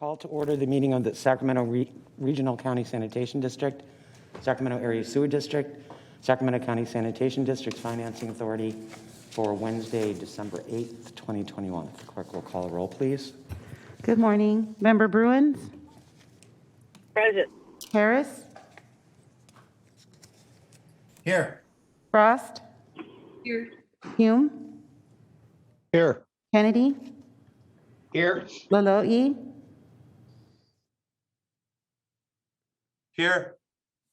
Call to order the meeting of the Sacramento Regional County Sanitation District, Sacramento Area Sewer District, Sacramento County Sanitation District Financing Authority for Wednesday, December 8th, 2021. The clerk will call a roll, please. Good morning. Member Bruins? Present. Harris? Here. Frost? Here. Hume? Here. Kennedy? Here. Lalo'i? Here.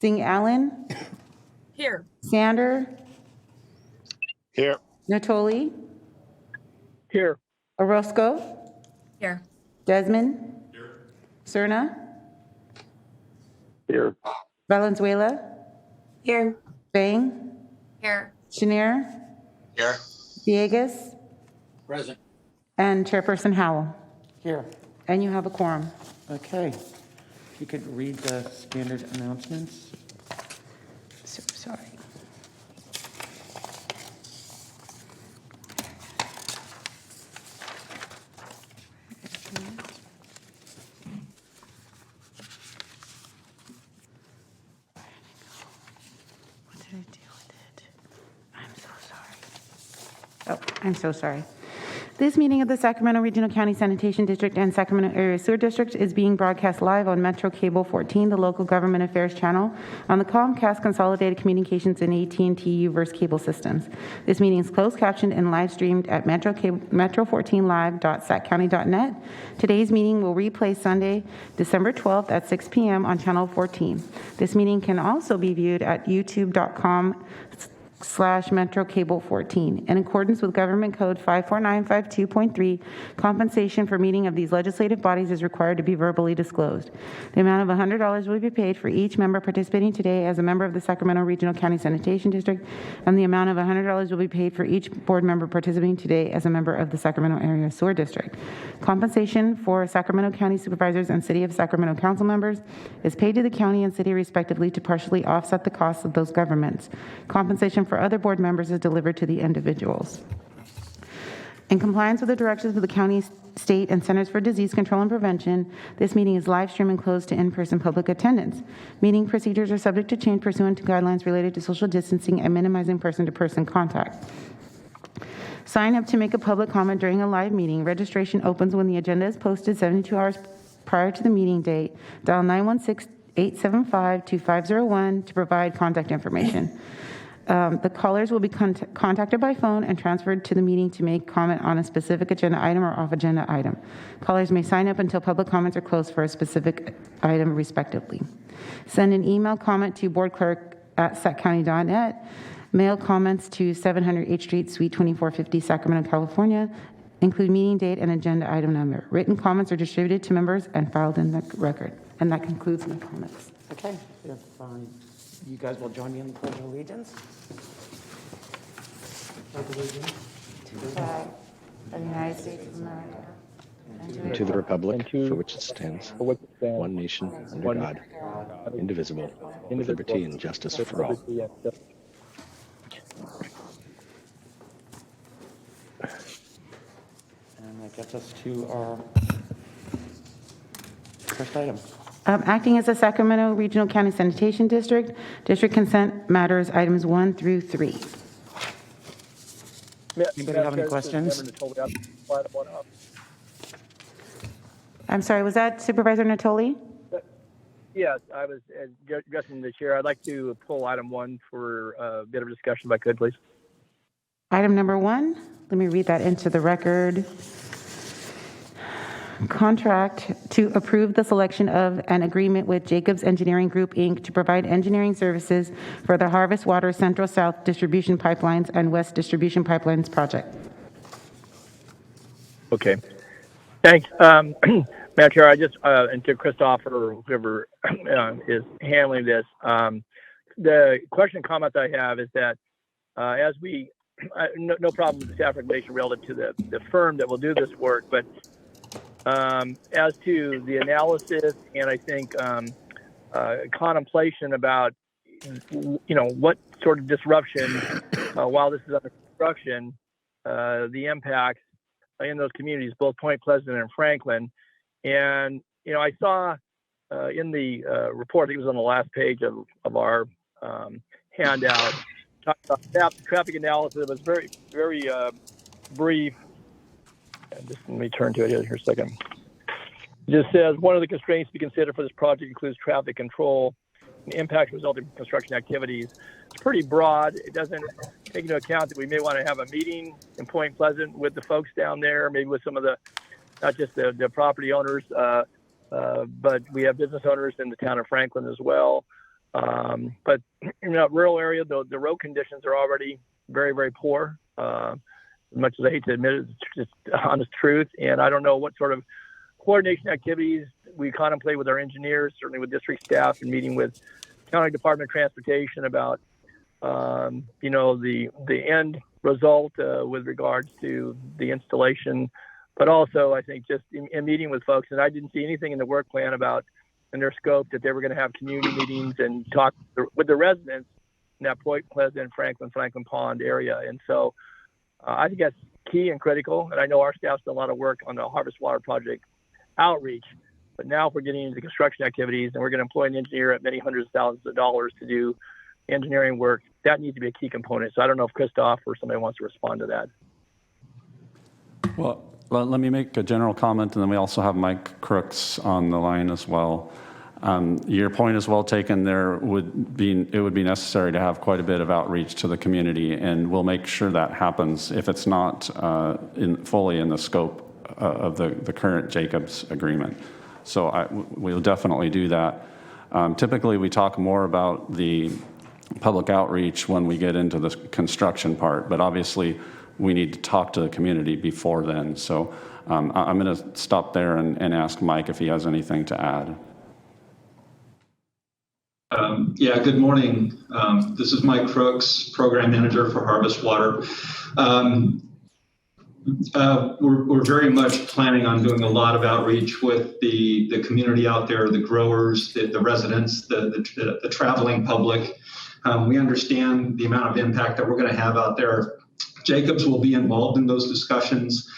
Singh Allen? Here. Sander? Here. Natoli? Here. Orozco? Here. Desmond? Here. Cerna? Here. Valenzuela? Here. Bang? Here. Chenier? Here. Villegas? Present. And Chairperson Howell. Here. And you have a quorum. Okay. If you could read the standard announcements. So sorry. What did I do with it? I'm so sorry. Oh, I'm so sorry. This meeting of the Sacramento Regional County Sanitation District and Sacramento Area Sewer District is being broadcast live on Metro Cable 14, the local government affairs channel, on the Comcast Consolidated Communications and AT&T Uverse cable systems. This meeting is closed captioned and live streamed at metro14live.saccounty.net. Today's meeting will replay Sunday, December 12th at 6 p.m. on channel 14. This meeting can also be viewed at youtube.com/Metro Cable 14. In accordance with Government Code 54952.3, compensation for meeting of these legislative bodies is required to be verbally disclosed. The amount of $100 will be paid for each member participating today as a member of the Sacramento Regional County Sanitation District, and the amount of $100 will be paid for each board member participating today as a member of the Sacramento Area Sewer District. Compensation for Sacramento County Supervisors and City of Sacramento Council members is paid to the county and city respectively to partially offset the costs of those governments. Compensation for other board members is delivered to the individuals. In compliance with the directives of the county, state, and Centers for Disease Control and Prevention, this meeting is live streamed and closed to in-person public attendance. Meeting procedures are subject to change pursuant to guidelines related to social distancing and minimizing person-to-person contact. Sign up to make a public comment during a live meeting. Registration opens when the agenda is posted 72 hours prior to the meeting date. Dial 916-875-2501 to provide contact information. The callers will be contacted by phone and transferred to the meeting to make comment on a specific agenda item or off-agenda item. Callers may sign up until public comments are closed for a specific item, respectively. Send an email comment to boardclerk@saccounty.net. Mail comments to 700 H Street, Suite 2450, Sacramento, California. Include meeting date and agenda item number. Written comments are distributed to members and filed in the record. And that concludes my comments. Okay. If you guys will join me in the Pledge of Allegiance. To the flag of the United States of America. And to the republic for which it stands, one nation, under God, indivisible, with liberty and justice for all. And that gets us to our first item. Acting as a Sacramento Regional County Sanitation District, District Consent Matters, items 1 through 3. Anybody have any questions? I'm sorry, was that Supervisor Natoli? Yes, I was addressing the chair. I'd like to pull item 1 for a bit of discussion if I could, please. Item number 1, let me read that into the record. Contract to approve the selection of an agreement with Jacobs Engineering Group, Inc. to provide engineering services for the Harvest Water Central South Distribution Pipelines and West Distribution Pipelines project. Okay. Thanks. Madam Chair, I just, and to Christoph or whoever is handling this, the question and comment I have is that as we, no problem with the staff recommendation relative to the firm that will do this work, but as to the analysis and I think contemplation about, what sort of disruption while this is under construction, the impacts in those communities, both Point Pleasant and Franklin, and I saw in the report, I think it was on the last page of our handout, talked about traffic analysis. It was very, very brief. And just let me turn to it here a second. It just says one of the constraints to be considered for this project includes traffic control and impact resulting from construction activities. It's pretty broad. It doesn't take into account that we may want to have a meeting in Point Pleasant with the folks down there, maybe with some of the, not just the property owners, but we have business owners in the town of Franklin as well. But in that rural area, the road conditions are already very, very poor. As much as I hate to admit it, it's just honest truth. And I don't know what sort of coordination activities we contemplate with our engineers, certainly with district staff, and meeting with County Department of Transportation about, the end result with regards to the installation. But also, I think just in meeting with folks, and I didn't see anything in the work plan about in their scope that they were going to have community meetings and talk with the residents in that Point Pleasant, Franklin Pond area. And so I think that's key and critical. And I know our staff's done a lot of work on the Harvest Water Project outreach. But now if we're getting into construction activities and we're going to employ an engineer at many hundreds of thousands of dollars to do engineering work, that needs to be a key component. So I don't know if Christoph or somebody wants to respond to that. Well, let me make a general comment, and then we also have Mike Crooks on the line as well. Your point is well taken. It would be necessary to have quite a bit of outreach to the community, and we'll make sure that happens if it's not fully in the scope of the current Jacobs agreement. So we'll definitely do that. Typically, we talk more about the public outreach when we get into the construction part, but obviously we need to talk to the community before then. So I'm going to stop there and ask Mike if he has anything to add. Good morning. This is Mike Crooks, Program Manager for Harvest Water. We're very much planning on doing a lot of outreach with the community out there, the growers, the residents, the traveling public. We understand the amount of impact that we're going to have out there. Jacobs will be involved in those discussions.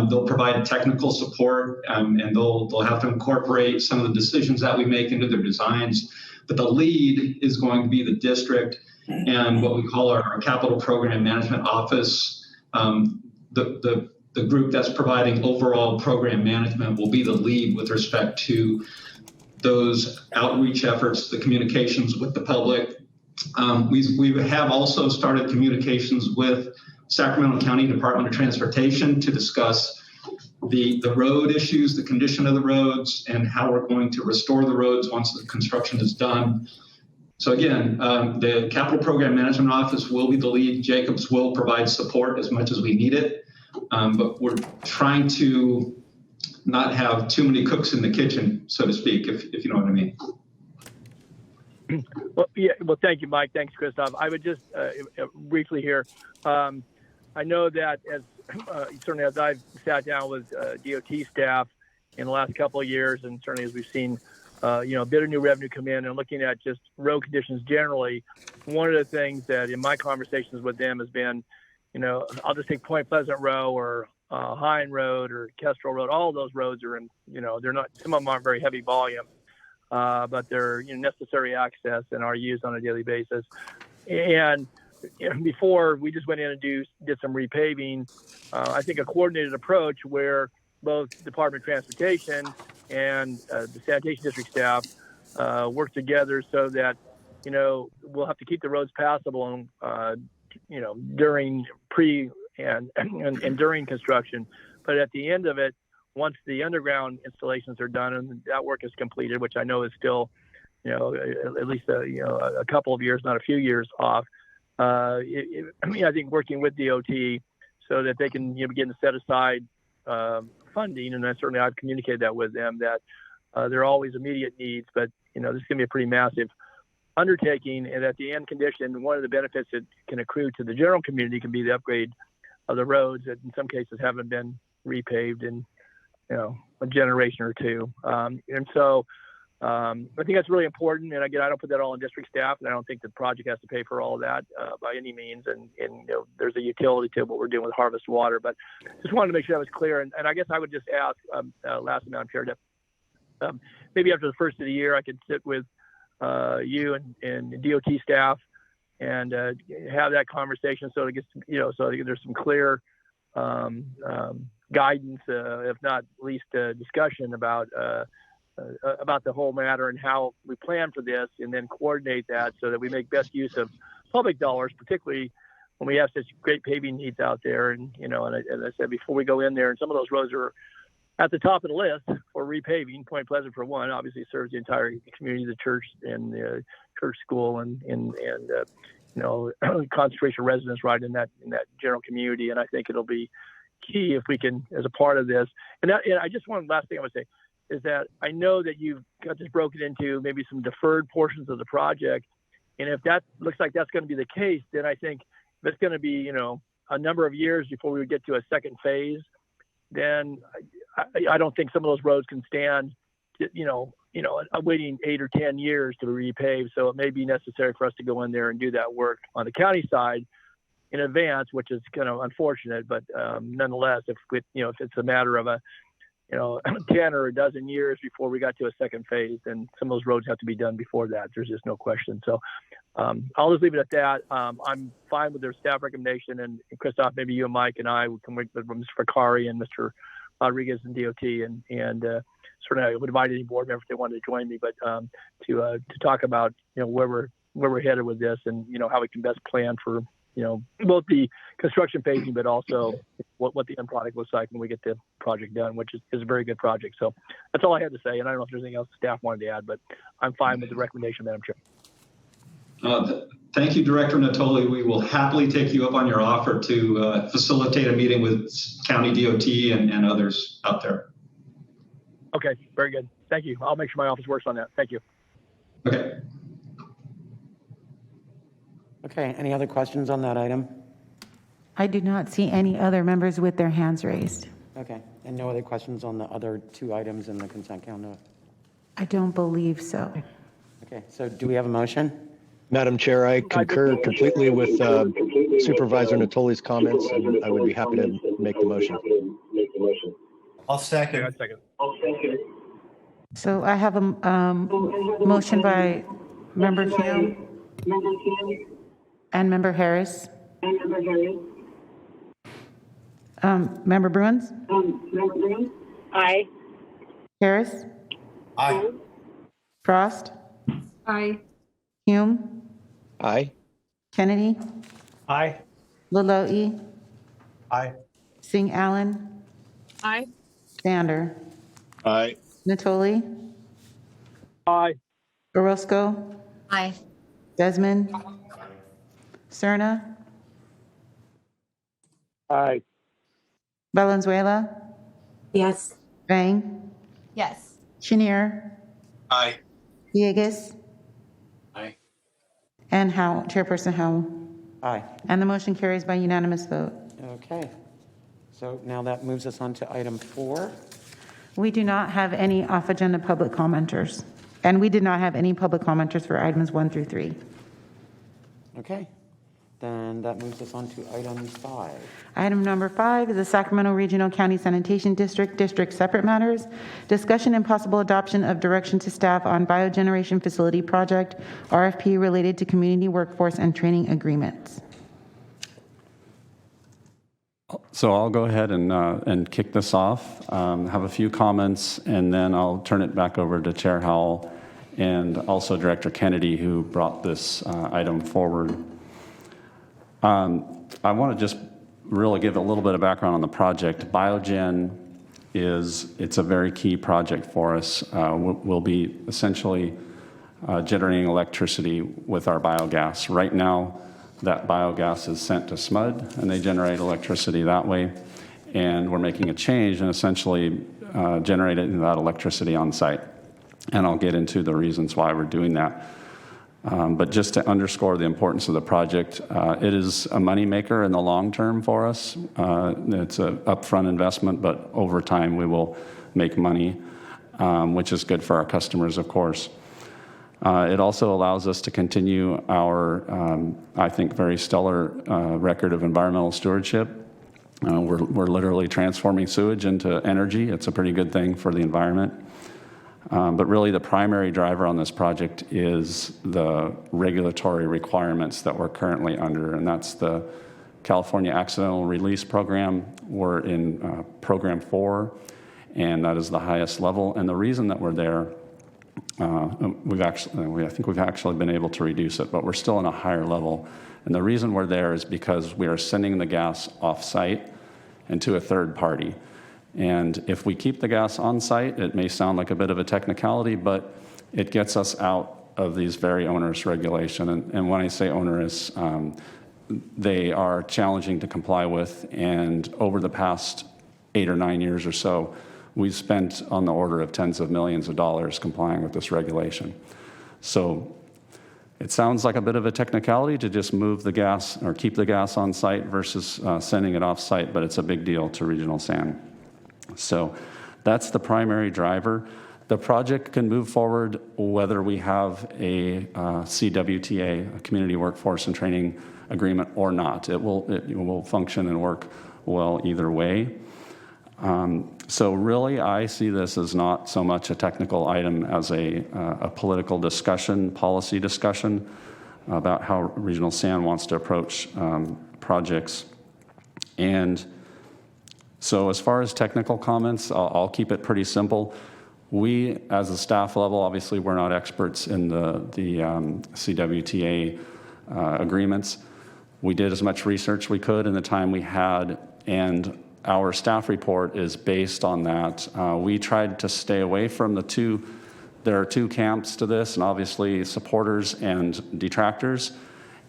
They'll provide technical support, and they'll have to incorporate some of the decisions that we make into their designs. But the lead is going to be the district and what we call our Capital Program Management Office. The group that's providing overall program management will be the lead with respect to those outreach efforts, the communications with the public. We have also started communications with Sacramento County Department of Transportation to discuss the road issues, the condition of the roads, and how we're going to restore the roads once the construction is done. So again, the Capital Program Management Office will be the lead. Jacobs will provide support as much as we need it, but we're trying to not have too many cooks in the kitchen, so to speak, if you know what I mean. Well, thank you, Mike. Thanks, Christoph. I would just briefly here. I know that certainly as I've sat down with DOT staff in the last couple of years, and certainly as we've seen, a bit of new revenue come in and looking at just road conditions generally, one of the things that in my conversations with them has been, I'll just take Point Pleasant Row or Hine Road or Kestrel Road. All of those roads are in, they're not, some of them aren't very heavy volume, but they're necessary access and are used on a daily basis. And before we just went in and did some repaving, I think a coordinated approach where both Department of Transportation and the Sanitation District staff work together so that, we'll have to keep the roads passable, during pre and during construction. But at the end of it, once the underground installations are done and that work is completed, which I know is still, at least a couple of years, not a few years off. I think working with DOT so that they can begin to set aside funding, and certainly I've communicated that with them, that there are always immediate needs, but this is going to be a pretty massive undertaking. And at the end condition, one of the benefits that can accrue to the general community can be the upgrade of the roads that in some cases haven't been repaved in a generation or two. And so I think that's really important. And again, I don't put that all on district staff, and I don't think the project has to pay for all of that by any means. And there's a utility to what we're doing with Harvest Water. But just wanted to make sure that was clear. And I guess I would just ask, last Madam Chair, maybe after the first of the year, I could sit with you and DOT staff and have that conversation, so it gets, so there's some clear guidance, if not at least discussion about the whole matter and how we plan for this, and then coordinate that so that we make best use of public dollars, particularly when we have such great paving needs out there. And, and as I said, before we go in there, and some of those roads are at the top of the list for repaving. Point Pleasant, for one, obviously serves the entire community, the church and the church school and concentration of residents right in that general community. And I think it'll be key if we can, as a part of this. And I just want, last thing I would say is that I know that you've got this broken into maybe some deferred portions of the project. And if that looks like that's going to be the case, then I think if it's going to be, a number of years before we would get to a second phase, then I don't think some of those roads can stand, waiting 8 or 10 years to be repaved. So it may be necessary for us to go in there and do that work on the county side in advance, which is kind of unfortunate. But nonetheless, if it's a matter of 10 or a dozen years before we got to a second phase, then some of those roads have to be done before that. There's just no question. So I'll just leave it at that. I'm fine with their staff recommendation, and Christoph, maybe you and Mike and I would come with Mr. Fakari and Mr. Rodriguez and DOT, and certainly I would invite any board member if they wanted to join me, but to talk about where we're headed with this, and how we can best plan for both the construction phasing, but also what the end product looks like when we get the project done, which is a very good project. So that's all I had to say. And I don't know if there's anything else staff wanted to add, but I'm fine with the recommendation, Madam Chair. Thank you, Director Natoli. We will happily take you up on your offer to facilitate a meeting with County DOT and others out there. Okay, very good. Thank you. I'll make sure my office works on that. Thank you. Okay. Okay, any other questions on that item? I do not see any other members with their hands raised. Okay, and no other questions on the other two items in the consent calendar? I don't believe so. Okay, so do we have a motion? Madam Chair, I concur completely with Supervisor Natoli's comments, and I would be happy to make the motion. I'll second. Yeah, second. So I have a motion by Member Hume and Member Harris. Member Bruins? Aye. Harris? Aye. Frost? Aye. Hume? Aye. Kennedy? Aye. Laloe? Aye. Singh Allen? Aye. Sander? Aye. Natoli? Aye. Orozco? Aye. Desmond? Cerna? Aye. Valenzuela? Yes. Vang? Yes. Chenier? Aye. Villegas? Aye. And Howell, Chairperson Howell. Aye. And the motion carries by unanimous vote. Okay, so now that moves us on to item 4. We do not have any off-agenda public commenters, and we did not have any public commenters for items 1 through 3. Okay, then that moves us on to item 5. Item number 5 is the Sacramento Regional County Sanitation District separate matters. Discussion and possible adoption of direction to staff on biogeneration facility project, RFP related to community workforce and training agreements. So I'll go ahead and kick this off, have a few comments, and then I'll turn it back over to Chair Howell and also Director Kennedy, who brought this item forward. I want to just really give a little bit of background on the project. Biogen it's a very key project for us. We'll be essentially generating electricity with our biogas. Right now, that biogas is sent to SMUD, and they generate electricity that way. And we're making a change and essentially generating that electricity on site. And I'll get into the reasons why we're doing that. But just to underscore the importance of the project, it is a moneymaker in the long term for us. It's an upfront investment, but over time we will make money, which is good for our customers, of course. It also allows us to continue our, I think, very stellar record of environmental stewardship. We're literally transforming sewage into energy. It's a pretty good thing for the environment. But really the primary driver on this project is the regulatory requirements that we're currently under, and that's the California Accidental Release Program. We're in Program 4, and that is the highest level. And the reason that we're there, I think we've actually been able to reduce it, but we're still in a higher level. And the reason we're there is because we are sending the gas off-site and to a third party. And if we keep the gas on site, it may sound like a bit of a technicality, but it gets us out of these very onerous regulation. And when I say onerous, they are challenging to comply with. And over the past 8 or 9 years or so, we've spent on the order of tens of millions of dollars complying with this regulation. So it sounds like a bit of a technicality to just move the gas or keep the gas on site versus sending it off site, but it's a big deal to Regional San. So that's the primary driver. The project can move forward whether we have a CWTA, a Community Workforce and Training Agreement, or not. It will function and work well either way. So really, I see this as not so much a technical item as a political discussion, policy discussion about how Regional San wants to approach projects. And so as far as technical comments, I'll keep it pretty simple. We, as a staff level, obviously we're not experts in the CWTA agreements. We did as much research we could in the time we had, and our staff report is based on that. We tried to stay away from there are two camps to this, and obviously supporters and detractors,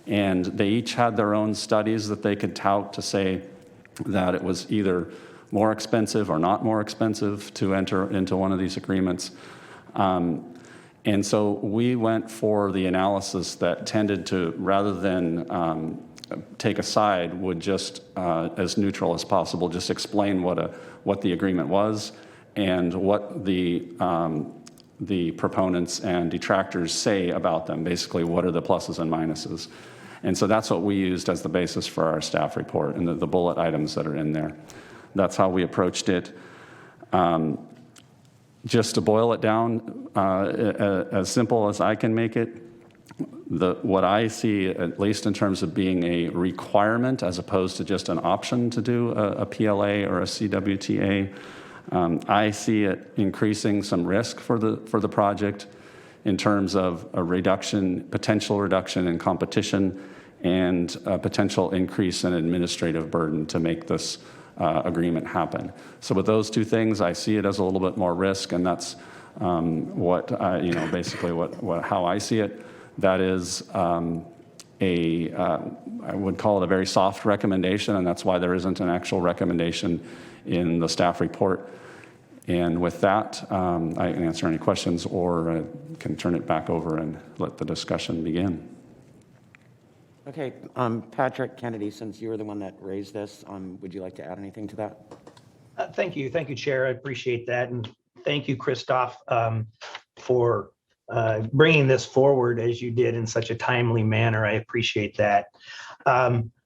and they each had their own studies that they could tout to say that it was either more expensive or not more expensive to enter into one of these agreements. And so we went for the analysis that tended to, rather than take a side, would just, as neutral as possible, just explain what the agreement was and what the proponents and detractors say about them. Basically, what are the pluses and minuses? And so that's what we used as the basis for our staff report and the bullet items that are in there. That's how we approached it. Just to boil it down, as simple as I can make it, what I see, at least in terms of being a requirement as opposed to just an option to do a PLA or a CWTA, I see it increasing some risk for the project in terms of a potential reduction in competition and a potential increase in administrative burden to make this agreement happen. So with those two things, I see it as a little bit more risk, and that's basically how I see it. That is I would call it a very soft recommendation, and that's why there isn't an actual recommendation in the staff report. And with that, I can answer any questions or can turn it back over and let the discussion begin. Okay, Patrick Kennedy, since you were the one that raised this, would you like to add anything to that? Thank you, Chair. I appreciate that, and thank you, Christoph, for bringing this forward as you did in such a timely manner. I appreciate that.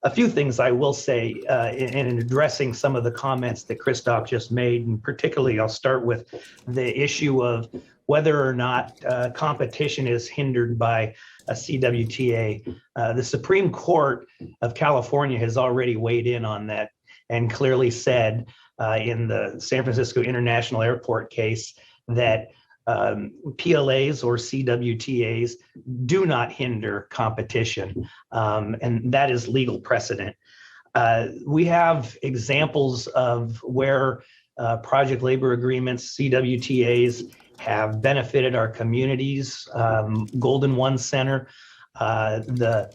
A few things I will say in addressing some of the comments that Christoph just made, and particularly I'll start with the issue of whether or not competition is hindered by a CWTA. The Supreme Court of California has already weighed in on that and clearly said in the San Francisco International Airport case that PLAs or CWTAs do not hinder competition, and that is legal precedent. We have examples of where project labor agreements, CWTAs, have benefited our communities. Golden One Center, the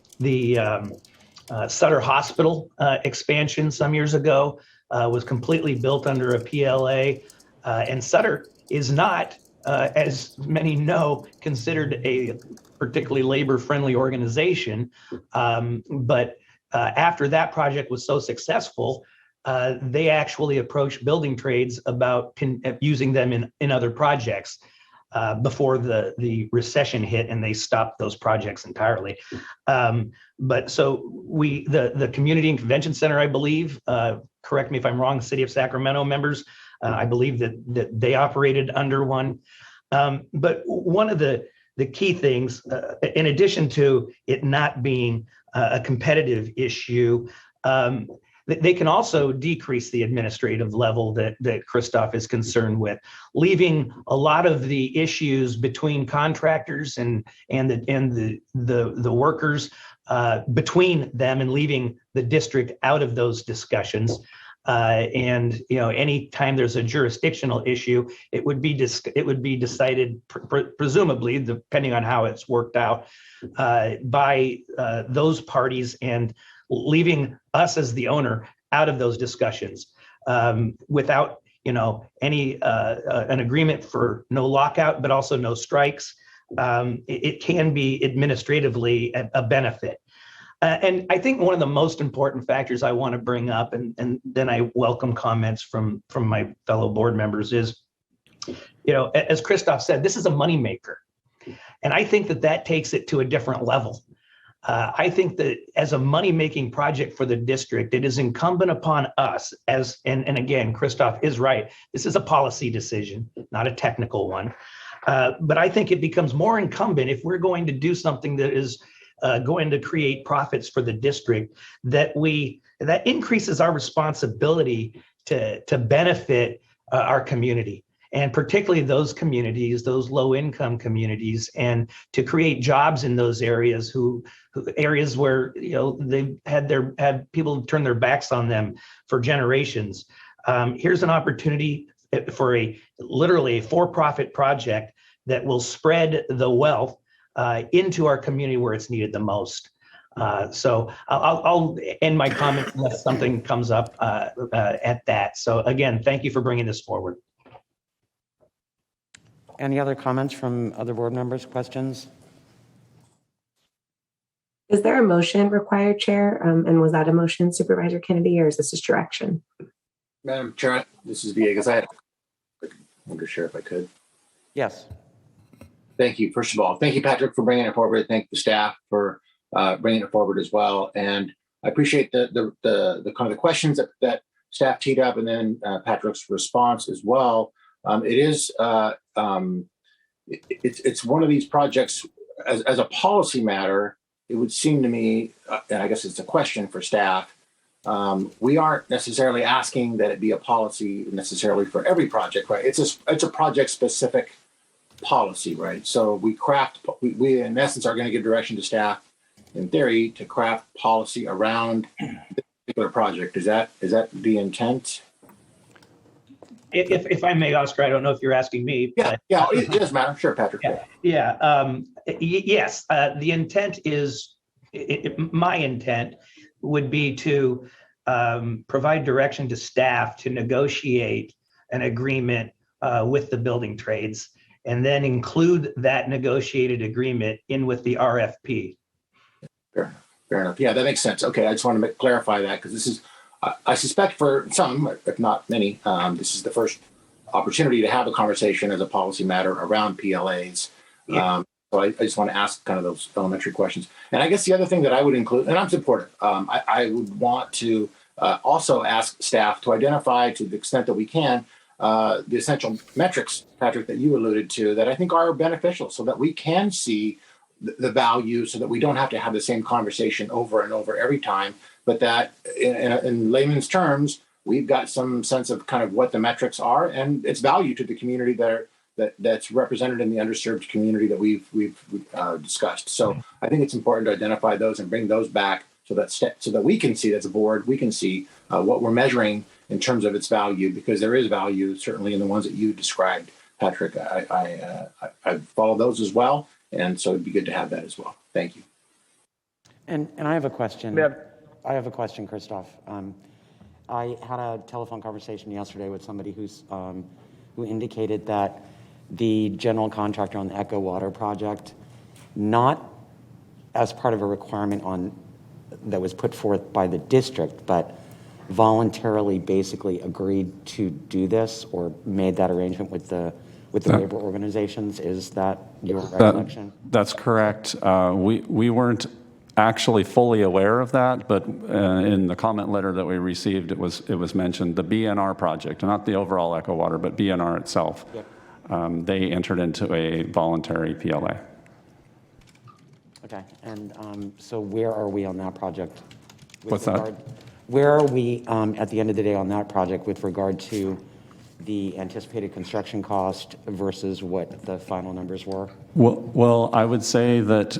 Sutter Hospital expansion some years ago was completely built under a PLA, and Sutter is not, as many know, considered a particularly labor-friendly organization. But after that project was so successful, they actually approached building trades about using them in other projects before the recession hit, and they stopped those projects entirely. But so the Community and Convention Center, I believe, correct me if I'm wrong, City of Sacramento members, I believe that they operated under one. But one of the key things, in addition to it not being a competitive issue, they can also decrease the administrative level that Christoph is concerned with, leaving a lot of the issues between contractors and the workers between them, and leaving the district out of those discussions. And anytime there's a jurisdictional issue, it would be decided presumably, depending on how it's worked out, by those parties, and leaving us as the owner out of those discussions, without any an agreement for no lockout, but also no strikes. It can be administratively a benefit. And I think one of the most important factors I want to bring up, and then I welcome comments from my fellow board members, is, as Christoph said, this is a moneymaker. And I think that takes it to a different level. I think that as a money-making project for the district, it is incumbent upon us and again, Christoph is right, this is a policy decision, not a technical one. But I think it becomes more incumbent, if we're going to do something that is going to create profits for the district, that increases our responsibility to benefit our community, and particularly those communities, those low-income communities, and to create jobs in those areas areas where they've had people turn their backs on them for generations. Here's an opportunity for literally a for-profit project that will spread the wealth into our community where it's needed the most. So I'll end my comments unless something comes up at that. So again, thank you for bringing this forward. Any other comments from other board members, questions? Is there a motion required, Chair? And was that a motion, Supervisor Kennedy, or is this just direction? Madam Chair, this is Villegas. I wanted to share if I could. Yes. Thank you. First of all, thank you, Patrick, for bringing it forward. Thank the staff for bringing it forward as well. And I appreciate the kind of the questions that staff teed up, and then Patrick's response as well. It's one of these projects as a policy matter. It would seem to me, and I guess it's a question for staff. We aren't necessarily asking that it be a policy necessarily for every project, right? It's a project specific policy, right? So we in essence are going to give direction to staff, in theory, to craft policy around this particular project. Is that the intent? If I may, Oscar, I don't know if you're asking me. Yeah, it does matter. Sure, Patrick. Yeah. Yes, the intent is, my intent would be to provide direction to staff to negotiate an agreement with the building trades, and then include that negotiated agreement in with the RFP. Fair enough. Yeah, that makes sense. Okay, I just want to clarify that, because this is, I suspect for some, if not many, this is the first opportunity to have a conversation as a policy matter around PLAs. Yeah. So I just want to ask kind of those elementary questions. And I guess the other thing that I would include, and I'm supportive, I would want to also ask staff to identify, to the extent that we can, the essential metrics, Patrick, that you alluded to, that I think are beneficial, so that we can see the value, so that we don't have to have the same conversation over and over every time, but that in layman's terms, we've got some sense of kind of what the metrics are and its value to the community that's represented in the underserved community that we've discussed. So I think it's important to identify those and bring those back, so that we can see, as a board, we can see what we're measuring in terms of its value, because there is value certainly in the ones that you described, Patrick. I follow those as well, and so it'd be good to have that as well. Thank you. And I have a question. Yeah. I have a question, Christoph. I had a telephone conversation yesterday with somebody who indicated that the general contractor on the Echo Water project, not as part of a requirement that was put forth by the district, but voluntarily basically agreed to do this, or made that arrangement with the labor organizations. Is that your recollection? That's correct. We weren't actually fully aware of that, but in the comment letter that we received, it was mentioned, the BNR project, not the overall Echo Water, but BNR itself. Yep. they entered into a voluntary PLA. Okay, and so where are we on that project? With What's that? Where are we at the end of the day on that project with regard to the anticipated construction cost versus what the final numbers were? Well, I would say that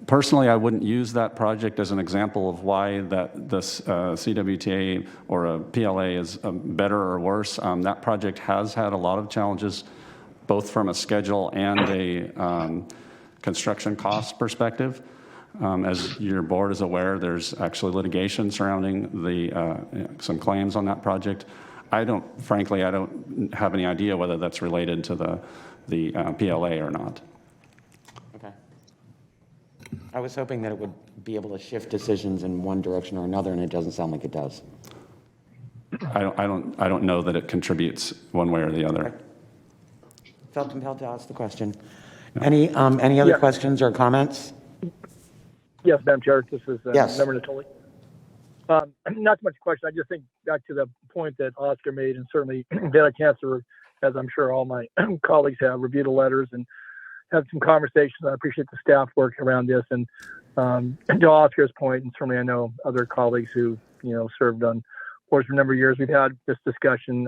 personally, I wouldn't use that project as an example of why that this CWTA or a PLA is better or worse. That project has had a lot of challenges, both from a schedule and a construction cost perspective. As your board is aware, there's actually litigation surrounding some claims on that project. Frankly, I don't have any idea whether that's related to the PLA or not. Okay. I was hoping that it would be able to shift decisions in one direction or another, and it doesn't sound like it does. I don't know that it contributes one way or the other. Okay. Felt compelled to ask the question. Any other questions or comments? Yes, Madam Chair, this is Yes. Member Natoli. Not so much a question. I just think back to the point that Oscar made, and certainly had a chance to, as I'm sure all my colleagues have, reviewed the letters and have some conversations. I appreciate the staff work around this. And to Oscar's point, and certainly I know other colleagues who served on boards for a number of years, we've had this discussion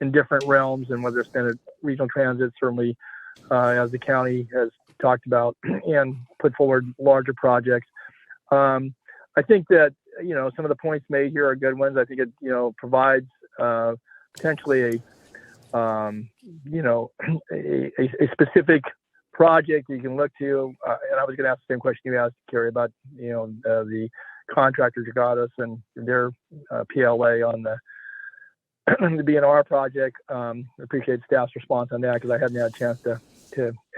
in different realms, and whether it's been at regional transit, certainly as the county has talked about and put forward larger projects. I think that some of the points made here are good ones. I think it provides potentially a specific project you can look to. And I was going to ask the same question you asked, Carrie, about the contractor Jagadas and their PLA on the BNR project. Appreciate staff's response on that, because I hadn't had a chance to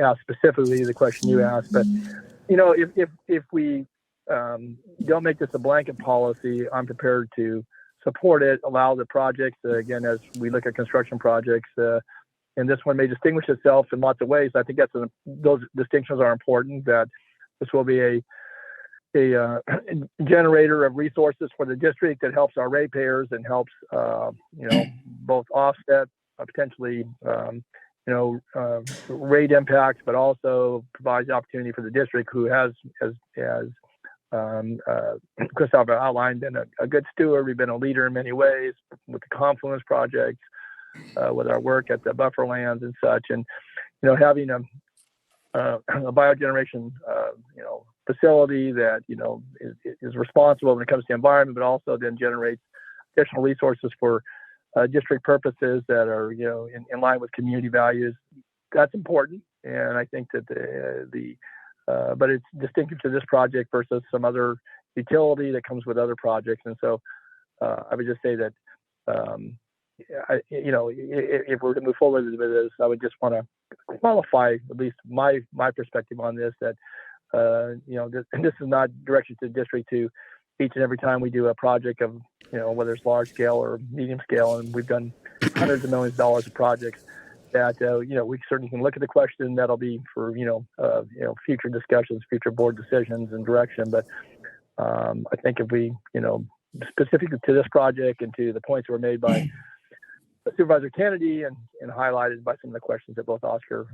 ask specifically the question you asked. But if we don't make this a blanket policy, I'm prepared to support it, allow the projects, again, as we look at construction projects, and this one may distinguish itself in lots of ways. I think those distinctions are important, that this will be a generator of resources for the district that helps our ratepayers and helps, both offset potentially, rate impacts, but also provides opportunity for the district, who has Christopher outlined, been a good steward. We've been a leader in many ways with the Confluence project, with our work at the buffer lands and such, and having a biogeneration facility that is responsible when it comes to the environment, but also then generates additional resources for district purposes that are in line with community values. That's important, and I think that but it's distinctive to this project versus some other utility that comes with other projects. And so I would just say that, if we're to move forward with this, I would just want to qualify at least my perspective on this, that, this is not directed to the district to each and every time we do a project of, whether it's large scale or medium scale, and we've done hundreds of millions of dollars of projects, that we certainly can look at the question. That'll be for future discussions, future board decisions and direction. But I think if we specific to this project and to the points that were made by Supervisor Kennedy and highlighted by some of the questions that both Oscar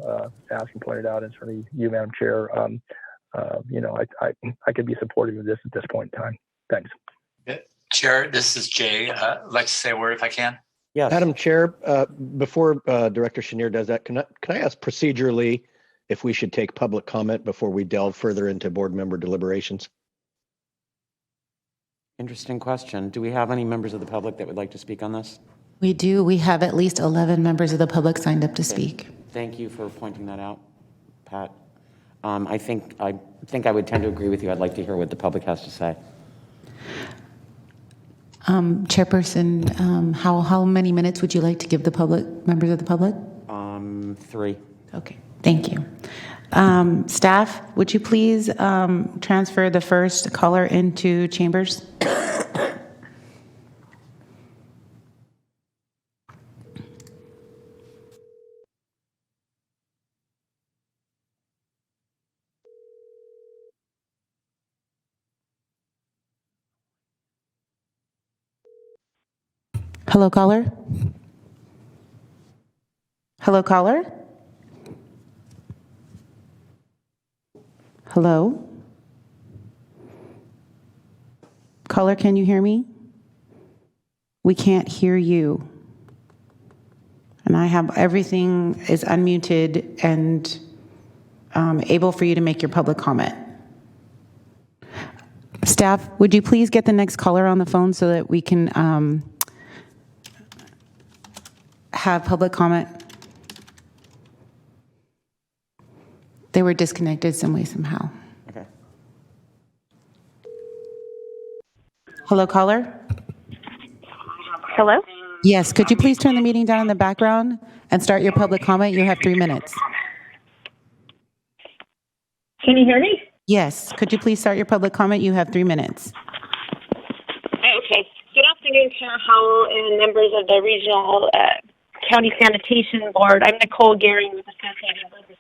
asked and pointed out, and certainly you, Madam Chair, I could be supportive of this at this point in time. Thanks. Chair, this is Jay. I'd like to say a word if I can. Yes. Madam Chair, before Director Chenier does that, can I ask procedurally if we should take public comment before we delve further into board member deliberations? Interesting question. Do we have any members of the public that would like to speak on this? We do. We have at least 11 members of the public signed up to speak. Thank you for pointing that out, Pat. I think I would tend to agree with you. I'd like to hear what the public has to say. Chairperson, how many minutes would you like to give the members of the public? 3. Okay, thank you. Staff, would you please transfer the first caller into chambers? Hello, caller. Hello, caller? Hello? Caller, can you hear me? We can't hear you. And I have everything is unmuted and able for you to make your public comment. Staff, would you please get the next caller on the phone so that we can have public comment? They were disconnected some way, somehow. Okay. Hello, caller? Hello? Yes, could you please turn the meeting down in the background and start your public comment? You have 3 minutes. Can you hear me? Yes, could you please start your public comment? You have 3 minutes. Okay. Good afternoon, Chair Howell and members of the Regional County Sanitation Board. I'm Nicole Gehring with Associated Builders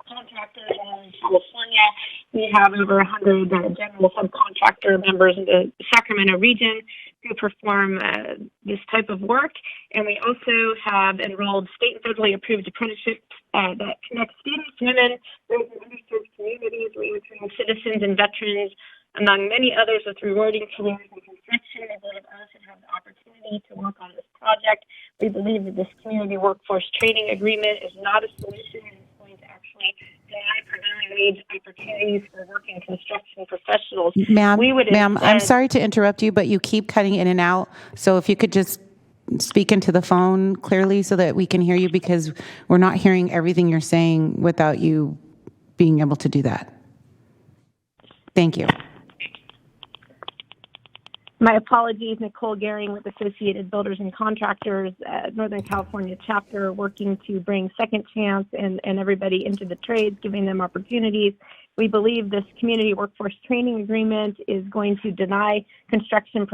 Contractors in California. We have over 100 general subcontractor members in the Sacramento region who perform this type of work. And we also have enrolled state and federally approved apprenticeships that connect students, women, those in underserved communities, recruiting citizens and veterans, among many others, with rewarding careers in construction. We believe us should have the opportunity to work on this project. We believe that this community workforce training agreement is not a solution and is going to actually deny prevailing wage opportunities for working construction professionals. Ma'am, I'm sorry to interrupt you, but you keep cutting in and out. So if you could just speak into the phone clearly so that we can hear you, because we're not hearing everything you're saying without you being able to do that. Thank you. My apologies, Nicole Gehring with Associated Builders and Contractors, Northern California chapter, working to bring Second Chance and everybody into the trades, giving them opportunities. We believe this community workforce training agreement is going to deny construction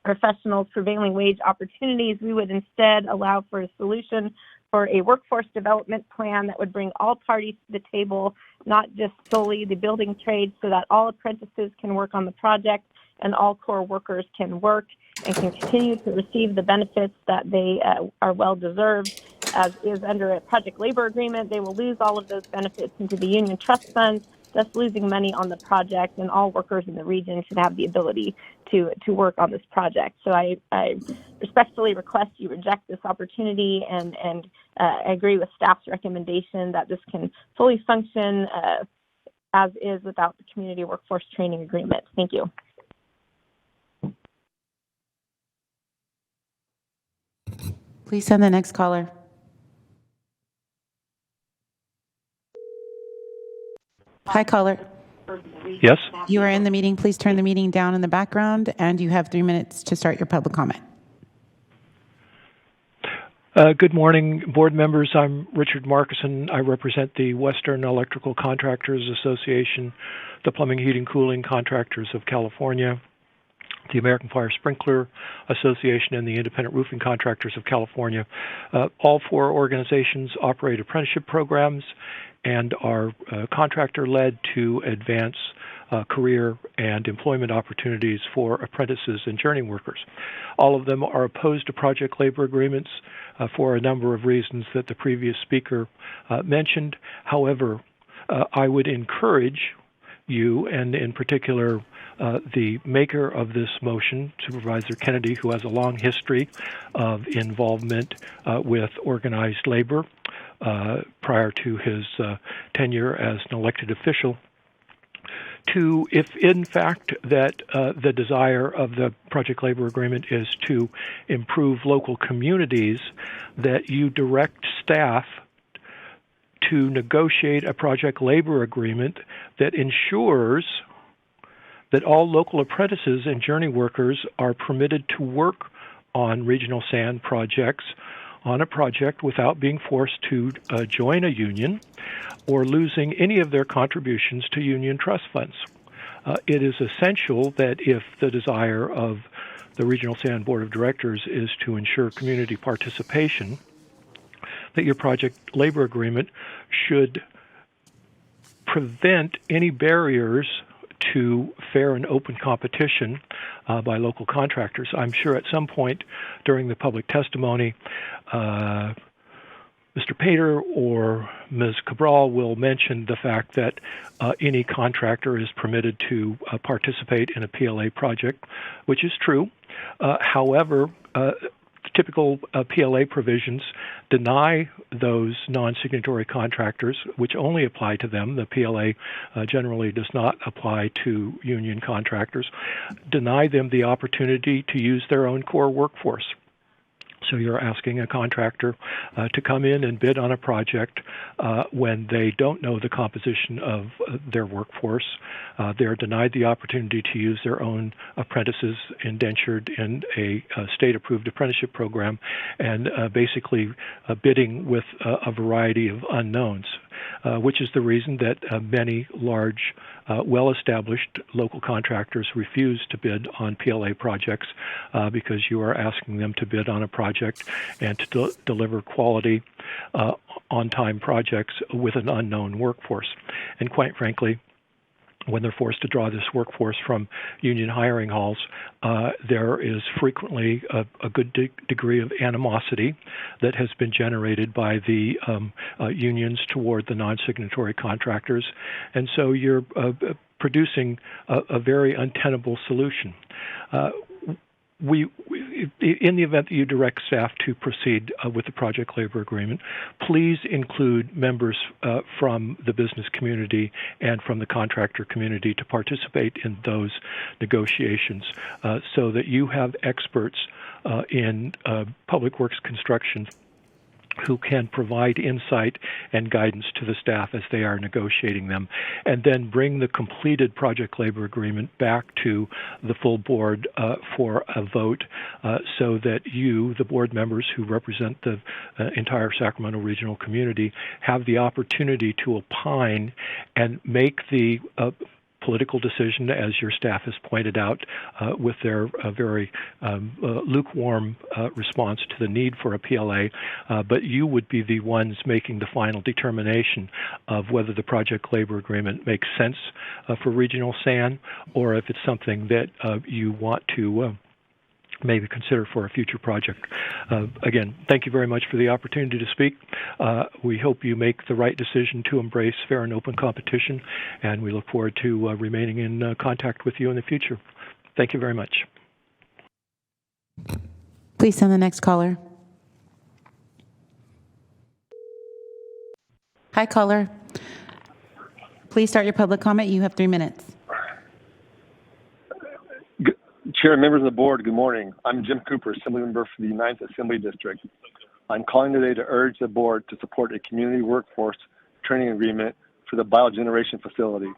professionals prevailing wage opportunities. We would instead allow for a solution for a workforce development plan that would bring all parties to the table, not just solely the building trades, so that all apprentices can work on the project and all core workers can work and can continue to receive the benefits that they are well deserved. As is under a project labor agreement, they will lose all of those benefits into the union trust funds, thus losing money on the project, and all workers in the region should have the ability to work on this project. So I respectfully request you reject this opportunity and I agree with staff's recommendation that this can fully function as is without the community workforce training agreement. Thank you. Please send the next caller. Hi, caller. Yes. You are in the meeting. Please turn the meeting down in the background, and you have 3 minutes to start your public comment. Good morning, board members. I'm Richard Markison. I represent the Western Electrical Contractors Association, the Plumbing, Heating, Cooling Contractors of California, the American Fire Sprinkler Association, and the Independent Roofing Contractors of California. All 4 organizations operate apprenticeship programs and are contractor-led to advance career and employment opportunities for apprentices and journey workers. All of them are opposed to project labor agreements for a number of reasons that the previous speaker mentioned. However, I would encourage you, and in particular the maker of this motion, Supervisor Kennedy, who has a long history of involvement with organized labor prior to his tenure as an elected official, to, if in fact that the desire of the project labor agreement is to improve local communities, that you direct staff to negotiate a project labor agreement that ensures that all local apprentices and journey workers are permitted to work on regional sand projects on a project without being forced to join a union or losing any of their contributions to union trust funds. It is essential that if the desire of the Regional Sand Board of Directors is to ensure community participation, that your project labor agreement should prevent any barriers to fair and open competition by local contractors. I'm sure at some point during the public testimony, Mr. Pater or Ms. Cabral will mention the fact that any contractor is permitted to participate in a PLA project, which is true. However, typical PLA provisions deny those non-signatory contractors, which only apply to them. The PLA generally does not apply to union contractors, deny them the opportunity to use their own core workforce. So you're asking a contractor to come in and bid on a project when they don't know the composition of their workforce. They're denied the opportunity to use their own apprentices indentured in a state-approved apprenticeship program, and basically bidding with a variety of unknowns, which is the reason that many large, well-established local contractors refuse to bid on PLA projects because you are asking them to bid on a project and to deliver quality, on-time projects with an unknown workforce. And quite frankly, when they're forced to draw this workforce from union hiring halls, there is frequently a good degree of animosity that has been generated by the unions toward the non-signatory contractors. And so you're producing a very untenable solution. In the event that you direct staff to proceed with the project labor agreement, please include members from the business community and from the contractor community to participate in those negotiations so that you have experts in public works construction who can provide insight and guidance to the staff as they are negotiating them, and then bring the completed project labor agreement back to the full board for a vote so that you, the board members who represent the entire Sacramento regional community, have the opportunity to opine and make the political decision, as your staff has pointed out, with their very lukewarm response to the need for a PLA, but you would be the ones making the final determination of whether the project labor agreement makes sense for regional SAN, or if it's something that you want to maybe consider for a future project. Again, thank you very much for the opportunity to speak. We hope you make the right decision to embrace fair and open competition, and we look forward to remaining in contact with you in the future. Thank you very much. Please send the next caller. Hi, caller. Please start your public comment. You have 3 minutes. Chair, members of the board, good morning. I'm Jim Cooper, Assembly Member for the 9th Assembly District. I'm calling today to urge the board to support a community workforce training agreement for the biogeneration facility.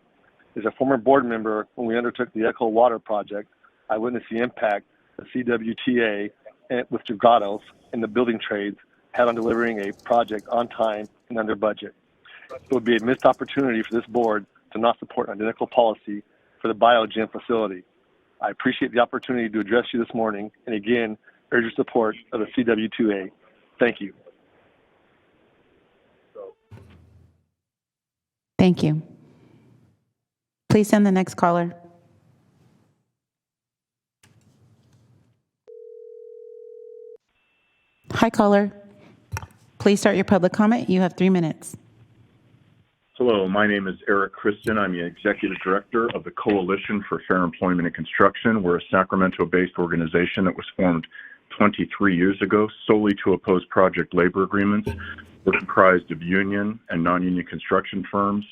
As a former board member, when we undertook the Echo Water project, I witnessed the impact the CWTA with Dragados and the building trades had on delivering a project on time and under budget. It would be a missed opportunity for this board to not support an identical policy for the biogen facility. I appreciate the opportunity to address you this morning, and again, urge your support of the CW2A. Thank you. Thank you. Please send the next caller. Hi, caller. Please start your public comment. You have 3 minutes. Hello, my name is Eric Christian. I'm the Executive Director of the Coalition for Fair Employment and Construction. We're a Sacramento-based organization that was formed 23 years ago solely to oppose project labor agreements. We're comprised of union and non-union construction firms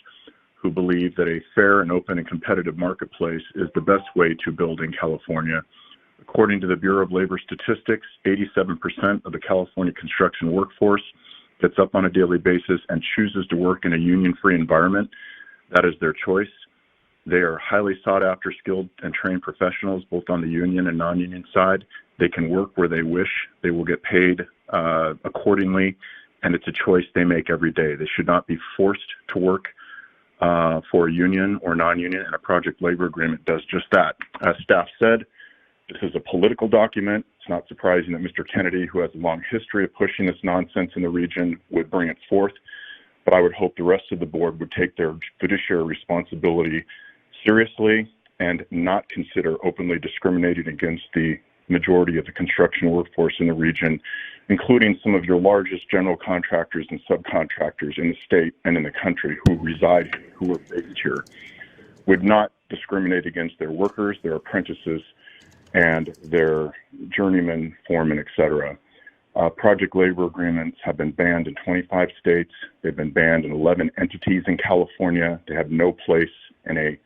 who believe that a fair and open and competitive marketplace is the best way to build in California. According to the Bureau of Labor Statistics, 87% of the California construction workforce gets up on a daily basis and chooses to work in a union-free environment. That is their choice. They are highly sought-after, skilled, and trained professionals, both on the union and non-union side. They can work where they wish. They will get paid accordingly, and it's a choice they make every day. They should not be forced to work for a union or non-union, and a project labor agreement does just that. As staff said, this is a political document. It's not surprising that Mr. Kennedy, who has a long history of pushing this nonsense in the region, would bring it forth. But I would hope the rest of the board would take their fiduciary responsibility seriously and not consider openly discriminating against the majority of the construction workforce in the region, including some of your largest general contractors and subcontractors in the state and in the country who reside here, who are based here, would not discriminate against their workers, their apprentices, and their journeymen, foremen, etc. Project labor agreements have been banned in 25 states. They've been banned in 11 entities in California. They have no place in a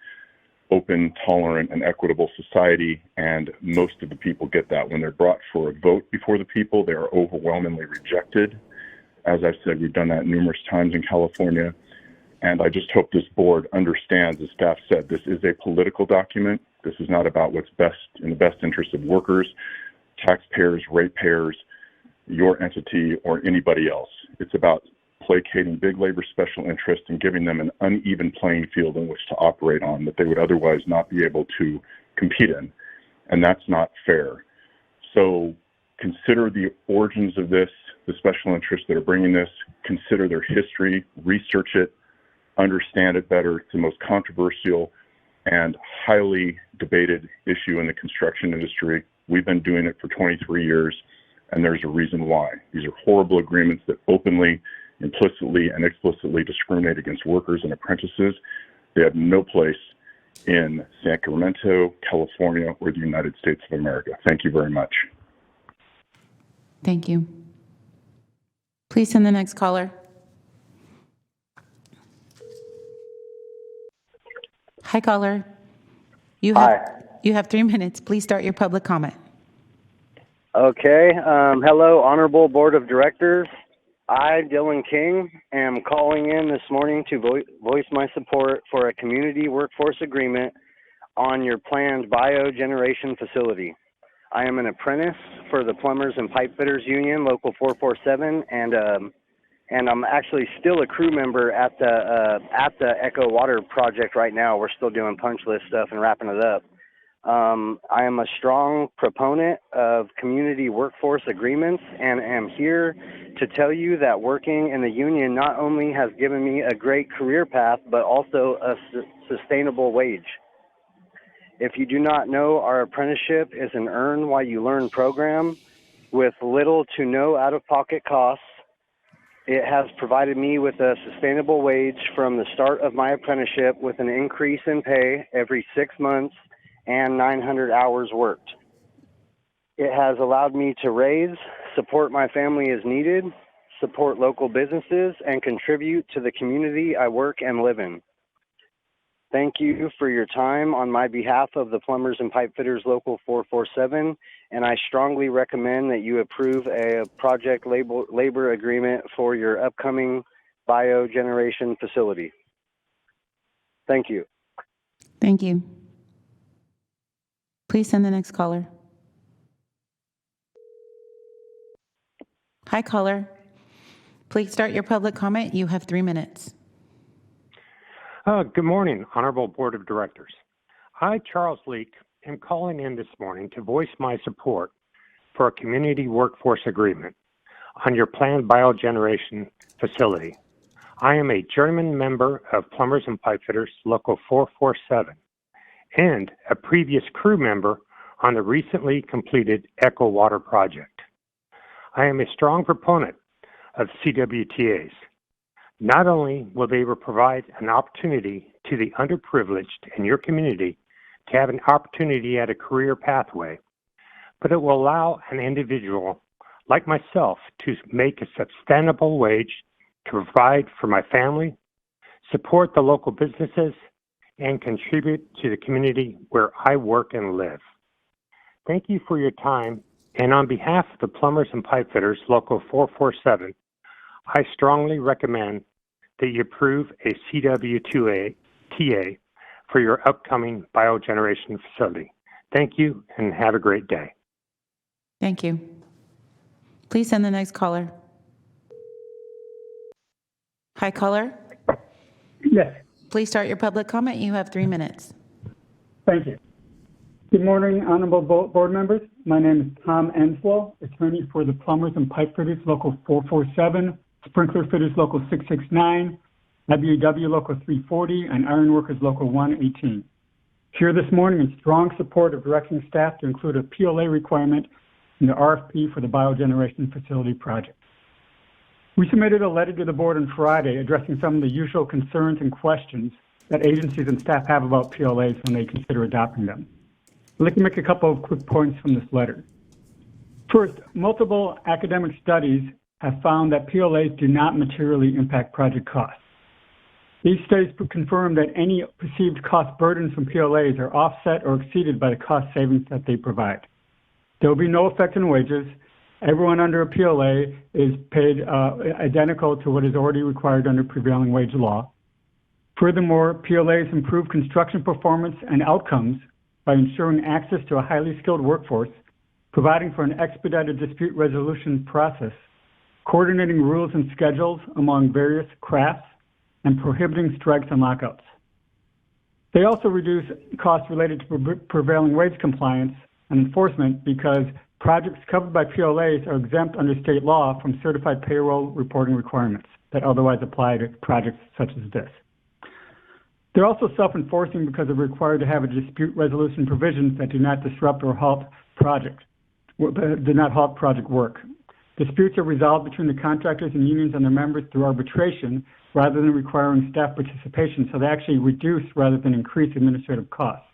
open, tolerant, and equitable society, and most of the people get that. When they're brought for a vote before the people, they are overwhelmingly rejected. As I've said, we've done that numerous times in California, and I just hope this board understands, as staff said, this is a political document. This is not about what's best in the best interest of workers, taxpayers, ratepayers, your entity, or anybody else. It's about placating big labor special interests and giving them an uneven playing field in which to operate on that they would otherwise not be able to compete in. And that's not fair. So consider the origins of this, the special interests that are bringing this, consider their history, research it, understand it better. It's the most controversial and highly debated issue in the construction industry. We've been doing it for 23 years, and there's a reason why. These are horrible agreements that openly, implicitly, and explicitly discriminate against workers and apprentices. They have no place in Sacramento, California, or the United States of America. Thank you very much. Thank you. Please send the next caller. Hi, caller. You have 3 minutes. Please start your public comment. Okay. Hello, Honorable Board of Directors. I, Dylan King, am calling in this morning to voice my support for a community workforce agreement on your planned biogeneration facility. I am an apprentice for the Plumbers and Pipe Fitters Union, Local 447, and I'm actually still a crew member at the Echo Water project right now. We're still doing punch list stuff and wrapping it up. I am a strong proponent of community workforce agreements and am here to tell you that working in the union not only has given me a great career path, but also a sustainable wage. If you do not know, our apprenticeship is an earn while you learn program with little to no out-of-pocket costs. It has provided me with a sustainable wage from the start of my apprenticeship with an increase in pay every 6 months and 900 hours worked. It has allowed me to raise, support my family as needed, support local businesses, and contribute to the community I work and live in. Thank you for your time on my behalf of the Plumbers and Pipe Fitters Local 447, and I strongly recommend that you approve a project labor agreement for your upcoming biogeneration facility. Thank you. Thank you. Please send the next caller. Hi, caller. Please start your public comment. You have 3 minutes. Good morning, Honorable Board of Directors. I, Charles Leake, am calling in this morning to voice my support for a community workforce agreement on your planned biogeneration facility. I am a journeyman member of Plumbers and Pipe Fitters Local 447 and a previous crew member on the recently completed Echo Water project. I am a strong proponent of CWTAs. Not only will they provide an opportunity to the underprivileged in your community to have an opportunity at a career pathway, but it will allow an individual like myself to make a sustainable wage to provide for my family, support the local businesses, and contribute to the community where I work and live. Thank you for your time, and on behalf of the Plumbers and Pipe Fitters Local 447, I strongly recommend that you approve a CWTA for your upcoming biogeneration facility. Thank you and have a great day. Thank you. Please send the next caller. Hi, caller. Yes, Please start your public comment. You have 3 minutes. thank you. Good morning, honorable board members. My name is Tom Enslow, attorney for the Plumbers and Pipe Fitters Local 447, Sprinkler Fitters Local 669, WW Local 340, and Ironworkers Local 118. here this morning in strong support of directing staff to include a PLA requirement in the RFP for the biogeneration facility project. We submitted a letter to the board on Friday addressing some of the usual concerns and questions that agencies and staff have about PLAs when they consider adopting them. I'd like to make a couple of quick points from this letter. First, multiple academic studies have found that PLAs do not materially impact project costs. These studies confirm that any perceived cost burdens from PLAs are offset or exceeded by the cost savings that they provide. There will be no effect on wages. Everyone under a PLA is paid identical to what is already required under prevailing wage law. Furthermore, PLAs improve construction performance and outcomes by ensuring access to a highly skilled workforce, providing for an expedited dispute resolution process, coordinating rules and schedules among various crafts, and prohibiting strikes and lockouts. They also reduce costs related to prevailing wage compliance and enforcement because projects covered by PLAs are exempt under state law from certified payroll reporting requirements that otherwise apply to projects such as this. They're also self-enforcing because they're required to have a dispute resolution provisions that do not disrupt or halt project work. Disputes are resolved between the contractors and unions and their members through arbitration rather than requiring staff participation, so they actually reduce rather than increase administrative costs.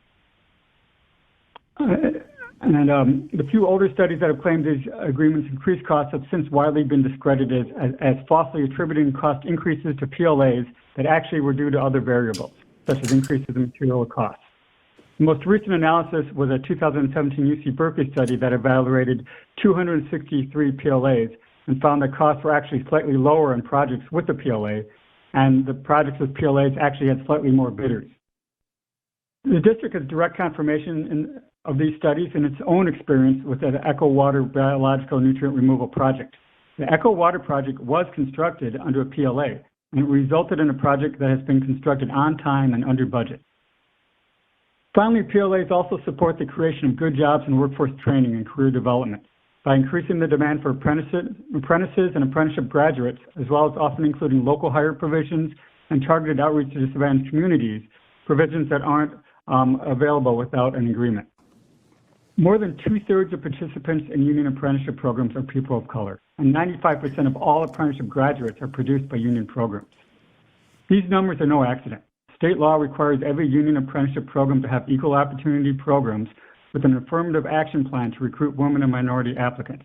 The few older studies that have claimed these agreements increase costs have since widely been discredited as falsely attributing cost increases to PLAs that actually were due to other variables, such as increases in material costs. The most recent analysis was a 2017 UC Berkeley study that evaluated 263 PLAs and found that costs were actually slightly lower in projects with a PLA, and the projects with PLAs actually had slightly more bidders. The district has direct confirmation of these studies in its own experience with the Echo Water Biological Nutrient Removal Project. The Echo Water project was constructed under a PLA, and it resulted in a project that has been constructed on time and under budget. Finally, PLAs also support the creation of good jobs in workforce training and career development by increasing the demand for apprentices and apprenticeship graduates, as well as often including local hire provisions and targeted outreach to disadvantaged communities, provisions that aren't available without an agreement. More than 2/3 of participants in union apprenticeship programs are people of color, and 95% of all apprenticeship graduates are produced by union programs. These numbers are no accident. State law requires every union apprenticeship program to have equal opportunity programs with an affirmative action plan to recruit women and minority applicants.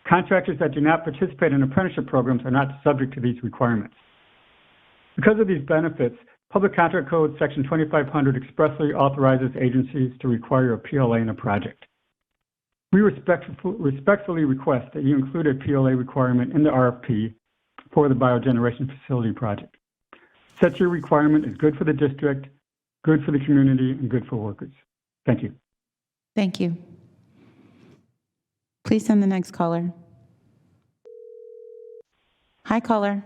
Contractors that do not participate in apprenticeship programs are not subject to these requirements. Because of these benefits, Public Contract Code Section 2500 expressly authorizes agencies to require a PLA in a project. We respectfully request that you include a PLA requirement in the RFP for the biogeneration facility project. Such a requirement is good for the district, good for the community, and good for workers. Thank you. Thank you. Please send the next caller. Hi, caller.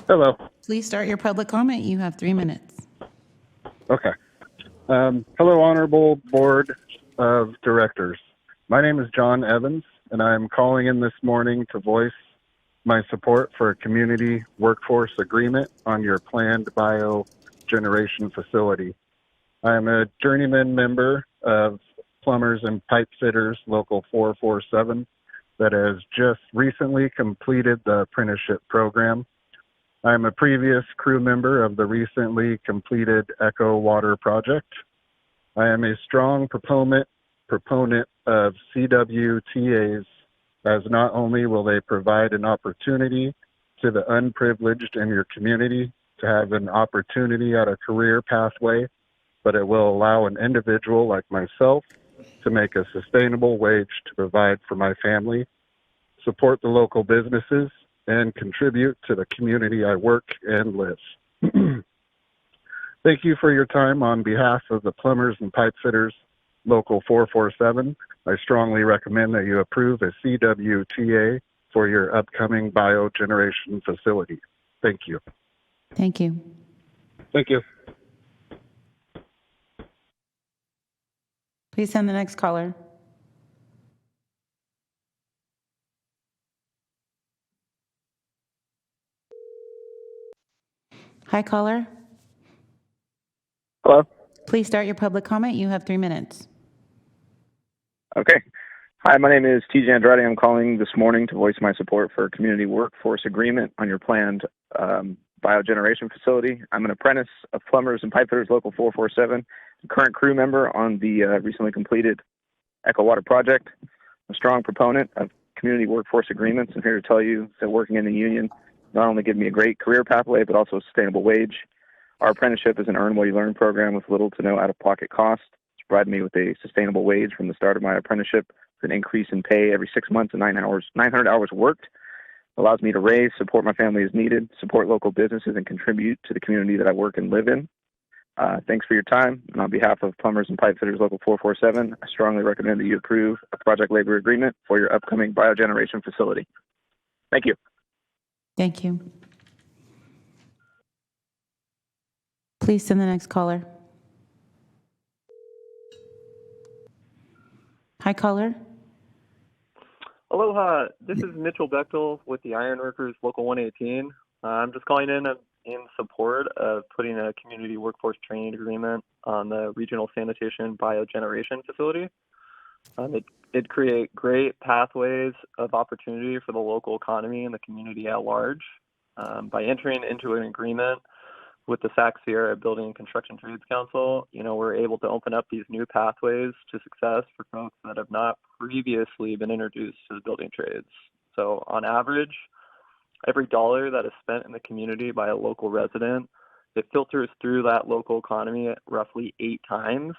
Hello. Please start your public comment. You have 3 minutes. Okay. Hello, Honorable Board of Directors. My name is John Evans, and I'm calling in this morning to voice my support for a community workforce agreement on your planned biogeneration facility. I am a journeyman member of Plumbers and Pipe Fitters Local 447 that has just recently completed the apprenticeship program. I am a previous crew member of the recently completed Echo Water project. I am a strong proponent of CWTAs, as not only will they provide an opportunity to the unprivileged in your community to have an opportunity at a career pathway, but it will allow an individual like myself to make a sustainable wage to provide for my family, support the local businesses, and contribute to the community I work and live. Thank you for your time. On behalf of the Plumbers and Pipe Fitters Local 447, I strongly recommend that you approve a CWTA for your upcoming biogeneration facility. Thank you. Thank you. Thank you. Please send the next caller. Hi, caller. Hello. Please start your public comment. You have 3 minutes. Okay. Hi, my name is TJ Andrade. I'm calling this morning to voice my support for a community workforce agreement on your planned biogeneration facility. I'm an apprentice of plumbers and pipe fitters local 447, current crew member on the recently completed Echo Water project, a strong proponent of community workforce agreements. I'm here to tell you that working in the union not only give me a great career pathway, but also a sustainable wage. Our apprenticeship is an earn what you learn program with little to no out-of-pocket cost. It's provided me with a sustainable wage from the start of my apprenticeship, with an increase in pay every 6 months and 900 hours worked. Allows me to raise, support my family as needed, support local businesses, and contribute to the community that I work and live in. Thanks for your time. And on behalf of Plumbers and Pipe Fitters Local 447, I strongly recommend that you approve a project labor agreement for your upcoming biogeneration facility. Thank you. Thank you. Please send the next caller. Hi, caller. Aloha, this is Mitchell Bechtel with the Ironworkers Local 118. I'm just calling in support of putting a community workforce training agreement on the regional sanitation biogeneration facility. It'd create great pathways of opportunity for the local economy and the community at large. By entering into an agreement with the Sac Sierra Building and Construction Trades Council, we're able to open up these new pathways to success for folks that have not previously been introduced to the building trades. So on average, every dollar that is spent in the community by a local resident, it filters through that local economy roughly 8 times,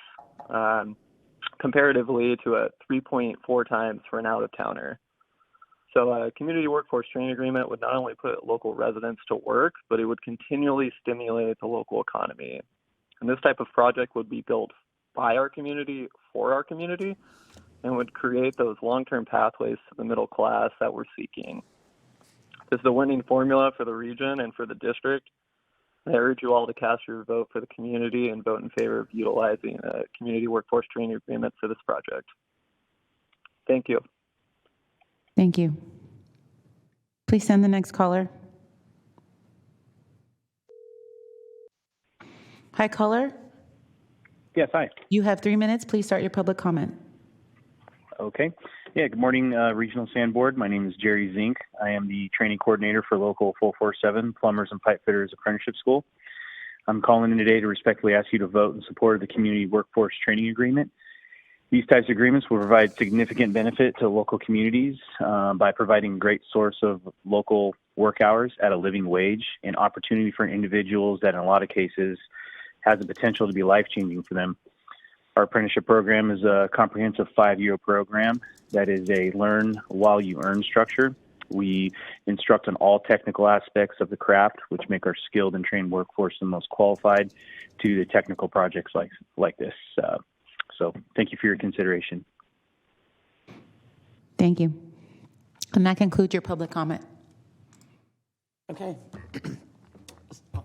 comparatively to a 3.4 times for an out-of-towner. So a community workforce training agreement would not only put local residents to work, but it would continually stimulate the local economy. And this type of project would be built by our community, for our community, and would create those long-term pathways to the middle class that we're seeking. This is the winning formula for the region and for the district. I urge you all to cast your vote for the community and vote in favor of utilizing a community workforce training agreement for this project. Thank you. Thank you. Please send the next caller. Hi, caller. Yes, hi. You have 3 minutes. Please start your public comment. Okay. Yeah, good morning, Regional Sand Board. My name is Jerry Zink. I am the training coordinator for Local 447 Plumbers and Pipe Fitters Apprenticeship School. I'm calling in today to respectfully ask you to vote in support of the Community Workforce Training Agreement. These types of agreements will provide significant benefit to local communities by providing a great source of local work hours at a living wage and opportunity for individuals that in a lot of cases has the potential to be life-changing for them. Our apprenticeship program is a comprehensive 5-year program that is a learn while you earn structure. We instruct on all technical aspects of the craft, which make our skilled and trained workforce the most qualified to the technical projects like this. So thank you for your consideration. Thank you. And that concludes your public comment. Okay.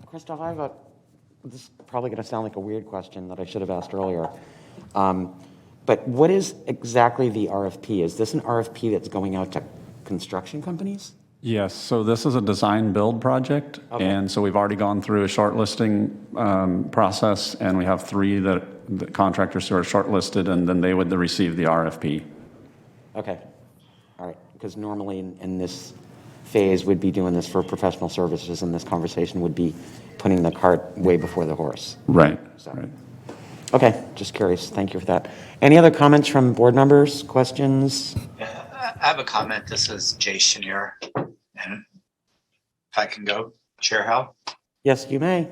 Christoph, this is probably going to sound like a weird question that I should have asked earlier. But what is exactly the RFP? Is this an RFP that's going out to construction companies? Yes, so this is a design build project. Okay. And so we've already gone through a shortlisting process, and we have 3 the contractors who are shortlisted, and then they would receive the RFP. Okay. All right. Because normally in this phase, we'd be doing this for professional services, and this conversation would be putting the cart way before the horse. Right. So. Right. Okay. Just curious. Thank you for that. Any other comments from board members? Questions? I have a comment. This is Jay Chenier. And if I can go, Chair Howell? Yes, you may.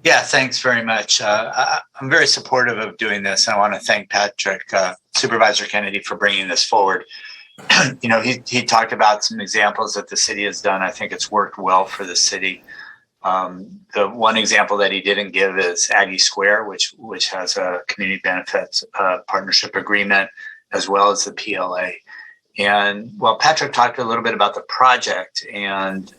Yeah, thanks very much. I'm very supportive of doing this. I want to thank Patrick, Supervisor Kennedy, for bringing this forward. He talked about some examples that the city has done. I think it's worked well for the city. The one example that he didn't give is Aggie Square, which has a community benefits partnership agreement, as well as the PLA. And while Patrick talked a little bit about the project and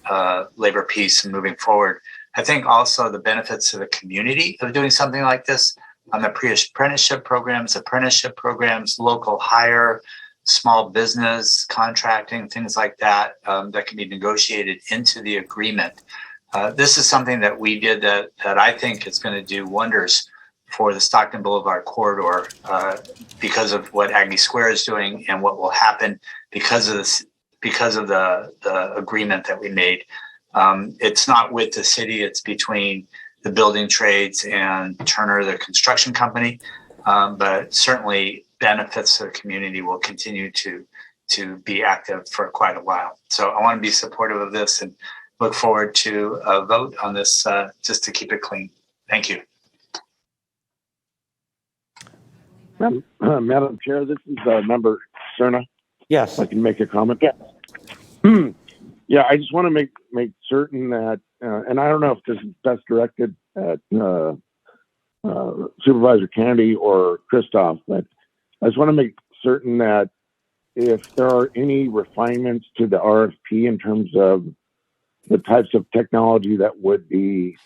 labor peace and moving forward, I think also the benefits to the community of doing something like this on the apprenticeship programs, local hire, small business contracting, things like that, that can be negotiated into the agreement. This is something that we did that I think is going to do wonders for the Stockton Boulevard corridor because of what Aggie Square is doing and what will happen because of this, because of the agreement that we made. It's not with the city, it's between the building trades and Turner, the construction company, but certainly benefits to the community will continue to be active for quite a while. So I want to be supportive of this and look forward to a vote on this just to keep it clean. Thank you. Madam Chair, this is Member Cerna. Yes. I can make a comment. Yeah. Yeah, I just want to make certain that, and I don't know if this is best directed at Supervisor Kennedy or Christoph, but I just want to make certain that if there are any refinements to the RFP in terms of the types of technology that would be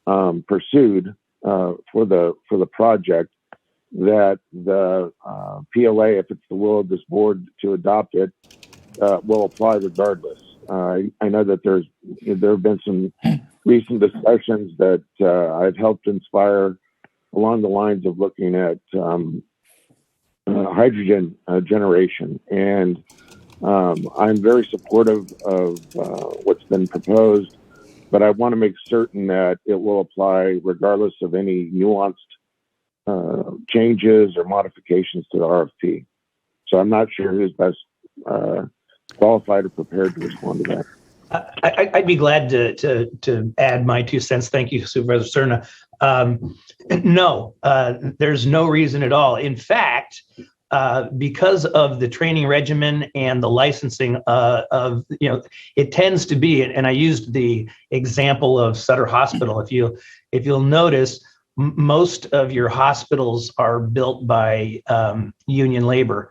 pursued for the project, that the PLA, if it's the will of this board to adopt it, will apply regardless. I know that there have been some recent discussions that I've helped inspire along the lines of looking at hydrogen generation, and I'm very supportive of what's been proposed, but I want to make certain that it will apply regardless of any nuanced changes or modifications to the RFP. So I'm not sure who's best qualified or prepared to respond to that. I'd be glad to add my 2 cents. Thank you, Supervisor Cerna. No, there's no reason at all. In fact, because of the training regimen and the licensing it tends to be, and I used the example of Sutter Hospital. If you'll notice, most of your hospitals are built by union labor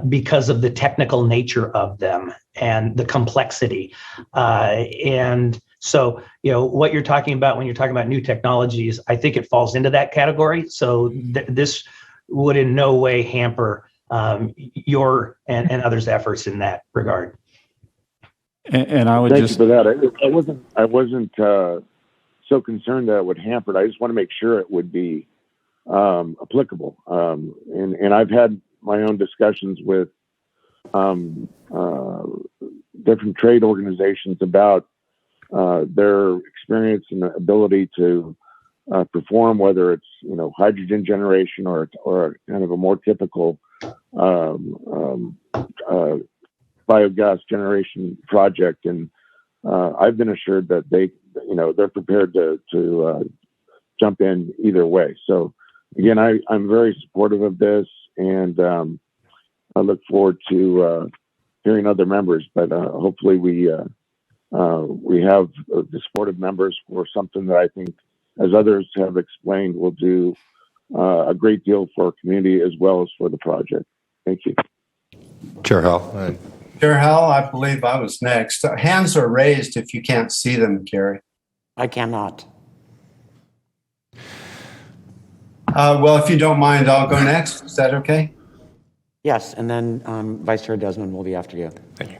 because of the technical nature of them and the complexity. And so, what you're talking about when you're talking about new technologies, I think it falls into that category. So this would in no way hamper your and others' efforts in that regard. And I would Thank just you for that. I wasn't so concerned that it would hamper it. I just want to make sure it would be applicable. And I've had my own discussions with different trade organizations about their experience and ability to perform, whether it's hydrogen generation or kind of a more typical biogas generation project. And I've been assured that they're prepared to jump in either way. So again, I'm very supportive of this, and I look forward to hearing other members. But hopefully we have the supportive members for something that I think, as others have explained, will do a great deal for our community as well as for the project. Thank you. Chair Howell. Chair Howell, I believe I was next. Hands are raised if you can't see them, Gary. I cannot. Well, if you don't mind, I'll go next. Is that okay? Yes, and then Vice Chair Desmond will be after you. Thank you.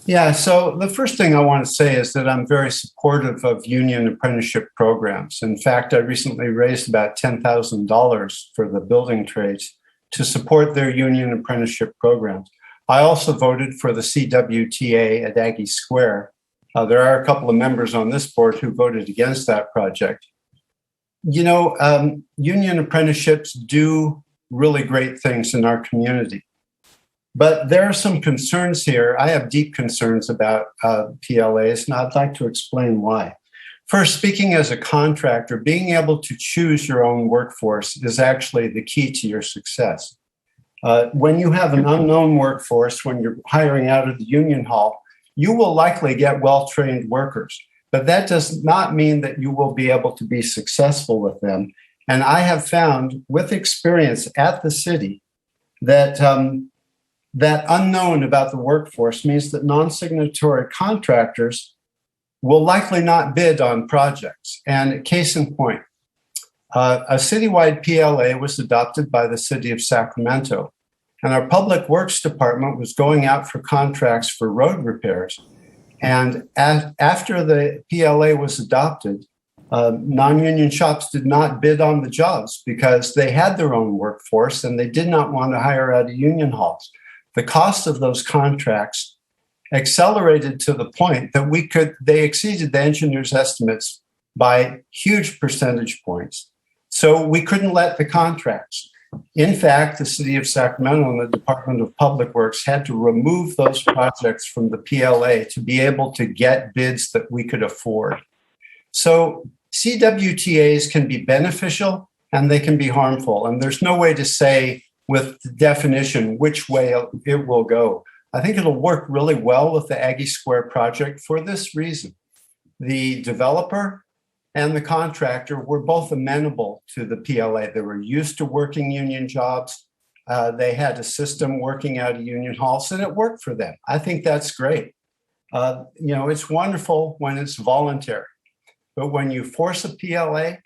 Yeah, so the first thing I want to say is that I'm very supportive of union apprenticeship programs. In fact, I recently raised about $10,000 for the building trades to support their union apprenticeship programs. I also voted for the CWTA at Aggie Square. There are a couple of members on this board who voted against that project. Union apprenticeships do really great things in our community. But there are some concerns here. I have deep concerns about PLAs, and I'd like to explain why. First, speaking as a contractor, being able to choose your own workforce is actually the key to your success. When you have an unknown workforce, when you're hiring out of the union hall, you will likely get well-trained workers, but that does not mean that you will be able to be successful with them. And I have found with experience at the city that that unknown about the workforce means that non-signatory contractors will likely not bid on projects. And case in point, a citywide PLA was adopted by the city of Sacramento, and our public works department was going out for contracts for road repairs. And after the PLA was adopted, Non-union shops did not bid on the jobs because they had their own workforce and they did not want to hire out of union halls. The cost of those contracts accelerated to the point that they exceeded the engineers' estimates by huge percentage points. So we couldn't let the contracts. In fact, the city of Sacramento and the Department of Public Works had to remove those projects from the PLA to be able to get bids that we could afford. So CWTAs can be beneficial and they can be harmful. And there's no way to say with definition which way it will go. I think it'll work really well with the Aggie Square project for this reason. The developer and the contractor were both amenable to the PLA. They were used to working union jobs. They had a system working out of union halls and it worked for them. I think that's great. It's wonderful when it's voluntary, but when you force a PLA,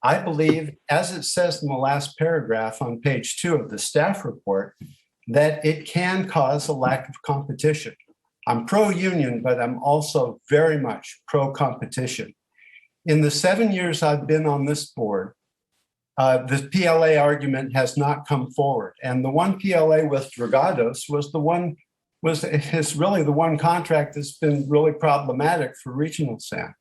I believe, as it says in the last paragraph on page 2 of the staff report, that it can cause a lack of competition. I'm pro-union, but I'm also very much pro-competition. In the 7 years I've been on this board, the PLA argument has not come forward. And the one PLA with Dragados is really the one contract that's been really problematic for regional sand.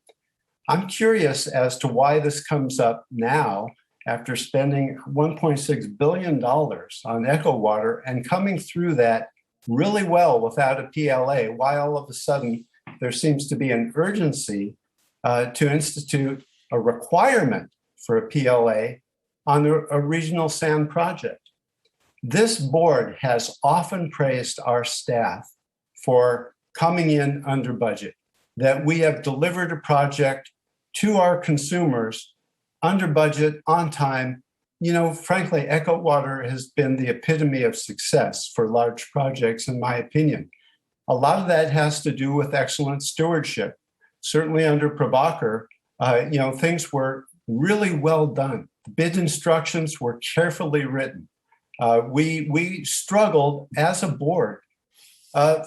I'm curious as to why this comes up now after spending $1.6 billion on Echo Water and coming through that really well without a PLA, why all of a sudden there seems to be an urgency to institute a requirement for a PLA on a regional sand project. This board has often praised our staff for coming in under budget, that we have delivered a project to our consumers under budget, on time. Frankly, Echo Water has been the epitome of success for large projects, in my opinion. A lot of that has to do with excellent stewardship. Certainly under Prabhakar, things were really well done. The bid instructions were carefully written. We struggled as a board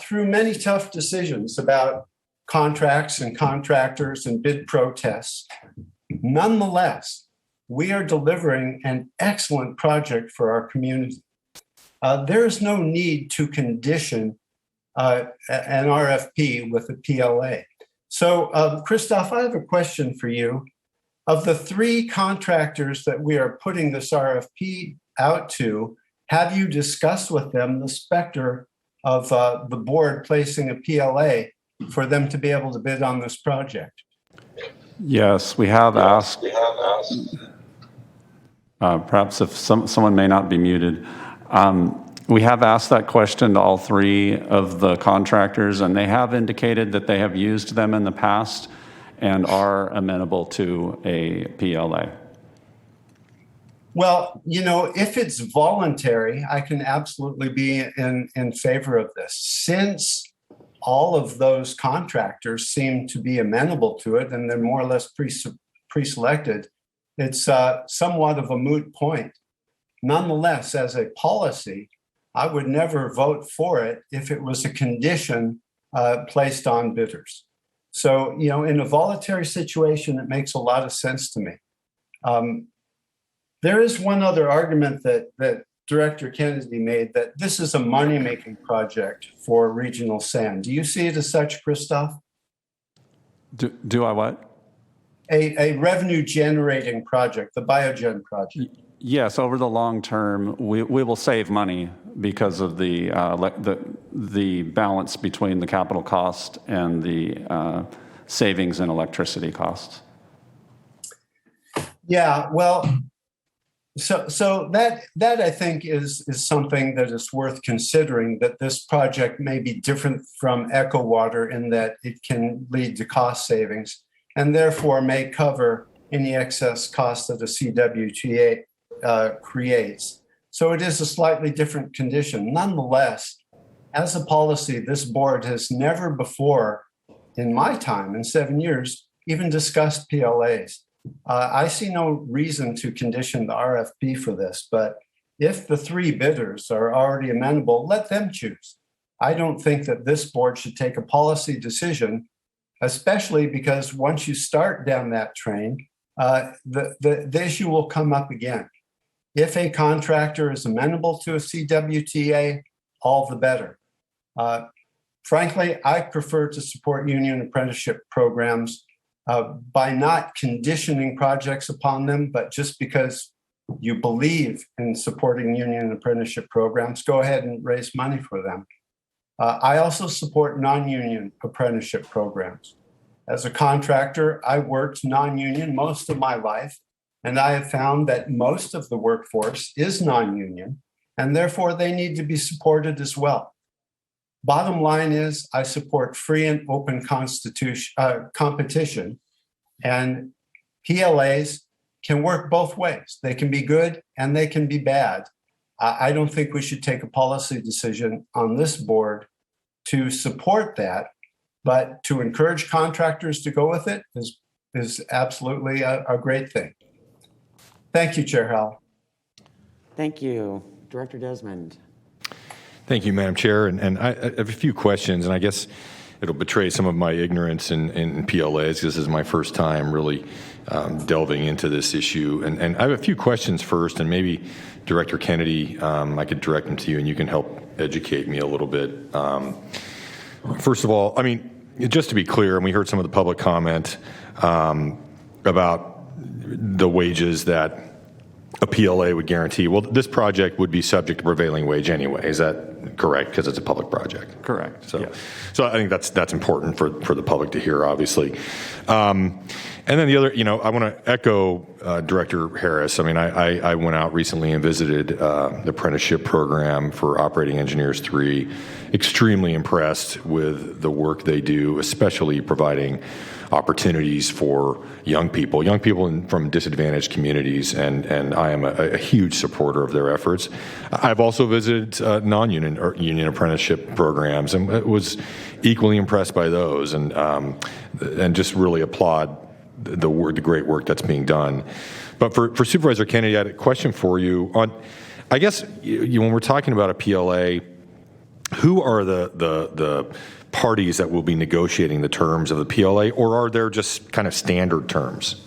through many tough decisions about contracts and contractors and bid protests. Nonetheless, we are delivering an excellent project for our community. There is no need to condition an RFP with a PLA. So, Christoph, I have a question for you. Of the 3 contractors that we are putting this RFP out to, have you discussed with them the specter of the board placing a PLA for them to be able to bid on this project? Yes, we have asked. Perhaps if someone may not be muted. We have asked that question to all 3 of the contractors, and they have indicated that they have used them in the past and are amenable to a PLA. Well, if it's voluntary, I can absolutely be in favor of this. Since all of those contractors seem to be amenable to it and they're more or less pre-selected, it's somewhat of a moot point. Nonetheless, as a policy, I would never vote for it if it was a condition placed on bidders. So, in a voluntary situation, it makes a lot of sense to me. There is one other argument that Director Kennedy made, that this is a money-making project for regional sand. Do you see it as such, Christoph? Do I what? A revenue-generating project, the Biogen project. Yes, over the long term, we will save money because of the balance between the capital cost and the savings in electricity costs. Yeah, well, so that I think is something that is worth considering, that this project may be different from Echo Water in that it can lead to cost savings and therefore may cover any excess cost that a CWTA creates. So it is a slightly different condition. Nonetheless, as a policy, this board has never before, in my time, in 7 years, even discussed PLAs. I see no reason to condition the RFP for this, but if the 3 bidders are already amenable, let them choose. I don't think that this board should take a policy decision, especially because once you start down that train, the issue will come up again. If a contractor is amenable to a CWTA, all the better. Frankly, I prefer to support union apprenticeship programs by not conditioning projects upon them, but just because you believe in supporting union apprenticeship programs, go ahead and raise money for them. I also support non-union apprenticeship programs. As a contractor, I worked non-union most of my life, and I have found that most of the workforce is non-union, and therefore they need to be supported as well. Bottom line is, I support free and open competition, and PLAs can work both ways. They can be good and they can be bad. I don't think we should take a policy decision on this board to support that, but to encourage contractors to go with it is absolutely a great thing. Thank you, Chair Howell. Thank you. Director Desmond. Thank you, Madam Chair. And I have a few questions, and I guess it'll betray some of my ignorance in PLAs. This is my first time really delving into this issue. And I have a few questions first, and maybe Director Kennedy, I could direct them to you, and you can help educate me a little bit. First of all, I mean, just to be clear, and we heard some of the public comment about the wages that a PLA would guarantee. Well, this project would be subject to prevailing wage anyway. Is that correct? Because it's a public project. Correct. So, yes. So I think that's important for the public to hear, obviously. And then the other, I want to echo Director Harris. I mean, I went out recently and visited the apprenticeship program for Operating Engineers 3. Extremely impressed with the work they do, especially providing opportunities for young people from disadvantaged communities, and I am a huge supporter of their efforts. I've also visited non-union or union apprenticeship programs, and was equally impressed by those, and just really applaud the great work that's being done. But for Supervisor Kennedy, I had a question for you on, I guess, when we're talking about a PLA, who are the parties that will be negotiating the terms of the PLA, or are there just kind of standard terms?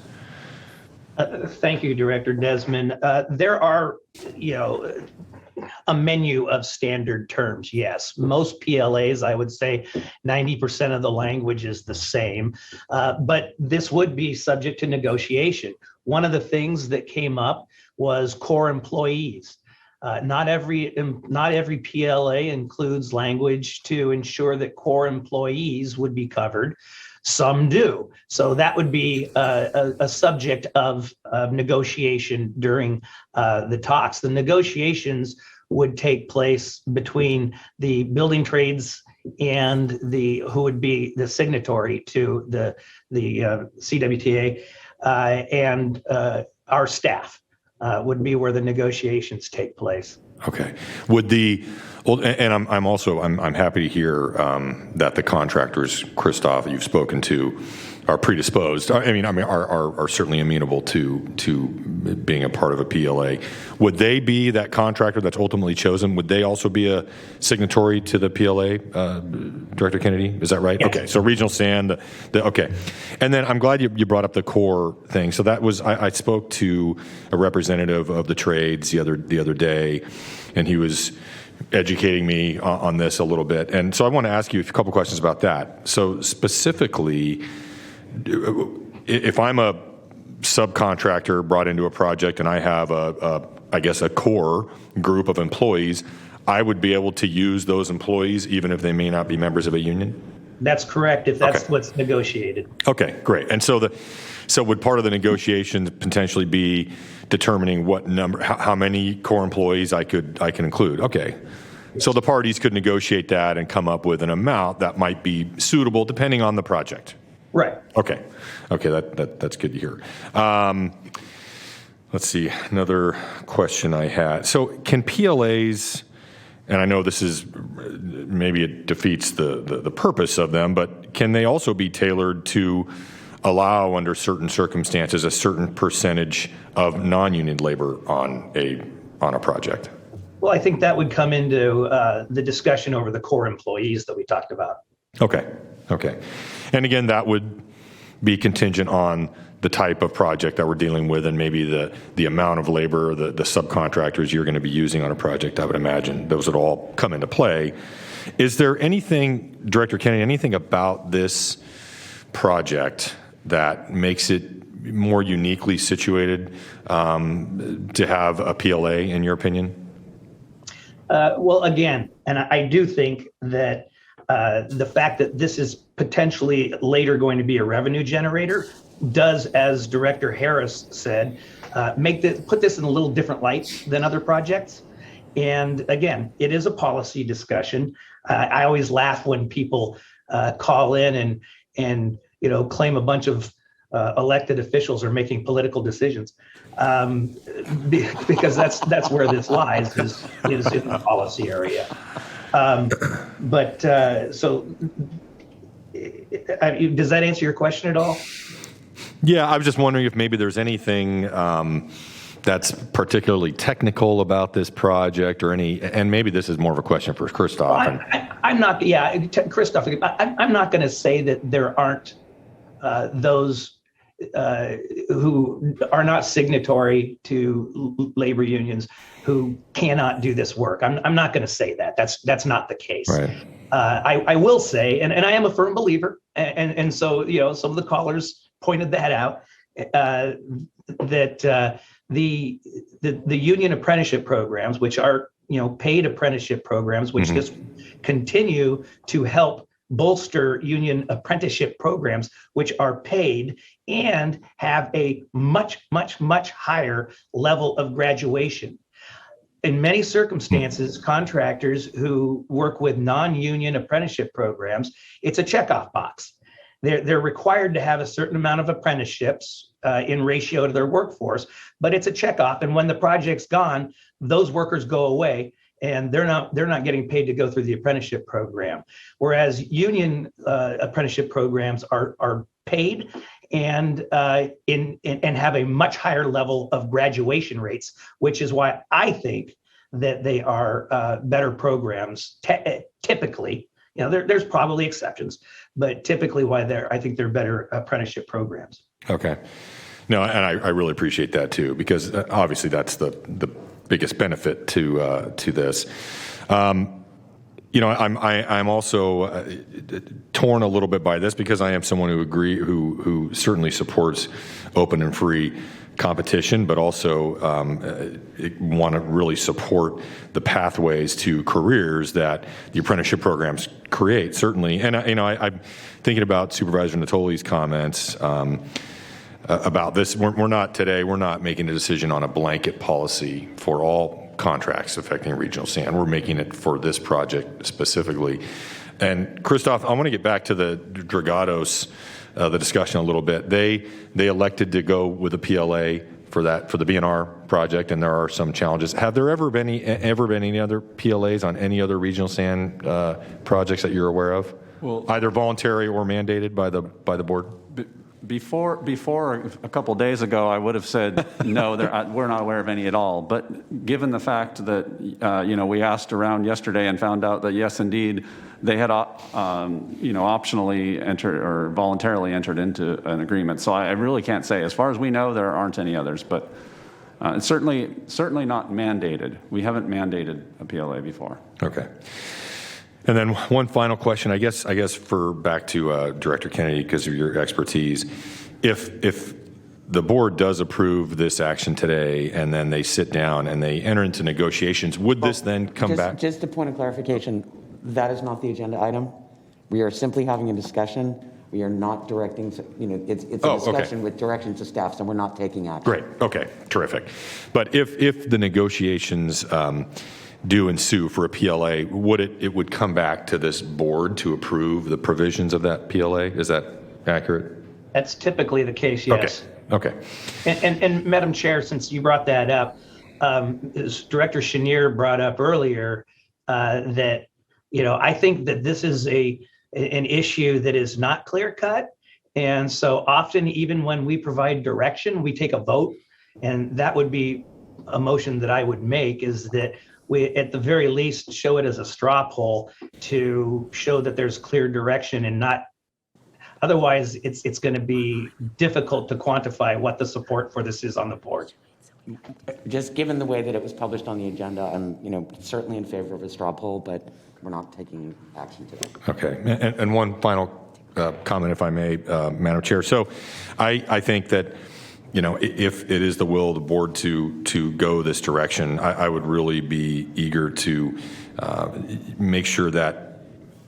Thank you, Director Desmond. There are, a menu of standard terms, yes. Most PLAs, I would say 90% of the language is the same, but this would be subject to negotiation. One of the things that came up was core employees. Not every PLA includes language to ensure that core employees would be covered. Some do. So that would be a subject of negotiation during the talks. The negotiations would take place between the building trades and who would be the signatory to the CWTA, and our staff would be where the negotiations take place. Okay. And I'm happy to hear that the contractors, Christoph, you've spoken to, are predisposed. Are certainly amenable to being a part of a PLA. Would they be that contractor that's ultimately chosen? Would they also be a signatory to the PLA, Director Kennedy? Is that right? Yes. Okay. So Regional Sand. Okay. And then I'm glad you brought up the core thing. So that was I spoke to a representative of the trades the other day, and he was educating me on this a little bit. And so I want to ask you a couple questions about that. So specifically, if I'm a subcontractor brought into a project and I have a core group of employees, I would be able to use those employees even if they may not be members of a union? That's correct, if that's what's negotiated. Okay, great. And so would part of the negotiations potentially be determining what number, how many core employees I can include? Okay. So the parties could negotiate that and come up with an amount that might be suitable depending on the project. Right. Okay, that's good to hear. Let's see, another question I had. So can PLAs, and I know this is, maybe it defeats the purpose of them, but can they also be tailored to allow under certain circumstances a certain percentage of non-union labor on a project? Well, I think that would come into the discussion over the core employees that we talked about. Okay. And again, that would be contingent on the type of project that we're dealing with and maybe the amount of labor, the subcontractors you're going to be using on a project, I would imagine those would all come into play. Is there anything, Director Kennedy, anything about this project that makes it more uniquely situated to have a PLA, in your opinion? Well, again, and I do think that the fact that this is potentially later going to be a revenue generator does, as Director Harris said, put this in a little different light than other projects. And again, it is a policy discussion. I always laugh when people call in and claim a bunch of elected officials are making political decisions, because that's where this lies, is in the policy area. So does that answer your question at all? Yeah, I was just wondering if maybe there's anything that's particularly technical about this project, or and maybe this is more of a question for Christoph. I'm not, Christoph, I'm not going to say that there aren't those who are not signatory to labor unions who cannot do this work. I'm not going to say that. That's not the case. Right. I will say, and I am a firm believer, and so some of the callers pointed that out, that the union apprenticeship programs, which are paid apprenticeship programs, which just continue to help bolster union apprenticeship programs, which are paid and have a much higher level of graduation. In many circumstances, contractors who work with non-union apprenticeship programs, it's a checkoff box. They're required to have a certain amount of apprenticeships in ratio to their workforce, but it's a checkoff. And when the project's gone, those workers go away, and they're not getting paid to go through the apprenticeship program. Whereas union apprenticeship programs are paid and have a much higher level of graduation rates, which is why I think that they are better programs typically. There's probably exceptions, but typically I think they're better apprenticeship programs. Okay. No, and I really appreciate that too, because obviously that's the biggest benefit to this. I'm also torn a little bit by this, because I am someone who certainly supports open and free competition, but also want to really support the pathways to careers that the apprenticeship programs create, certainly. And I'm thinking about Supervisor Natoli's comments about this. We're not making a decision on a blanket policy for all contracts affecting regional sand. We're making it for this project specifically. And Christoph, I want to get back to the Dragados, the discussion a little bit. They elected to go with a PLA for the BNR project, and there are some challenges. Have there ever been any other PLAs on any other regional sand projects that you're aware of? Well, either voluntary or mandated by the board? Before a couple of days ago, I would have said no. We're not aware of any at all. But given the fact that we asked around yesterday and found out that yes, indeed, they had optionally entered or voluntarily entered into an agreement. So I really can't say. As far as we know, there aren't any others. But it's certainly not mandated. We haven't mandated a PLA before. Okay. And then one final question, I guess for back to Director Kennedy, because of your expertise. If the board does approve this action today, and then they sit down and they enter into negotiations, would this then come back? Just a point of clarification, that is not the agenda item. We are simply having a discussion. We are not directing, it's a discussion with direction to staff, so we're not taking action. Great, okay, terrific. But if the negotiations do ensue for a PLA, it would come back to this board to approve the provisions of that PLA? Is that accurate? That's typically the case, yes. Okay. And Madam Chair, since you brought that up, as Director Chenier brought up earlier, that I think that this is an issue that is not clear cut, and so often even when we provide direction, we take a vote, and that would be a motion that I would make, is that we, at the very least, show it as a straw poll to show that there's clear direction and not Otherwise, it's going to be difficult to quantify what the support for this is on the board. Just given the way that it was published on the agenda, I'm, certainly in favor of a straw poll, but we're not taking action today. Okay. And one final comment, if I may, Madam Chair. So I think that, if it is the will of the board to go this direction, I would really be eager to make sure that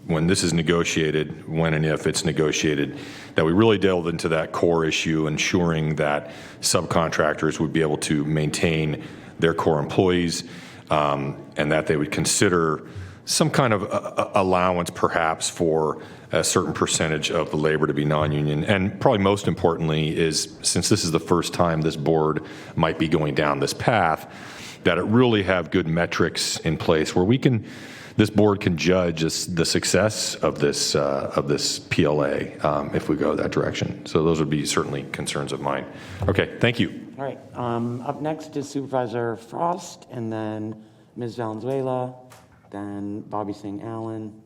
when this is negotiated, when and if it's negotiated, that we really delve into that core issue, ensuring that subcontractors would be able to maintain their core employees, and that they would consider some kind of allowance perhaps for a certain percentage of the labor to be non-union. And probably most importantly is, since this is the first time this board might be going down this path, that it really have good metrics in place where this board can judge the success of this PLA if we go that direction. So those would be certainly concerns of mine. Okay, thank you. All right. Up next is Supervisor Frost, and then Ms. Valenzuela, then Bobby Singh Allen.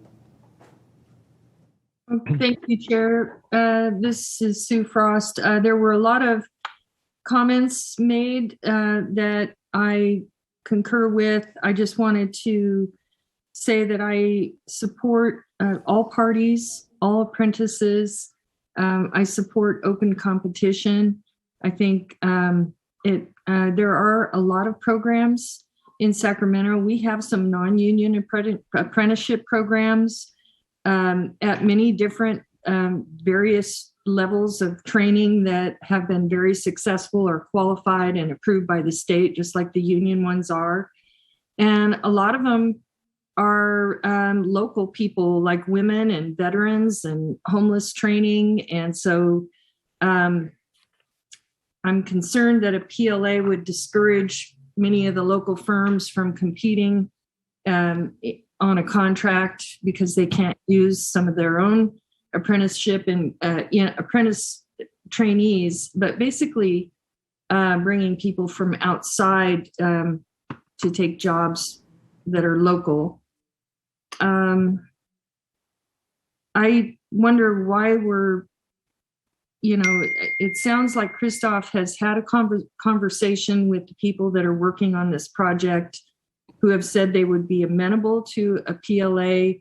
Thank you, Chair. This is Sue Frost. There were a lot of comments made that I concur with. I just wanted to say that I support all parties, all apprentices. I support open competition. I think there are a lot of programs in Sacramento. We have some non-union apprenticeship programs at many different various levels of training that have been very successful or qualified and approved by the state, just like the union ones are. And a lot of them are local people, like women and veterans and homeless training. And so I'm concerned that a PLA would discourage many of the local firms from competing on a contract because they can't use some of their own apprenticeship and apprentice trainees, but basically bringing people from outside to take jobs that are local. I wonder why it sounds like Christoph has had a conversation with the people that are working on this project who have said they would be amenable to a PLA.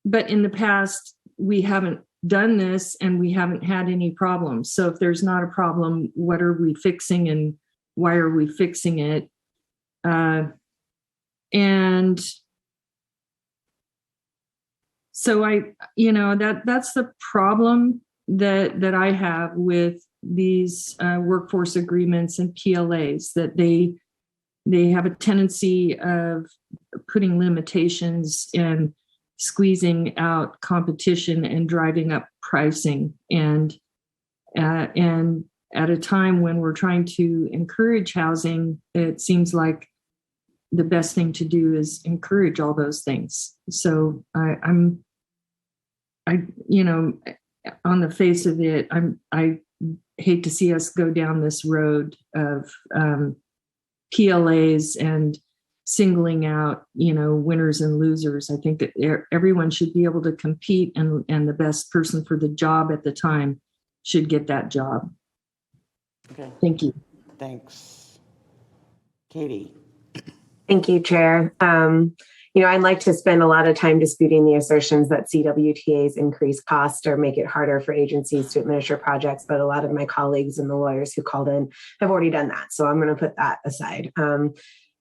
But in the past, we haven't done this and we haven't had any problems. So if there's not a problem, what are we fixing and why are we fixing it? And so that's the problem that I have with these workforce agreements and PLAs, that they have a tendency of putting limitations and squeezing out competition and driving up pricing. And at a time when we're trying to encourage housing, it seems like the best thing to do is encourage all those things. So on the face of it, I hate to see us go down this road of PLAs and singling out, winners and losers. I think that everyone should be able to compete, and the best person for the job at the time should get that job. Okay. Thank you. Thanks. Katie. Thank you, Chair. I'd like to spend a lot of time disputing the assertions that CWTAs increase costs or make it harder for agencies to administer projects, but a lot of my colleagues and the lawyers who called in have already done that. So I'm going to put that aside.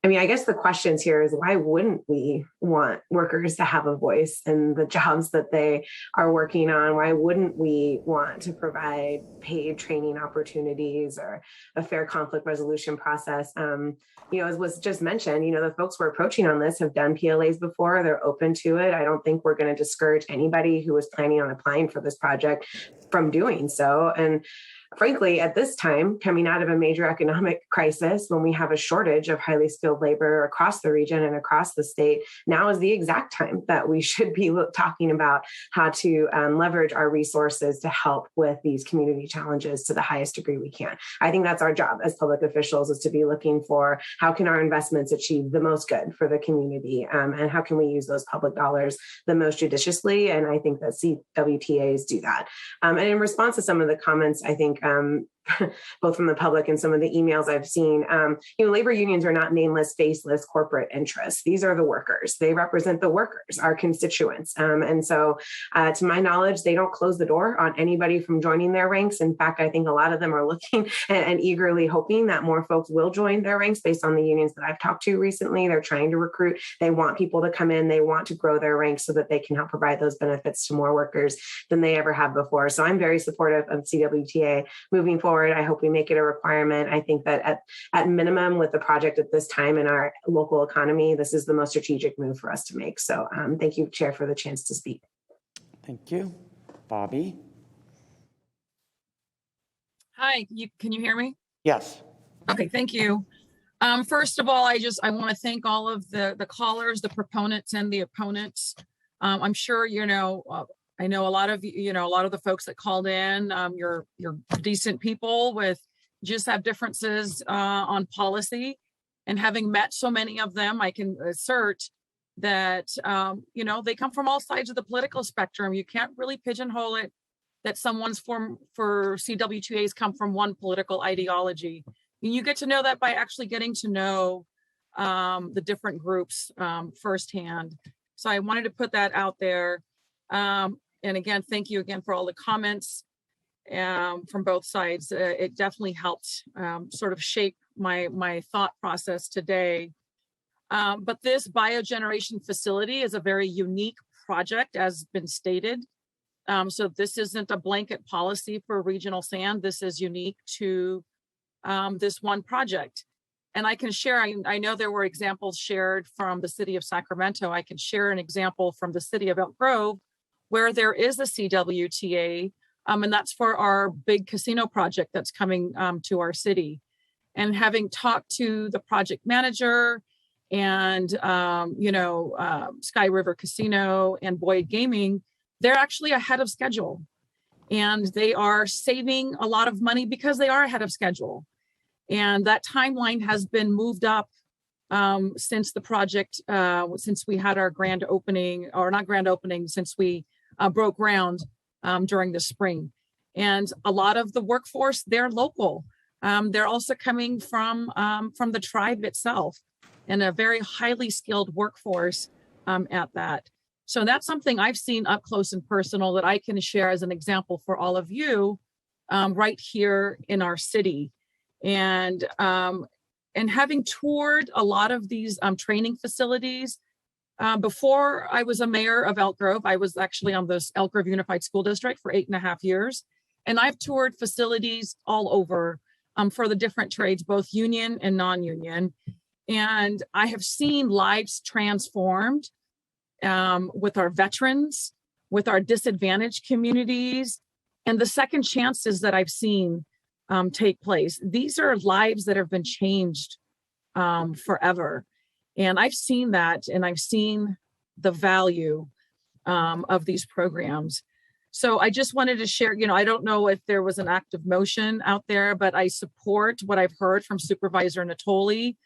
I guess the questions here is, why wouldn't we want workers to have a voice in the jobs that they are working on? Why wouldn't we want to provide paid training opportunities or a fair conflict resolution process? As was just mentioned, the folks we're approaching on this have done PLAs before. They're open to it. I don't think we're going to discourage anybody who was planning on applying for this project from doing so. And frankly, at this time, coming out of a major economic crisis, when we have a shortage of highly skilled labor across the region and across the state, now is the exact time that we should be talking about how to leverage our resources to help with these community challenges to the highest degree we can. I think that's our job as public officials, is to be looking for how can our investments achieve the most good for the community, and how can we use those public dollars the most judiciously. And I think that CWTAs do that. And in response to some of the comments, I think both from the public and some of the emails I've seen, labor unions are not nameless, faceless corporate interests. These are the workers. They represent the workers, our constituents. And so to my knowledge, they don't close the door on anybody from joining their ranks. In fact, I think a lot of them are looking and eagerly hoping that more folks will join their ranks based on the unions that I've talked to recently. They're trying to recruit. They want people to come in. They want to grow their ranks so that they can help provide those benefits to more workers than they ever have before. So I'm very supportive of CWTA moving forward. I hope we make it a requirement. I think that at minimum, with the project at this time in our local economy, this is the most strategic move for us to make. So thank you, Chair, for the chance to speak. Thank you. Bobby? Hi, can you hear me? Yes. Okay, thank you. First of all, I want to thank all of the callers, the proponents and the opponents. I'm sure, I know a lot of the folks that called in, you're decent people just have differences on policy. And having met so many of them, I can assert that, they come from all sides of the political spectrum. You can't really pigeonhole it that someone's for CWTAs come from one political ideology. And you get to know that by actually getting to know the different groups firsthand. So I wanted to put that out there. And again, thank you again for all the comments from both sides. It definitely helped sort of shape my thought process today. But this biogeneration facility is a very unique project, as been stated. So this isn't a blanket policy for regional sand. This is unique to this one project. And I can share, I know there were examples shared from the city of Sacramento. I can share an example from the city of Elk Grove, where there is a CWTA, and that's for our big casino project that's coming to our city. And having talked to the project manager and, Sky River Casino and Boyd Gaming, they're actually ahead of schedule. And they are saving a lot of money because they are ahead of schedule. And that timeline has been moved up since the project, since we had our grand opening, or not grand opening, since we broke ground during the spring. And a lot of the workforce, they're local. They're also coming from the tribe itself, and a very highly skilled workforce at that. So that's something I've seen up close and personal that I can share as an example for all of you right here in our city. And having toured a lot of these training facilities, before I was a mayor of Elk Grove, I was actually on the Elk Grove Unified School District for 8.5 years. And I've toured facilities all over for the different trades, both union and non-union. And I have seen lives transformed with our veterans, with our disadvantaged communities, and the second chances that I've seen take place. These are lives that have been changed forever. And I've seen that, and I've seen the value of these programs. So I just wanted to share, I don't know if there was an active motion out there, but I support what I've heard from Supervisor Natoli,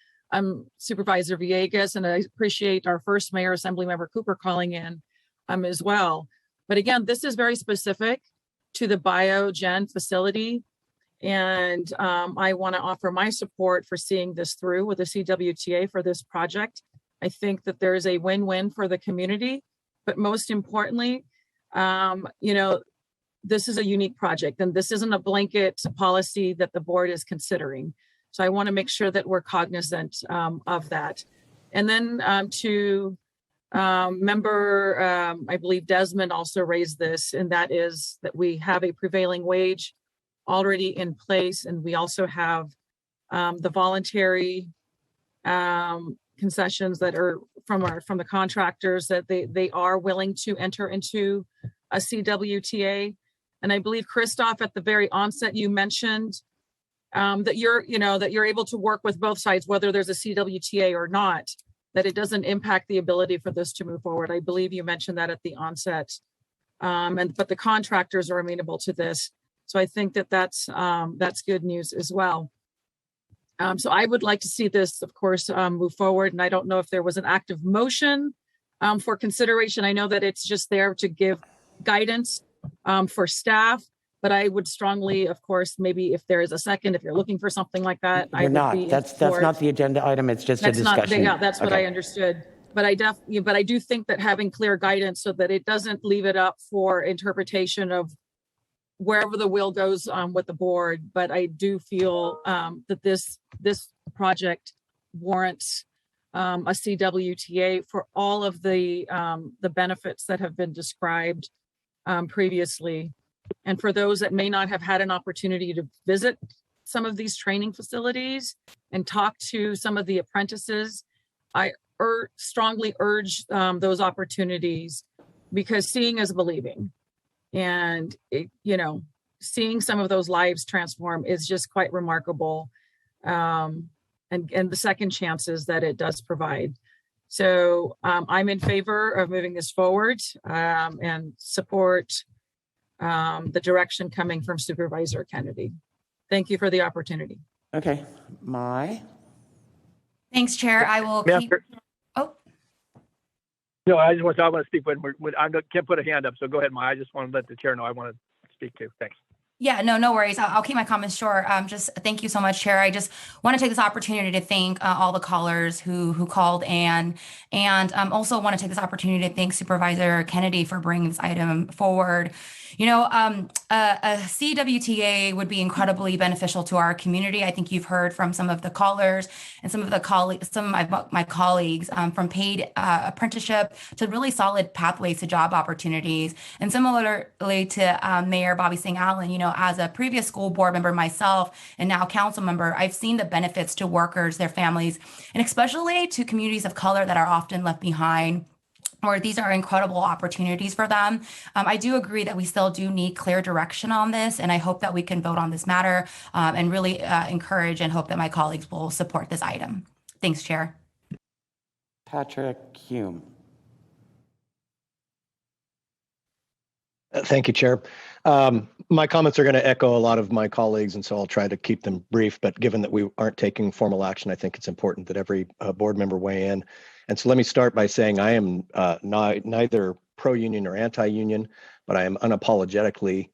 Supervisor Villegas, and I appreciate our first mayor, Assemblymember Cooper, calling in as well. But again, this is very specific to the Biogen facility. And I want to offer my support for seeing this through with the CWTA for this project. I think that there is a win-win for the community, but most importantly, this is a unique project, and this isn't a blanket policy that the board is considering. So I want to make sure that we're cognizant of that. And then to member, I believe Desmond also raised this, and that is that we have a prevailing wage already in place, and we also have the voluntary concessions that are from the contractors, that they are willing to enter into a CWTA. And I believe Christoph, at the very onset, you mentioned that you're able to work with both sides, whether there's a CWTA or not, that it doesn't impact the ability for this to move forward. I believe you mentioned that at the onset. But the contractors are amenable to this. So I think that that's good news as well. So I would like to see this, of course, move forward. And I don't know if there was an active motion for consideration. I know that it's just there to give guidance for staff, but I would strongly, of course, maybe if there is a second, if you're looking for something like that, I We're would not. be in That's support. not the agenda item. It's just a That's not, discussion. yeah, that's what Okay. I understood. But I do think that having clear guidance so that it doesn't leave it up for interpretation of wherever the will goes with the board. But I do feel that this project warrants a CWTA for all of the benefits that have been described previously. And for those that may not have had an opportunity to visit some of these training facilities and talk to some of the apprentices, I strongly urge those opportunities, because seeing is believing. And, seeing some of those lives transform is just quite remarkable. And the second chances that it does provide. So I'm in favor of moving this forward and support the direction coming from Supervisor Kennedy. Thank you for the opportunity. Okay, Mai. Thanks, Chair. I will keep. Oh, No, I want to speak when I can't put a hand up, so go ahead, Maya. I just want to let the chair know I want to speak too. Thanks. yeah, no worries. I'll keep my comments short. Just thank you so much, Chair. I just want to take this opportunity to thank all the callers who called and also want to take this opportunity to thank Supervisor Kennedy for bringing this item forward. A CWTA would be incredibly beneficial to our community. I think you've heard from some of the callers and some of my colleagues from paid apprenticeship to really solid pathways to job opportunities. And similarly to Mayor Bobby Singh Allen, as a previous school board member myself and now council member, I've seen the benefits to workers, their families, and especially to communities of color that are often left behind, or these are incredible opportunities for them. I do agree that we still do need clear direction on this, and I hope that we can vote on this matter and really encourage and hope that my colleagues will support this item. Thanks, Chair. Patrick Hume. Thank you, Chair. My comments are going to echo a lot of my colleagues, and so I'll try to keep them brief. But given that we aren't taking formal action, I think it's important that every board member weigh in. And so let me start by saying I am neither pro-union or anti-union, but I am unapologetically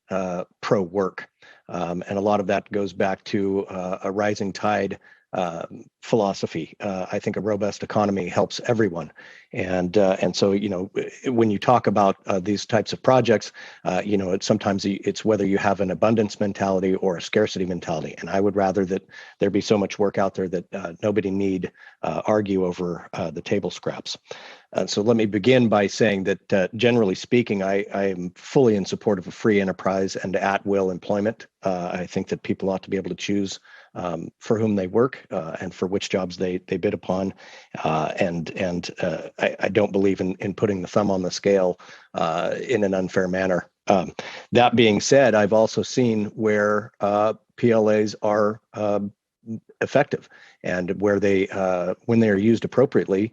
pro-work. And a lot of that goes back to a rising tide philosophy. I think a robust economy helps everyone. And so, when you talk about these types of projects, sometimes it's whether you have an abundance mentality or a scarcity mentality. And I would rather that there be so much work out there that nobody need argue over the table scraps. So let me begin by saying that generally speaking, I am fully in support of a free enterprise and at-will employment. I think that people ought to be able to choose for whom they work and for which jobs they bid upon. I don't believe in putting the thumb on the scale in an unfair manner. That being said, I've also seen where PLAs are effective, and where they when they are used appropriately,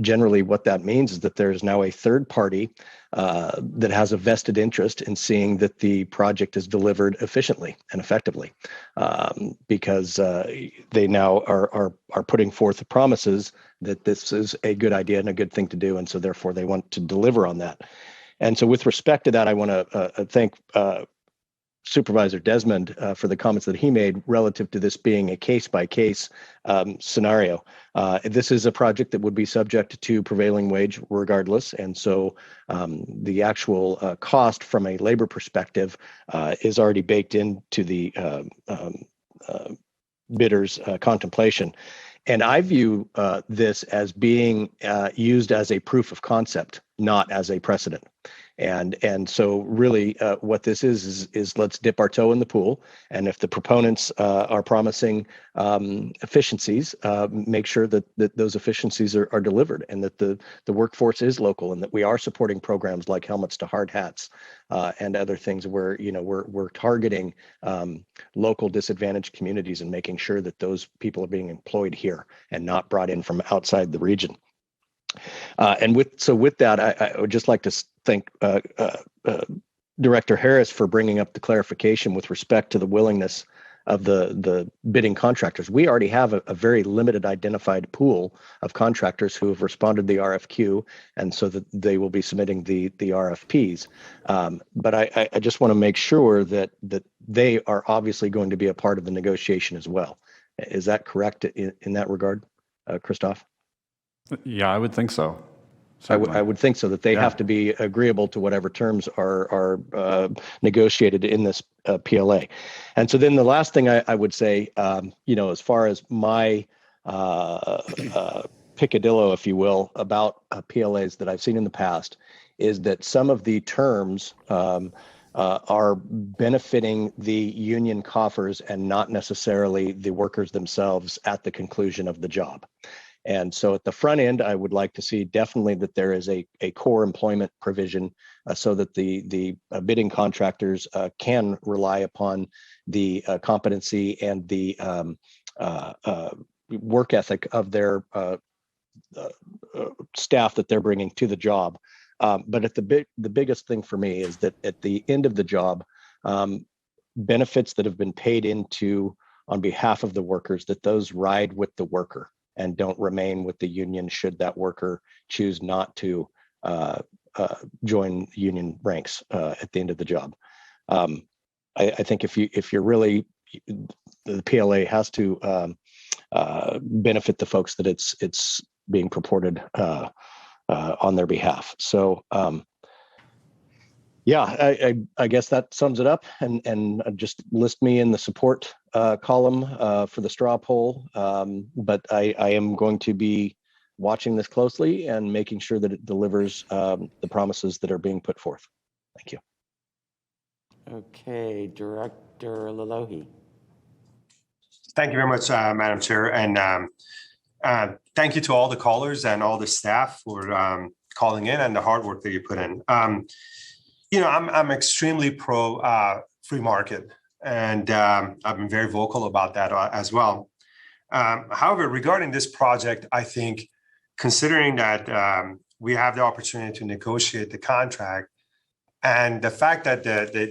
generally what that means is that there is now a third party that has a vested interest in seeing that the project is delivered efficiently and effectively, because they now are putting forth the promises that this is a good idea and a good thing to do, and so therefore they want to deliver on that. And so with respect to that, I want to thank Supervisor Desmond for the comments that he made relative to this being a case-by-case scenario. This is a project that would be subject to prevailing wage regardless, and so the actual cost from a labor perspective is already baked into the bidder's contemplation. And I view this as being used as a proof of concept, not as a precedent. And so really what this is let's dip our toe in the pool. And if the proponents are promising efficiencies, make sure that those efficiencies are delivered, and that the workforce is local, and that we are supporting programs like helmets to hard hats and other things where, you know, we're targeting local disadvantaged communities and making sure that those people are being employed here and not brought in from outside the region. And with that, I would just like to thank Director Harris for bringing up the clarification with respect to the willingness of the bidding contractors. We already have a very limited identified pool of contractors who have responded to the RFQ, and so that they will be submitting the RFPs. But I just want to make sure that they are obviously going to be a part of the negotiation as well. Is that correct in that regard, Christoph? Yeah, I would think so. I would think so, that they have to be agreeable to whatever terms are negotiated in this PLA. And so then the last thing I would say, you know, as far as my picadillo, if you will, about PLAs that I've seen in the past, is that some of the terms are benefiting the union coffers and not necessarily the workers themselves at the conclusion of the job. And so at the front end, I would like to see definitely that there is a core employment provision so that the bidding contractors can rely upon the competency and the work ethic of their staff that they're bringing to the job. But at the biggest thing for me is that at the end of the job, benefits that have been paid into on behalf of the workers, that those ride with the worker and don't remain with the union should that worker choose not to join union ranks at the end of the job. I think if you're really, the PLA has to benefit the folks that it's being purported on their behalf. So yeah, I guess that sums it up, and just list me in the support column for the straw poll. But I am going to be watching this closely and making sure that it delivers the promises that are being put forth. Thank you. Okay, Director Lalohi. Thank you very much, Madam Chair, and thank you to all the callers and all the staff for calling in and the hard work that you put in. You know, I'm extremely pro free market, and I've been very vocal about that as well. However, regarding this project, I think considering that we have the opportunity to negotiate the contract, and the fact that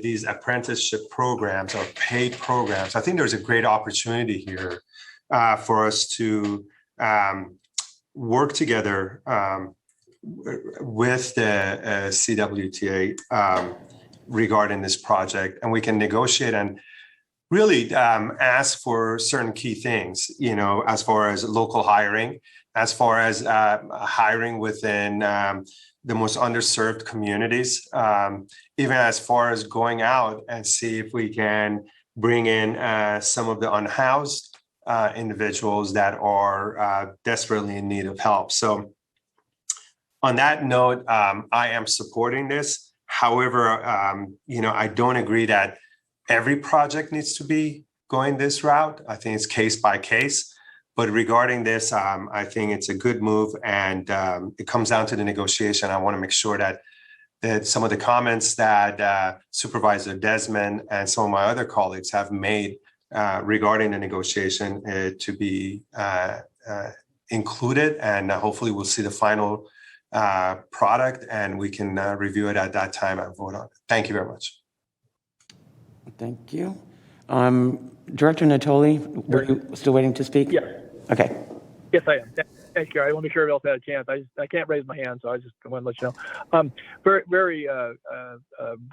these apprenticeship programs are paid programs, I think there's a great opportunity here for us to work together with the CWTA regarding this project, and we can negotiate and really ask for certain key things, you know, as far as local hiring, as far as hiring within the most underserved communities, even as far as going out and see if we can bring in some of the unhoused individuals that are desperately in need of help. So on that note, I am supporting this. However, you know, I don't agree that every project needs to be going this route. I think it's case by case. But regarding this, I think it's a good move, and it comes down to the negotiation. I want to make sure that some of the comments that Supervisor Desmond and some of my other colleagues have made regarding the negotiation to be included, and hopefully we'll see the final product, and we can review it at that time and vote on it. Thank you very much. Thank you. Director Natoli, were you still waiting to speak? Yeah. Okay. Yes, I am. Thanks, Gary. I want to make sure everybody else had a chance. I can't raise my hand, so I just want to let you know. Very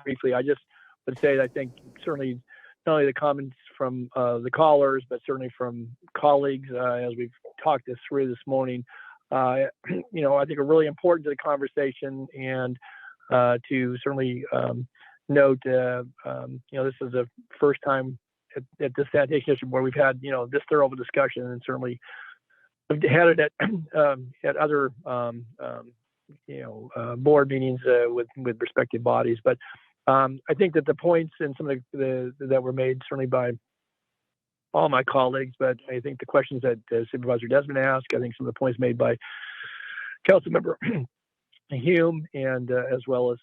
briefly, I just would say that I think certainly not only the comments from the callers, but certainly from colleagues as we've talked this through this morning, you know, I think are really important to the conversation, and to certainly note, you know, this is the first time at this sanitation issue where we've had, you know, this thorough of a discussion, and certainly we've had it at other board meetings with respective bodies. But I think that the points and some of the that were made certainly by all my colleagues, but I think the questions that Supervisor Desmond asked, I think some of the points made by Councilmember Hume and as well as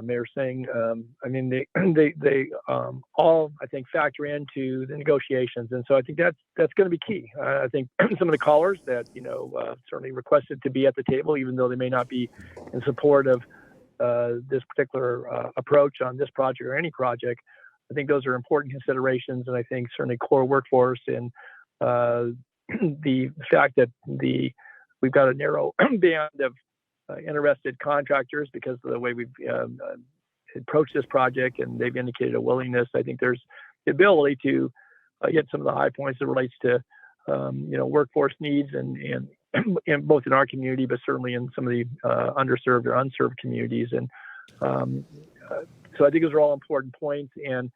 Mayor Singh, I mean, they all, I think, factor into the negotiations. And so I think that's going to be key. I think some of the callers that, certainly requested to be at the table, even though they may not be in support of this particular approach on this project or any project, I think those are important considerations. And I think certainly core workforce and the fact that we've got a narrow band of interested contractors because of the way we've approached this project, and they've indicated a willingness. I think there's the ability to hit some of the high points that relates to workforce needs and both in our community, but certainly in some of the underserved or unserved communities. And so I think those are all important points. And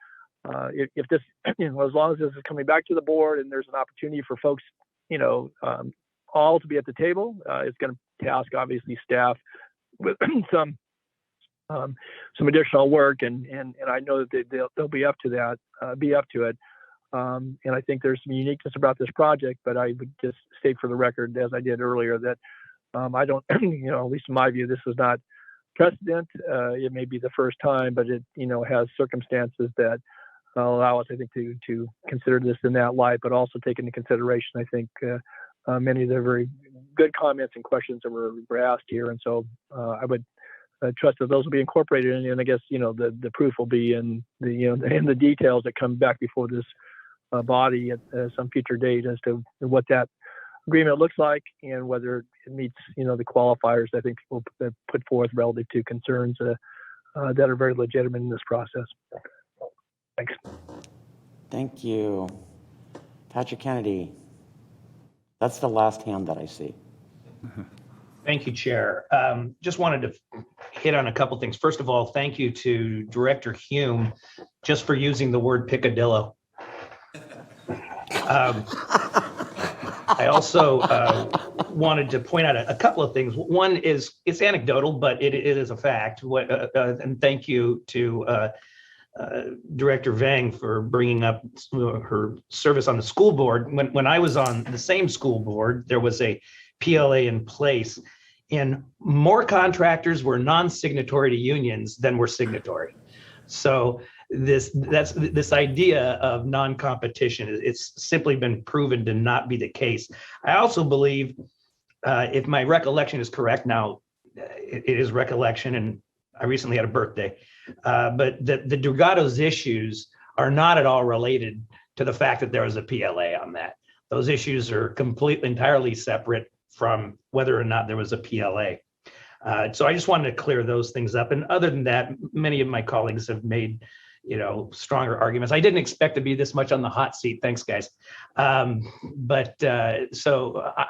if this, as long as this is coming back to the board and there's an opportunity for folks, all to be at the table, it's going to task obviously staff with some additional work, and I know that they'll be up to that, and I think there's some uniqueness about this project. But I would just state for the record, as I did earlier, that I don't, at least in my view, this is not precedent. It may be the first time, but it has circumstances that allow us, I think, to consider this in that light, but also take into consideration, I think, many of the very good comments and questions that were asked here. And so I would trust that those will be incorporated. And I guess, the proof will be in the details that come back before this body at some future date as to what that agreement looks like and whether it meets, the qualifiers I think we'll put forth relative to concerns that are very legitimate in this process. Thanks. Thank you. Patrick Kennedy. That's the last hand that I see. Thank you, Chair. Just wanted to hit on a couple things. First of all, thank you to Director Hume just for using the word picadillo. I also wanted to point out a couple of things. One is it's anecdotal, but it is a fact. And thank you to Director Vang for bringing up her service on the school board. When I was on the same school board, there was a PLA in place, and more contractors were non-signatory to unions than were signatory. So this idea of non-competition, it's simply been proven to not be the case. I also believe, if my recollection is correct, now it is recollection, and I recently had a birthday, but the Drugato's issues are not at all related to the fact that there was a PLA on that. Those issues are completely, entirely separate from whether or not there was a PLA. So I just wanted to clear those things up. And other than that, many of my colleagues have made, stronger arguments. I didn't expect to be this much on the hot seat. Thanks, guys. So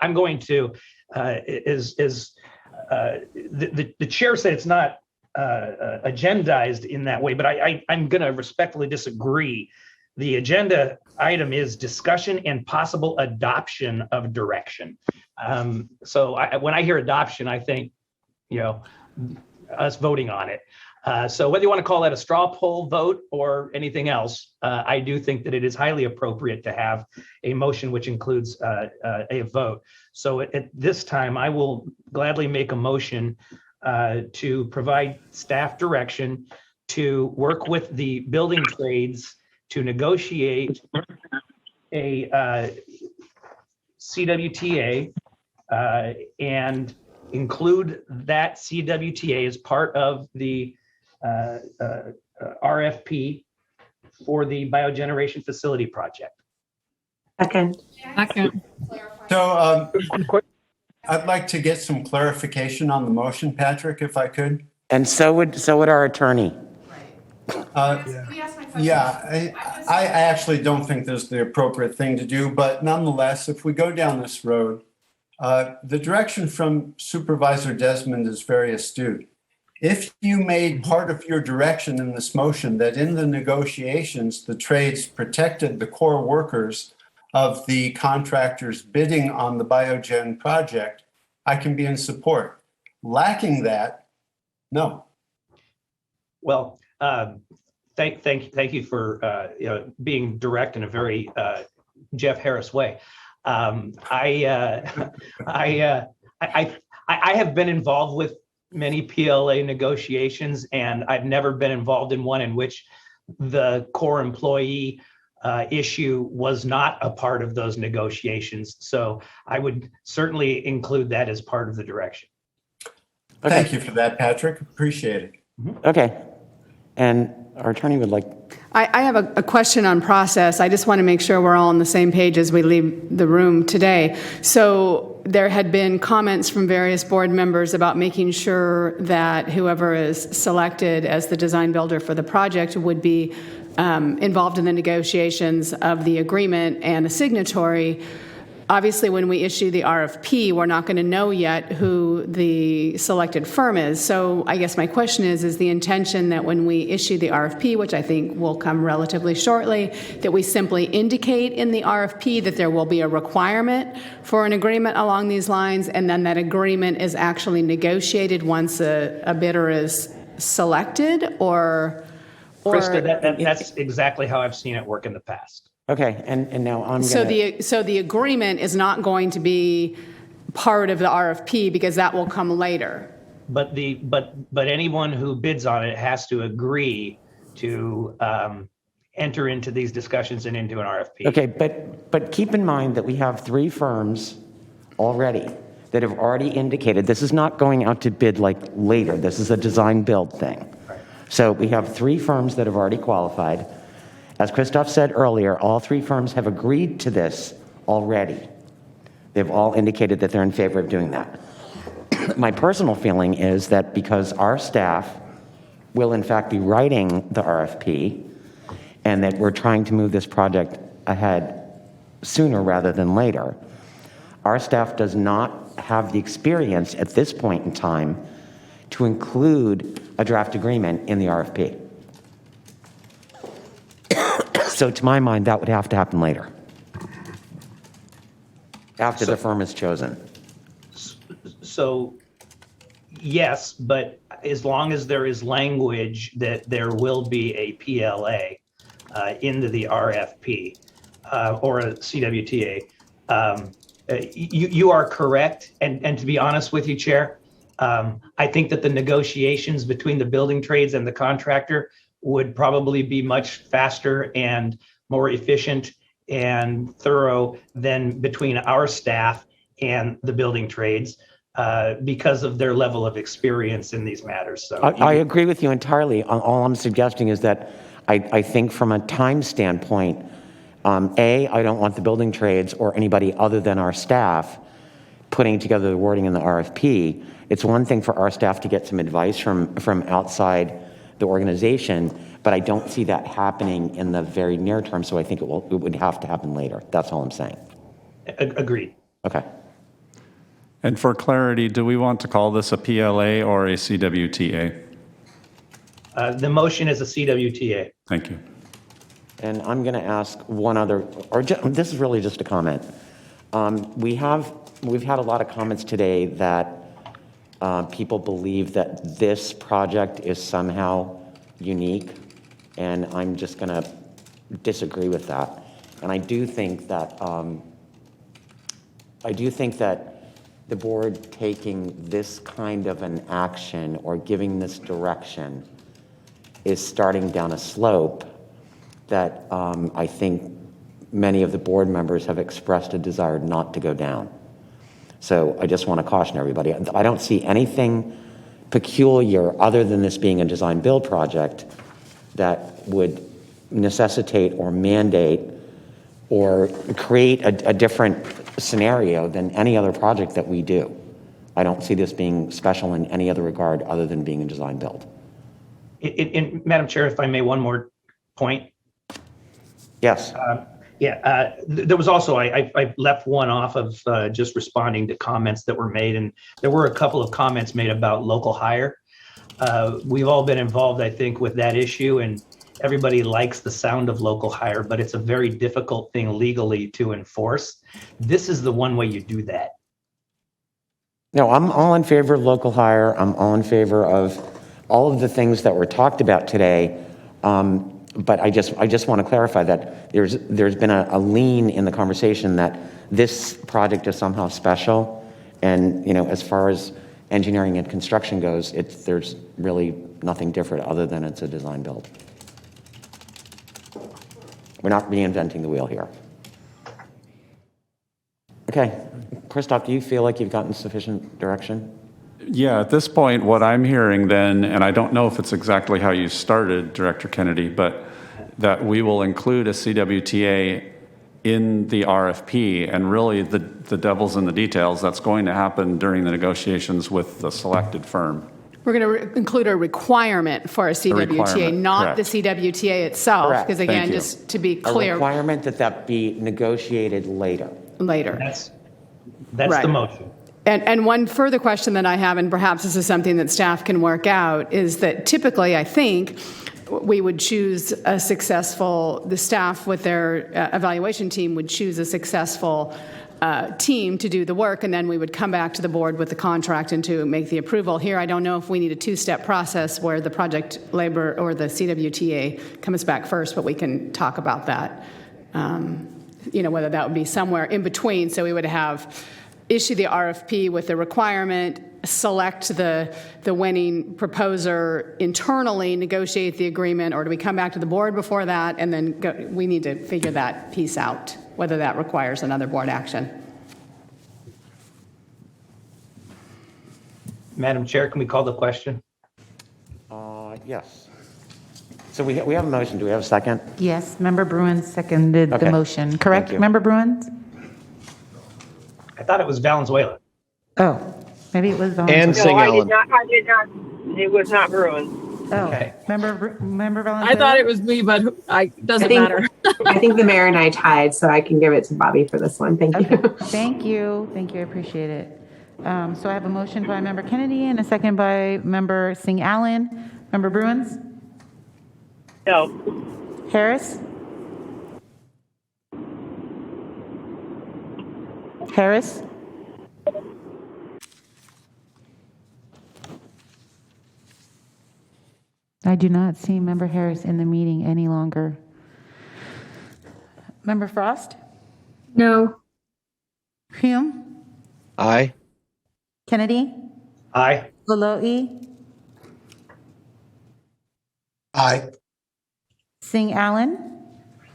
I'm going to, the chair said it's not agendized in that way, but I'm going to respectfully disagree. The agenda item is discussion and possible adoption of direction. So when I hear adoption, I think, us voting on it. So whether you want to call that a straw poll vote or anything else, I do think that it is highly appropriate to have a motion which includes a vote. So at this time, I will gladly make a motion to provide staff direction to work with the building trades to negotiate a CWTA and include that CWTA as part of the RFP for the biogeneration facility project. Second. So I'd like to get some clarification on the motion, Patrick, if I could. And so would our attorney. Yeah, I actually don't think this is the appropriate thing to do, but nonetheless, if we go down this road, the direction from Supervisor Desmond is very astute. If you made part of your direction in this motion that in the negotiations, the trades protected the core workers of the contractors bidding on the Biogen project, I can be in support. Lacking that, no. Well, thank you for being direct in a very Jeff Harris way. I have been involved with many PLA negotiations, and I've never been involved in one in which the core employee issue was not a part of those negotiations. So I would certainly include that as part of the direction. Okay. Thank you for that, Patrick. Appreciate it. Okay. And our attorney would like. I have a question on process. I just want to make sure we're all on the same page as we leave the room today. So there had been comments from various board members about making sure that whoever is selected as the design builder for the project would be involved in the negotiations of the agreement and a signatory. Obviously, when we issue the RFP, we're not going to know yet who the selected firm is. So I guess my question is the intention that when we issue the RFP, which I think will come relatively shortly, that we simply indicate in the RFP that there will be a requirement for an agreement along these lines, and then that agreement is actually negotiated once a bidder is selected, or Krista, that's exactly how I've seen it work in the past. Okay, and now I'm so going so the agreement is not going to be part of the RFP because that will come later. But anyone who bids on it has to agree to enter into these discussions and into an RFP. Okay, but keep in mind that we have 3 firms already that have already indicated this is not going out to bid like later. This is a design build thing. Right. So we have 3 firms that have already qualified. As Christoph said earlier, all 3 firms have agreed to this already. They've all indicated that they're in favor of doing that. My personal feeling is that because our staff will in fact be writing the RFP and that we're trying to move this project ahead sooner rather than later, our staff does not have the experience at this point in time to include a draft agreement in the RFP. So to my mind, that would have to happen later, after the firm is chosen. So yes, but as long as there is language that there will be a PLA into the RFP or a CWTA, you are correct. And to be honest with you, Chair, I think that the negotiations between the building trades and the contractor would probably be much faster and more efficient and thorough than between our staff and the building trades because of their level of experience in these matters. So I agree with you entirely. All I'm suggesting is that I think from a time standpoint, I don't want the building trades or anybody other than our staff putting together the wording in the RFP. It's one thing for our staff to get some advice from outside the organization, but I don't see that happening in the very near term, so I think it would have to happen later. That's all I'm saying. Agreed. Okay. And for clarity, do we want to call this a PLA or a CWTA? The motion is a CWTA. Thank you. And I'm going to ask one other, this is really just a comment. We've had a lot of comments today that people believe that this project is somehow unique, and I'm just going to disagree with that. And I do think that the board taking this kind of an action or giving this direction is starting down a slope that I think many of the board members have expressed a desire not to go down. So I just want to caution everybody. I don't see anything peculiar other than this being a design build project that would necessitate or mandate or create a different scenario than any other project that we do. I don't see this being special in any other regard other than being a design build. Madam Chair, if I may, one more point. Yes. There was also, I left one off of just responding to comments that were made, and there were a couple of comments made about local hire. We've all been involved, I think, with that issue, and everybody likes the sound of local hire, but it's a very difficult thing legally to enforce. This is the one way you do that. No, I'm all in favor of local hire. I'm all in favor of all of the things that were talked about today. But I just want to clarify that there's been a lean in the conversation that this project is somehow special. And, you know, as far as engineering and construction goes, there's really nothing different other than it's a design build. We're not reinventing the wheel here. Okay, Christoph, do you feel like you've gotten sufficient direction? Yeah, at this point, what I'm hearing then, and I don't know if it's exactly how you started, Director Kennedy, but that we will include a CWTA in the RFP, and really the devil's in the details. That's going to happen during the negotiations with the selected firm. We're going to include a requirement for a CWTA, requirement, not correct. the CWTA itself, Correct. because again, Thank you. just to be A clear, requirement that be negotiated later. later. That's Right. the motion. And one further question that I have, and perhaps this is something that staff can work out, is that typically, I think, we would choose a successful, the staff with their evaluation team would choose a successful team to do the work, and then we would come back to the board with the contract and to make the approval. Here, I don't know if we need a two-step process where the project labor or the CWTA comes back first, but we can talk about that. You know, whether that would be somewhere in between, so we would have issue the RFP with the requirement, select the winning proposer internally, negotiate the agreement, or do we come back to the board before that, and then we need to figure that piece out, whether that requires another board action. Madam Chair, can we call the question? Yes. So we have a motion. Do we have a second? Yes, Member Bruins seconded Okay. the motion, correct? Thank you. Member Bruins? I thought it was Valenzuela. Oh, maybe it was And Valenzuela. Sing Allen. I did not, it was not Bruin. Oh, Okay. Member Valenzuela? I thought it was me, but doesn't matter. I think the mayor and I tied, so I can give it to Bobby for this one. Thank you. Thank you. Thank you. I appreciate it. So I have a motion by Member Kennedy and a second by Member Sing Allen. Member Bruins? No. Harris? Harris? I do not see Member Harris in the meeting any longer. Member Frost? No. Hume? Aye. Kennedy? Aye. Laloe? Aye. Sing Allen?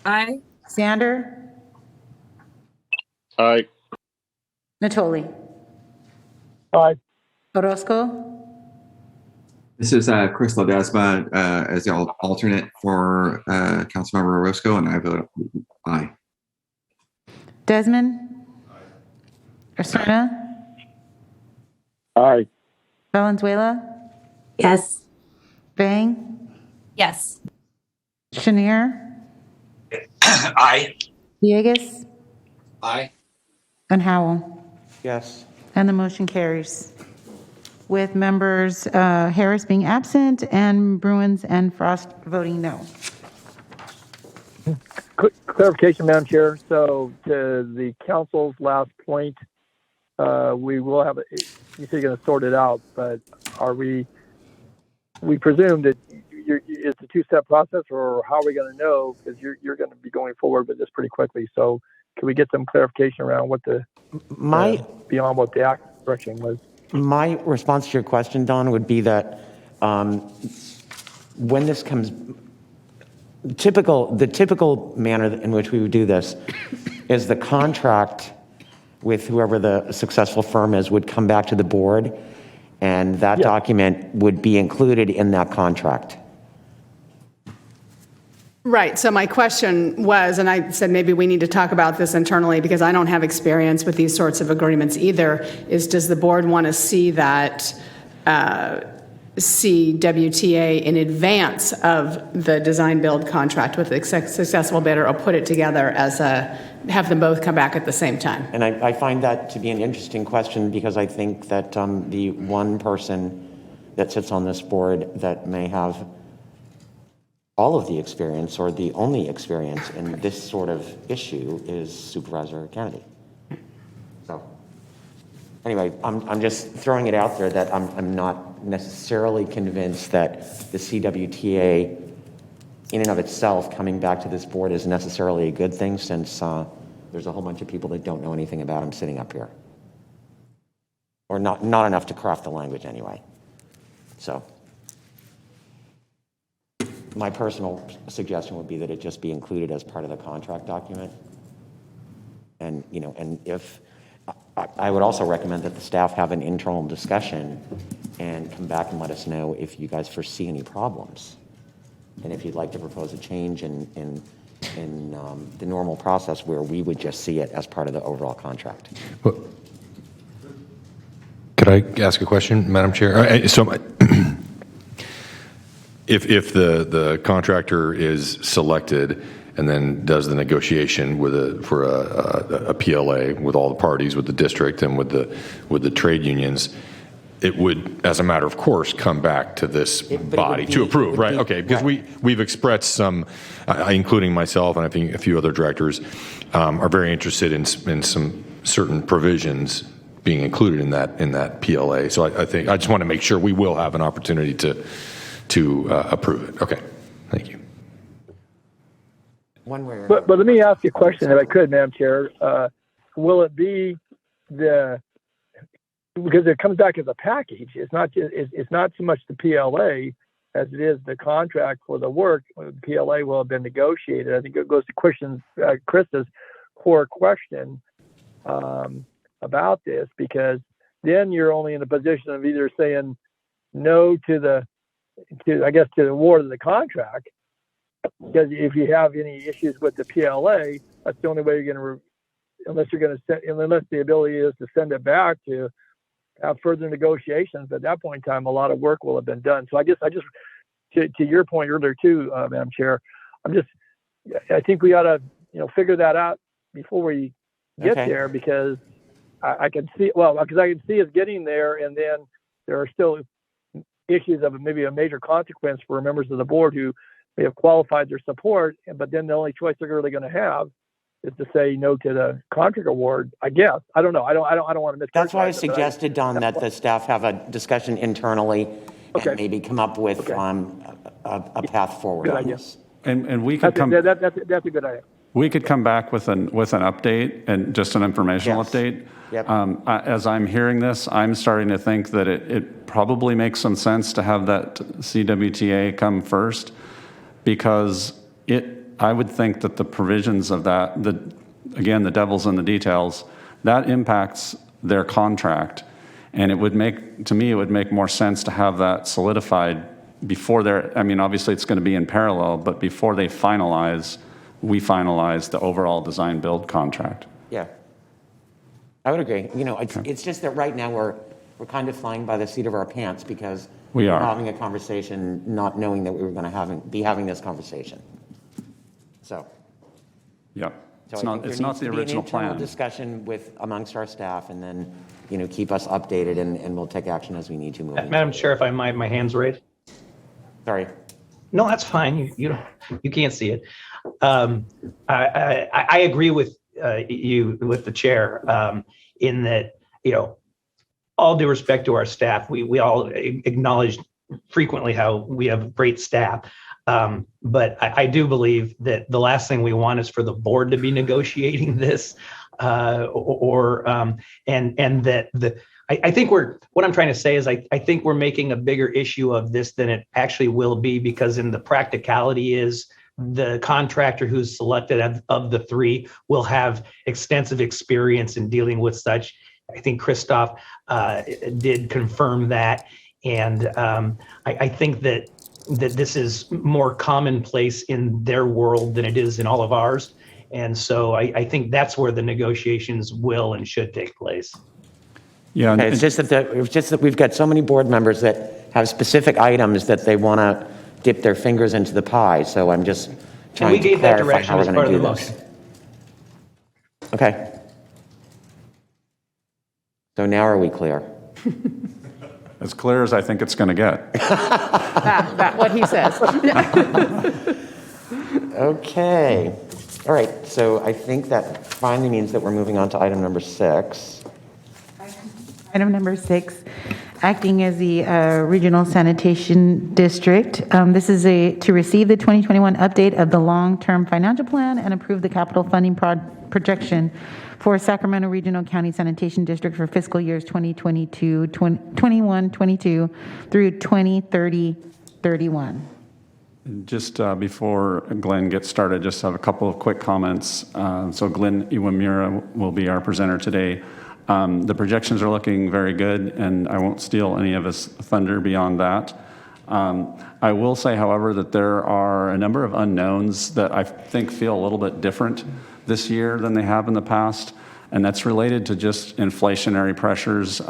Aye. Sander? Aye. Natoli? Aye. Orozco? This is Chris Ledesma as the alternate for Councilmember Orozco, and I vote aye. Desmond? Osorna? Aye. Valenzuela? Yes. Bang? Yes. Chenier? Aye. Villegas? Aye. And Howell? Yes. And the motion carries with members Harris being absent and Bruins and Frost voting no. Clarification, Madam Chair. So to the council's last point, we will have, you say you're going to sort it out, but are we presume that it's a two-step process, or how are we going to know? Because you're going to be going forward with this pretty quickly. So can we get some clarification around what beyond what the act direction was? My response to your question, Don, would be that when this comes, the typical manner in which we would do this is the contract with whoever the successful firm is would come back to the board, and that document would be included in that contract. Right. So my question was, and I said maybe we need to talk about this internally because I don't have experience with these sorts of agreements either, is does the board want to see that CWTA in advance of the design build contract with the successful bidder, or put it together as have them both come back at the same time? And I find that to be an interesting question because I think that the one person that sits on this board that may have all of the experience or the only experience in this sort of issue is Supervisor Kennedy. So Anyway, I'm just throwing it out there that I'm not necessarily convinced that the CWTA in and of itself coming back to this board is necessarily a good thing, since there's a whole bunch of people that don't know anything about them sitting up here. Or not enough to craft the language anyway. So my personal suggestion would be that it just be included as part of the contract document. And, you know, and if, I would also recommend that the staff have an internal discussion and come back and let us know if you guys foresee any problems. And if you'd like to propose a change in the normal process where we would just see it as part of the overall contract. Well, could I ask a question, Madam Chair? So if the contractor is selected and then does the negotiation for a PLA with all the parties, with the district and with the trade unions, it would, as a matter of course, come back to this body to approve, right? Okay, because we've expressed some, including myself and I think a few other directors, are very interested in some certain provisions being included in that PLA. So I think I just want to make sure we will have an opportunity to approve it. Okay, thank you. One way or But let me ask you a question, if I could, Madam Chair. Will it be because it comes back as a package? It's not so much the PLA as it is the contract for the work. The PLA will have been negotiated. I think it goes to Krista's core question about this, because then you're only in a position of either saying no to the award of the contract. Because if you have any issues with the PLA, that's the only way you're going to, unless the ability is to send it back to have further negotiations. At that point in time, a lot of work will have been done. So I just to your point earlier too, Madam Chair, I think we ought to figure that out before we get there, because I can see us getting there, and then there are still issues of maybe a major consequence for members of the board who may have qualified their support, but then the only choice they're really going to have is to say no to the contract award. I guess I don't know. I don't want to miss. That's why I suggested, Don, that the staff have a discussion internally and maybe come up with a path forward on this. And we could come. That's a good idea. We could come back with an update and just an informational update. Yep. As I'm hearing this, I'm starting to think that it probably makes some sense to have that CWTA come first, because I would think that the provisions of that, again, the devil's in the details, that impacts their contract. And it would make more sense to have that solidified before obviously it's going to be in parallel, but before we finalize the overall design build contract. Yeah, I would agree. It's just that right now we're kind of flying by the seat of our pants, because we're having a conversation not knowing that we were going to be having this conversation. So. Yeah, It's not the original plan. Discussion amongst our staff, and then keep us updated, and we'll take action as we need to. Madam Chair, if I might, my hand's raised. Sorry. No, that's fine. You can't see it. I agree with you, with the chair, in that, all due respect to our staff, we all acknowledge frequently how we have great staff. But I do believe that the last thing we want is for the board to be negotiating this, I think what I'm trying to say is I think we're making a bigger issue of this than it actually will be, because in the practicality is the contractor who's selected of the three will have extensive experience in dealing with such. I think Christoph did confirm that. And I think that this is more commonplace in their world than it is in all of ours. And so I think that's where the negotiations will and should take place. Yeah, it's just that we've got so many board members that have specific items that they want to dip their fingers into the pie. So I'm just trying to clarify how we're going to do this. Okay. So now are we clear? As clear as I think it's going to get. That's what he says. Okay. All right. So I think that finally means that we're moving on to item number 6. Item number 6, acting as the Regional Sanitation District. This is to receive the 2021 update of the long-term financial plan and approve the capital funding projection for Sacramento Regional County Sanitation District for fiscal years 2022, 21-22 through 2030-31. Just before Glenn gets started, just have a couple of quick comments. So Glenn Iwamura will be our presenter today. The projections are looking very good, and I won't steal any of his thunder beyond that. I will say, however, that there are a number of unknowns that I think feel a little bit different this year than they have in the past, and that's related to just inflationary pressures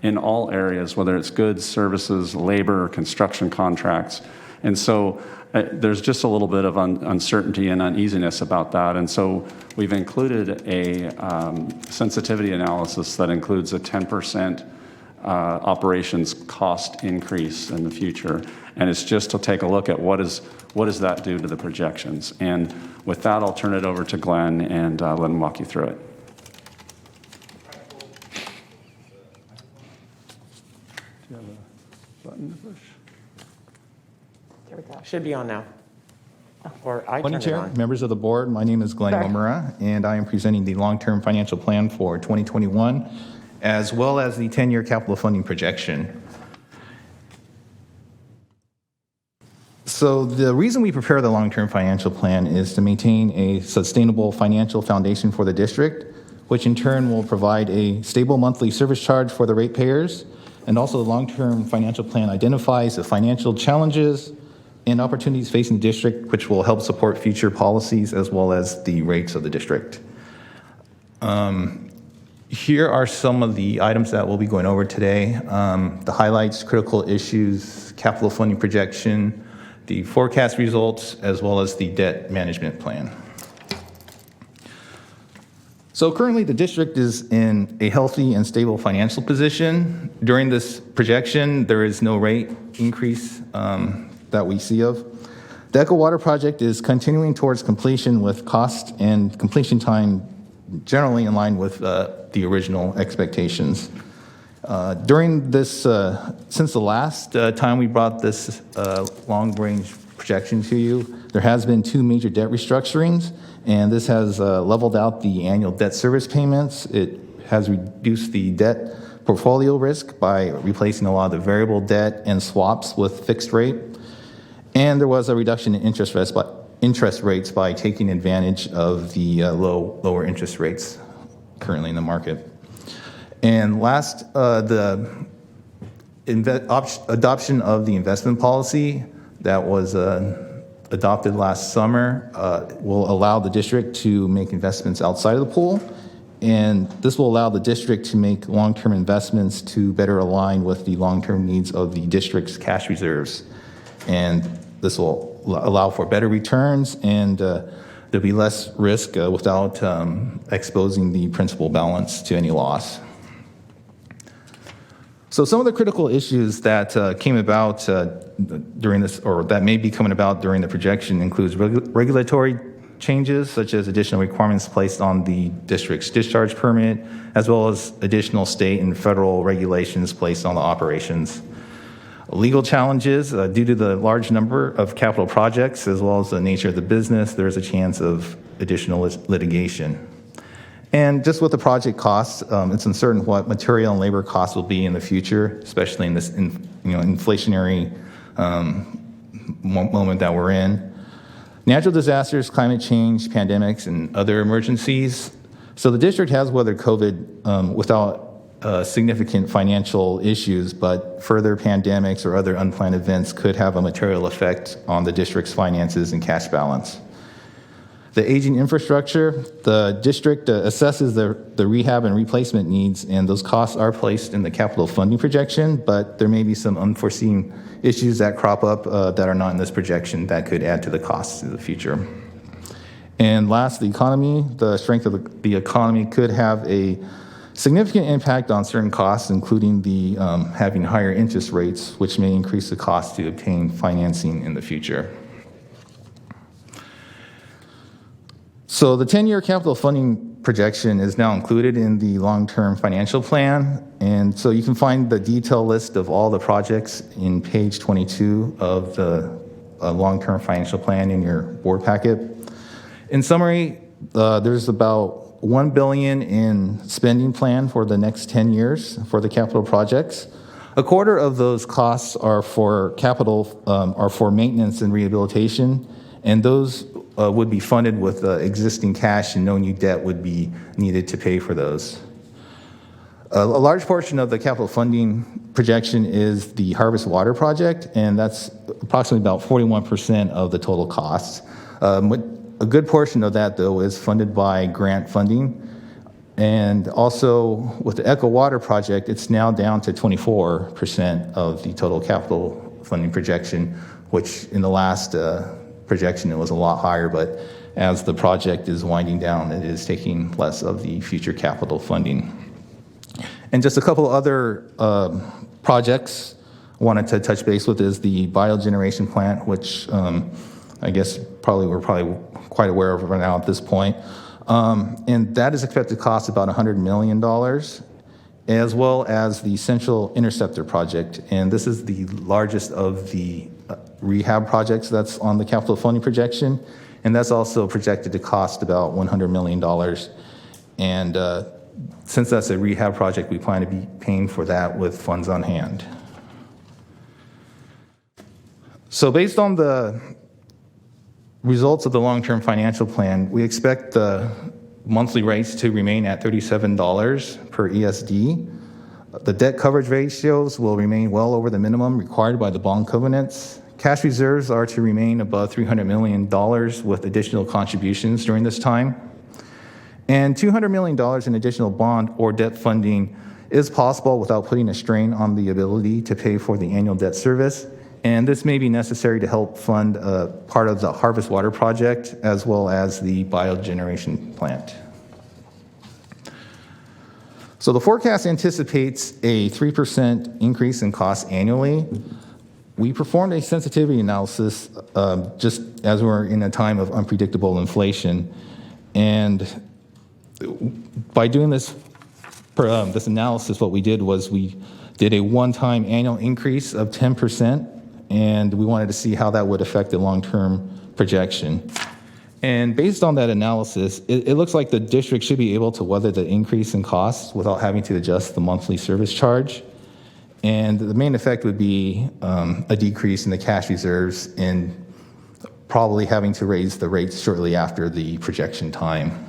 in all areas, whether it's goods, services, labor, construction contracts. And so there's just a little bit of uncertainty and uneasiness about that. And so we've included a sensitivity analysis that includes a 10% operations cost increase in the future. And it's just to take a look at what does that do to the projections. And with that, I'll turn it over to Glenn and let him walk you through it. Do you have a button to push? There we go. Should be on now. Or I Morning, turn it Chair, on. members of the board. My name is Glenn Iwamura, and I am presenting the long-term financial plan for 2021, as well as the 10-year capital funding projection. So the reason we prepare the long-term financial plan is to maintain a sustainable financial foundation for the district, which in turn will provide a stable monthly service charge for the ratepayers. And also the long-term financial plan identifies the financial challenges and opportunities facing the district, which will help support future policies as well as the rates of the district. Here are some of the items that we'll be going over today. The highlights, critical issues, capital funding projection, the forecast results, as well as the debt management plan. So currently the district is in a healthy and stable financial position. During this projection, there is no rate increase that we see of. The Echo Water project is continuing towards completion with cost and completion time generally in line with the original expectations. During this, since the last time we brought this long-range projection to you, there has been 2 major debt restructurings, and this has leveled out the annual debt service payments. It has reduced the debt portfolio risk by replacing a lot of the variable debt and swaps with fixed rate. And there was a reduction in interest rates by taking advantage of the lower interest rates currently in the market. And last, the adoption of the investment policy that was adopted last summer will allow the district to make investments outside of the pool. And this will allow the district to make long-term investments to better align with the long-term needs of the district's cash reserves. And this will allow for better returns, and there'll be less risk without exposing the principal balance to any loss. So some of the critical issues that came about during this, or that may be coming about during the projection, includes regulatory changes, such as additional requirements placed on the district's discharge permit, as well as additional state and federal regulations placed on the operations. Legal challenges, due to the large number of capital projects, as well as the nature of the business, there's a chance of additional litigation. And just with the project costs, it's uncertain what material and labor costs will be in the future, especially in this inflationary moment that we're in. Natural disasters, climate change, pandemics, and other emergencies. So the district has weathered COVID without significant financial issues, but further pandemics or other unplanned events could have a material effect on the district's finances and cash balance. The aging infrastructure, the district assesses the rehab and replacement needs, and those costs are placed in the capital funding projection, but there may be some unforeseen issues that crop up that are not in this projection that could add to the costs in the future. And last, the economy. The strength of the economy could have a significant impact on certain costs, including the having higher interest rates, which may increase the cost to obtain financing in the future. So the 10-year capital funding projection is now included in the long-term financial plan. And so you can find the detailed list of all the projects in page 22 of the long-term financial plan in your board packet. In summary, there's about $1 billion in spending plan for the next 10 years for the capital projects. A quarter of those costs are for capital, are for maintenance and rehabilitation, and those would be funded with existing cash, and no new debt would be needed to pay for those. A large portion of the capital funding projection is the Harvest Water Project, and that's approximately about 41% of the total costs. A good portion of that, though, is funded by grant funding. And also with the Echo Water Project, it's now down to 24% of the total capital funding projection, which in the last projection it was a lot higher, but as the project is winding down, it is taking less of the future capital funding. And just a couple other projects I wanted to touch base with is the biogeneration plant, which I guess we're probably quite aware of right now at this point. And that is expected to cost about $100 million, as well as the Central Interceptor project. And this is the largest of the rehab projects that's on the capital funding projection. And that's also projected to cost about $100 million. And since that's a rehab project, we plan to be paying for that with funds on hand. So based on the results of the long-term financial plan, we expect the monthly rates to remain at $37 per ESD. The debt coverage ratios will remain well over the minimum required by the bond covenants. Cash reserves are to remain above $300 million with additional contributions during this time. And $200 million in additional bond or debt funding is possible without putting a strain on the ability to pay for the annual debt service. And this may be necessary to help fund part of the Harvest Water Project as well as the biogeneration plant. So the forecast anticipates a 3% increase in costs annually. We performed a sensitivity analysis just as we're in a time of unpredictable inflation. And by doing this analysis, what we did was we did a one-time annual increase of 10%. And we wanted to see how that would affect the long-term projection. And based on that analysis, it looks like the district should be able to weather the increase in costs without having to adjust the monthly service charge. And the main effect would be a decrease in the cash reserves and probably having to raise the rates shortly after the projection time.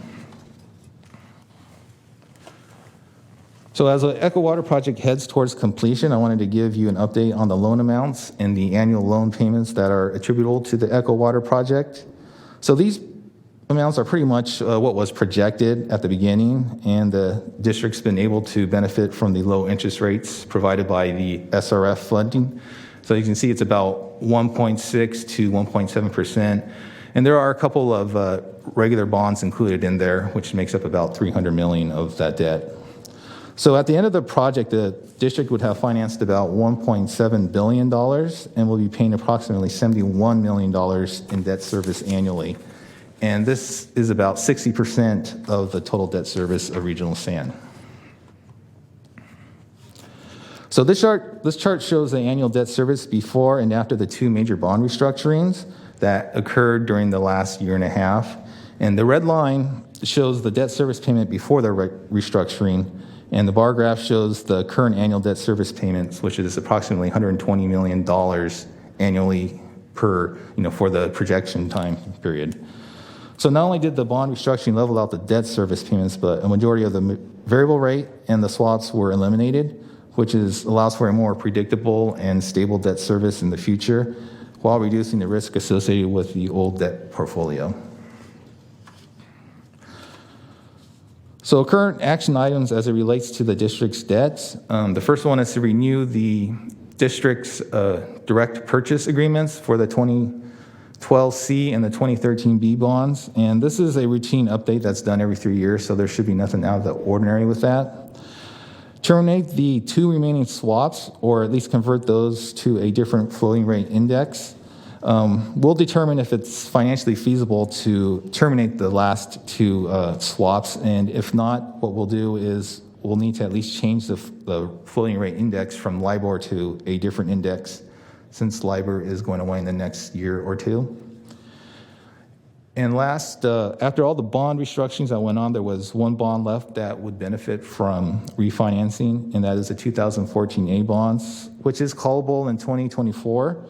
So as the Echo Water Project heads towards completion, I wanted to give you an update on the loan amounts and the annual loan payments that are attributable to the Echo Water Project. So these amounts are pretty much what was projected at the beginning, and the district's been able to benefit from the low interest rates provided by the SRF funding. So you can see it's about 1.6 to 1.7%. And there are a couple of regular bonds included in there, which makes up about $300 million of that debt. So at the end of the project, the district would have financed about $1.7 billion and will be paying approximately $71 million in debt service annually. And this is about 60% of the total debt service of Regional San. So this chart shows the annual debt service before and after the two major bond restructurings that occurred during the last year and a half. And the red line shows the debt service payment before the restructuring. And the bar graph shows the current annual debt service payments, which is approximately $120 million annually for the projection time period. So not only did the bond restructuring level out the debt service payments, but a majority of the variable rate and the swaps were eliminated, which allows for a more predictable and stable debt service in the future, while reducing the risk associated with the old debt portfolio. So current action items as it relates to the district's debts. The first one is to renew the district's direct purchase agreements for the 2012C and the 2013B bonds. And this is a routine update that's done every 3 years, so there should be nothing out of the ordinary with that. Terminate the two remaining swaps, or at least convert those to a different floating rate index. We'll determine if it's financially feasible to terminate the last two swaps, and if not, what we'll do is we'll need to at least change the floating rate index from LIBOR to a different index, since LIBOR is going away in the next year or two. And last, after all the bond restructurings that went on, there was one bond left that would benefit from refinancing, and that is the 2014 A bonds, which is callable in 2024.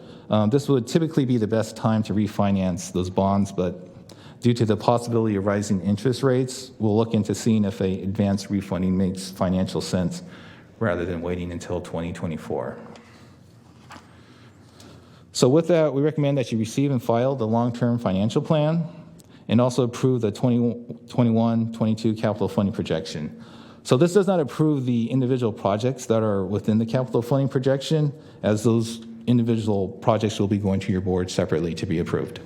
This would typically be the best time to refinance those bonds, but due to the possibility of rising interest rates, we'll look into seeing if a advanced refunding makes financial sense rather than waiting until 2024. So with that, we recommend that you receive and file the long-term financial plan and also approve the 21-22 capital funding projection. So this does not approve the individual projects that are within the capital funding projection, as those individual projects will be going to your board separately to be approved.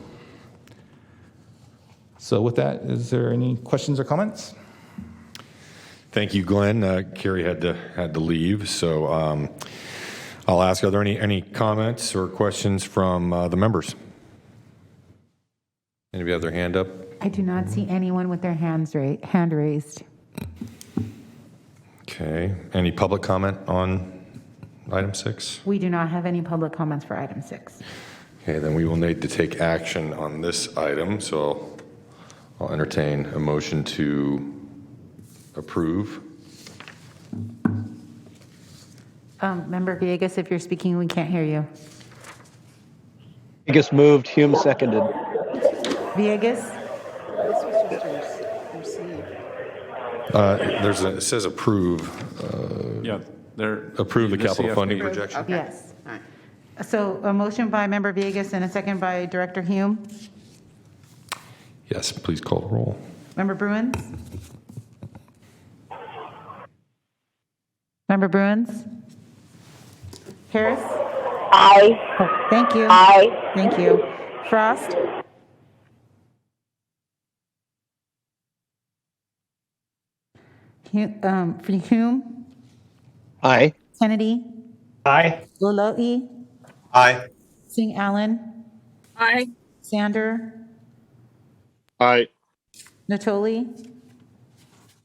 So with that, is there any questions or comments? Thank you, Glenn. Carrie had to leave, so I'll ask, are there any comments or questions from the members? Anybody have their hand up? I do not see anyone with their hand raised. Okay. Any public comment on item 6? We do not have any public comments for item 6. Okay, then we will need to take action on this item, so I'll entertain a motion to approve. Member Villegas, if you're speaking, we can't hear you. Villegas moved, Hume seconded. Villegas? It says approve. Yeah, approve the capital funding projection. Okay. Yes. All right. So a motion by Member Villegas and a second by Director Hume. Yes, please call the roll. Member Bruins? Member Bruins? Harris? Aye. Oh, thank you. Aye. Thank you. Frost? Hume? Aye. Kennedy? Aye. Loloe? Aye. Singh Allen? Aye. Sander? Aye. Natoli?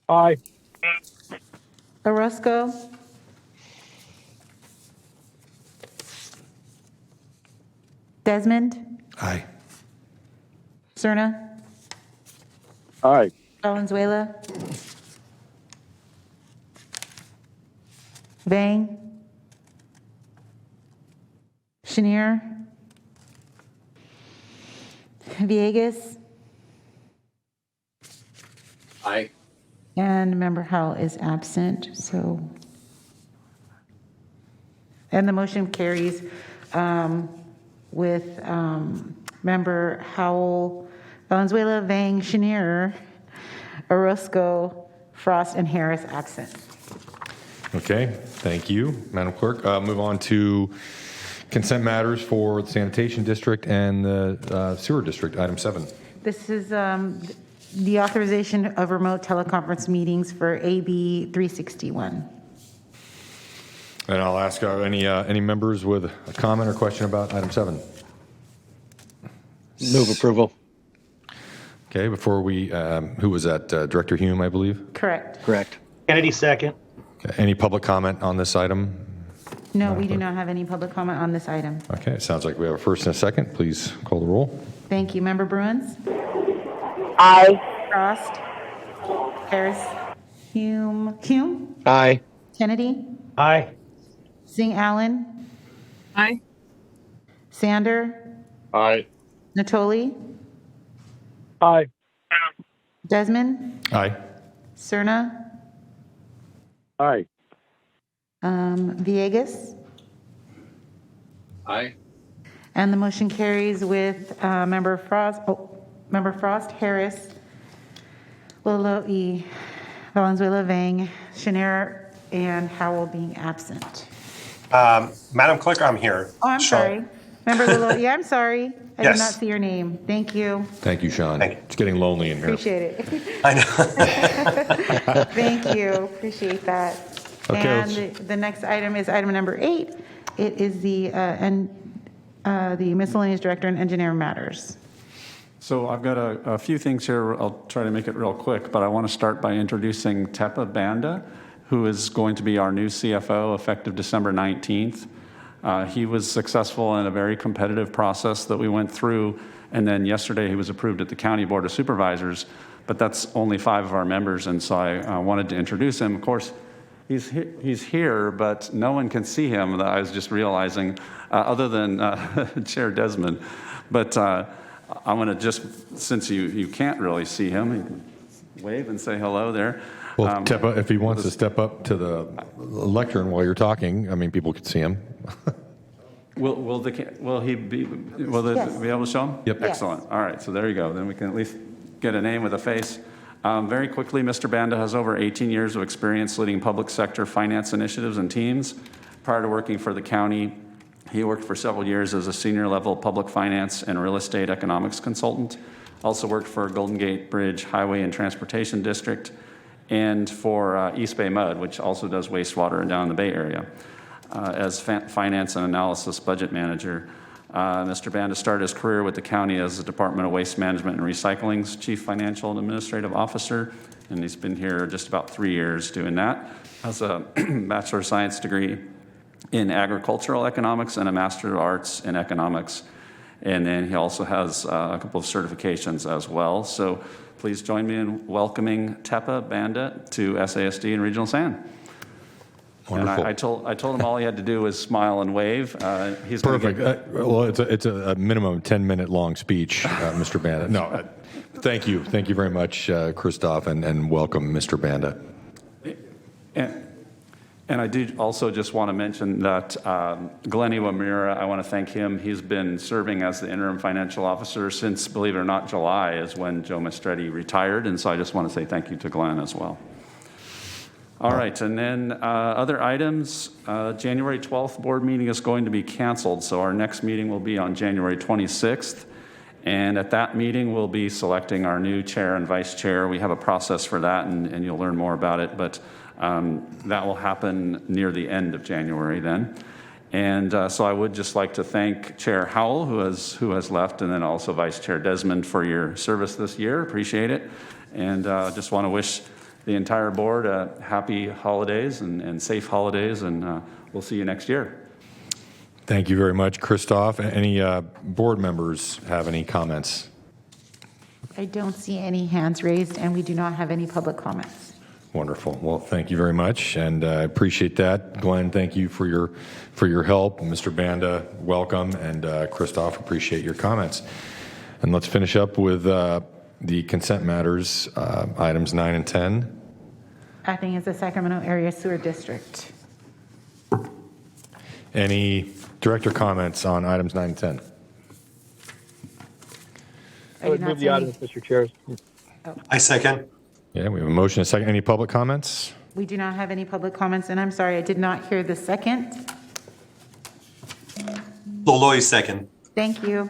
Aye. Orozco? Desmond? Aye. Cerna? Aye. Valenzuela? Vang? Chenier? Villegas? Aye. And Member Howell is absent, so. And the motion carries with Member Howell, Valenzuela, Vang, Chenier, Orozco, Frost, and Harris absent. Okay, thank you, Madam Clerk. Move on to consent matters for the Sanitation District and the Sewer District, item 7. This is the authorization of remote teleconference meetings for AB 361. And I'll ask any members with a comment or question about item 7. Move approval. Okay, before we, who was that? Director Hume, I believe? Correct. Correct. Kennedy second. Okay, any public comment on this item? No, we do not have any public comment on this item. Okay, it sounds like we have a first and a second. Please call the roll. Thank you. Member Bruins? Aye. Frost? Harris? Hume? Aye. Kennedy? Aye. Singh Allen? Aye. Sander? Aye. Natoli? Aye. Desmond? Aye. Cerna? Aye. Villegas? Aye. And the motion carries with Member Frost, Harris, Loloe, Valenzuela, Vang, Chenier, and Howell being absent. Madam Clerk, I'm here. Oh, I'm sorry. Member Loloe, yeah, I'm sorry. I Yes. did not see your name. Thank you. Thank you, Sean. Thank you. It's getting lonely in here. Appreciate it. I know. Thank you. Appreciate that. Okay, And the next item is item number 8. It is the The miscellaneous director and engineer matters. So I've got a few things here. I'll try to make it real quick, but I want to start by introducing Tepa Banda, who is going to be our new CFO effective December 19th. He was successful in a very competitive process that we went through, and then yesterday he was approved at the County Board of Supervisors, but that's only 5 of our members, and so I wanted to introduce him. Of course, he's here, but no one can see him, I was just realizing, other than Chair Desmond. But I'm going to just, since you can't really see him, you can wave and say hello there. Well, Tepa, if he wants to step up to the lectern while you're talking, I mean, people could see him. Will they be able to show him? Yep. Excellent. All right, so there you go. Then we can at least get a name with a face. Very quickly, Mr. Banda has over 18 years of experience leading public sector finance initiatives and teams. Prior to working for the county, he worked for several years as a senior level public finance and real estate economics consultant. Also worked for Golden Gate Bridge Highway and Transportation District and for East Bay Mud, which also does wastewater down in the Bay Area. As finance and analysis budget manager, Mr. Banda started his career with the county as the Department of Waste Management and Recycling's Chief Financial and Administrative Officer, and he's been here just about 3 years doing that. Has a Bachelor of Science degree in agricultural economics and a Master of Arts in economics. And then he also has a couple of certifications as well. So please join me in welcoming Tepa Banda to SASD and Regional SAN. Wonderful. And I told him all he had to do was smile and wave. He's Perfect. Well, it's a minimum 10-minute long speech, Mr. Banda. No, thank you. Thank you very much, Christoph, and welcome, Mr. Banda. And I do also just want to mention that Glenn Iwamura, I want to thank him. He's been serving as the interim financial officer since, believe it or not, July is when Joe Mastretti retired. And so I just want to say thank you to Glenn as well. All right, and then other items. January 12th board meeting is going to be canceled. So our next meeting will be on January 26th. And at that meeting, we'll be selecting our new chair and vice chair. We have a process for that, and you'll learn more about it. But that will happen near the end of January then. And so I would just like to thank Chair Howell, who has left, and then also Vice Chair Desmond for your service this year. Appreciate it. And just want to wish the entire board happy holidays and safe holidays, and we'll see you next year. Thank you very much, Christoph. Any board members have any comments? I don't see any hands raised, and we do not have any public comments. Wonderful. Well, thank you very much, and I appreciate that. Glenn, thank you for your help. Mr. Banda, welcome, and Christoph, appreciate your comments. And let's finish up with the consent matters, items 9 and 10. Acting as the Sacramento Area Sewer District. Any director comments on items 9 and 10? I would move the items, Mr. Chair. I second. Yeah, we have a motion and a second. Any public comments? We do not have any public comments, and I'm sorry, I did not hear the second. Loloy second. Thank you.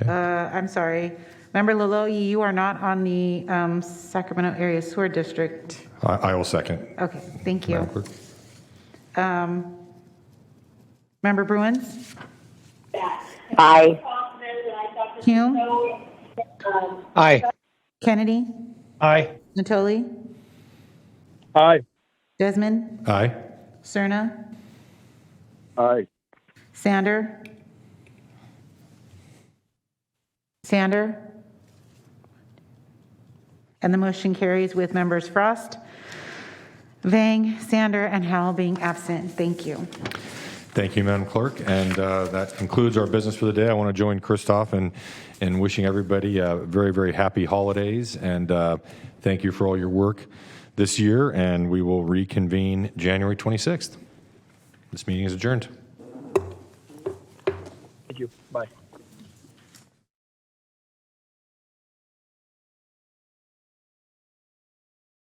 Okay. I'm sorry. Member Laloyi, you are not on the Sacramento Area Sewer District. I will second. Okay, thank you. Madam Clerk. Member Bruins? Aye. Hume? Aye. Kennedy? Aye. Natoli? Aye. Desmond? Aye. Cerna? Aye. Sander? Sander? And the motion carries with members Frost, Vang, Sander, and Howell being absent. Thank you. Thank you, Madam Clerk. And that concludes our business for the day. I want to join Christoph in wishing everybody very, very happy holidays. And thank you for all your work this year. And we will reconvene January 26th. This meeting is adjourned. Thank you. Bye.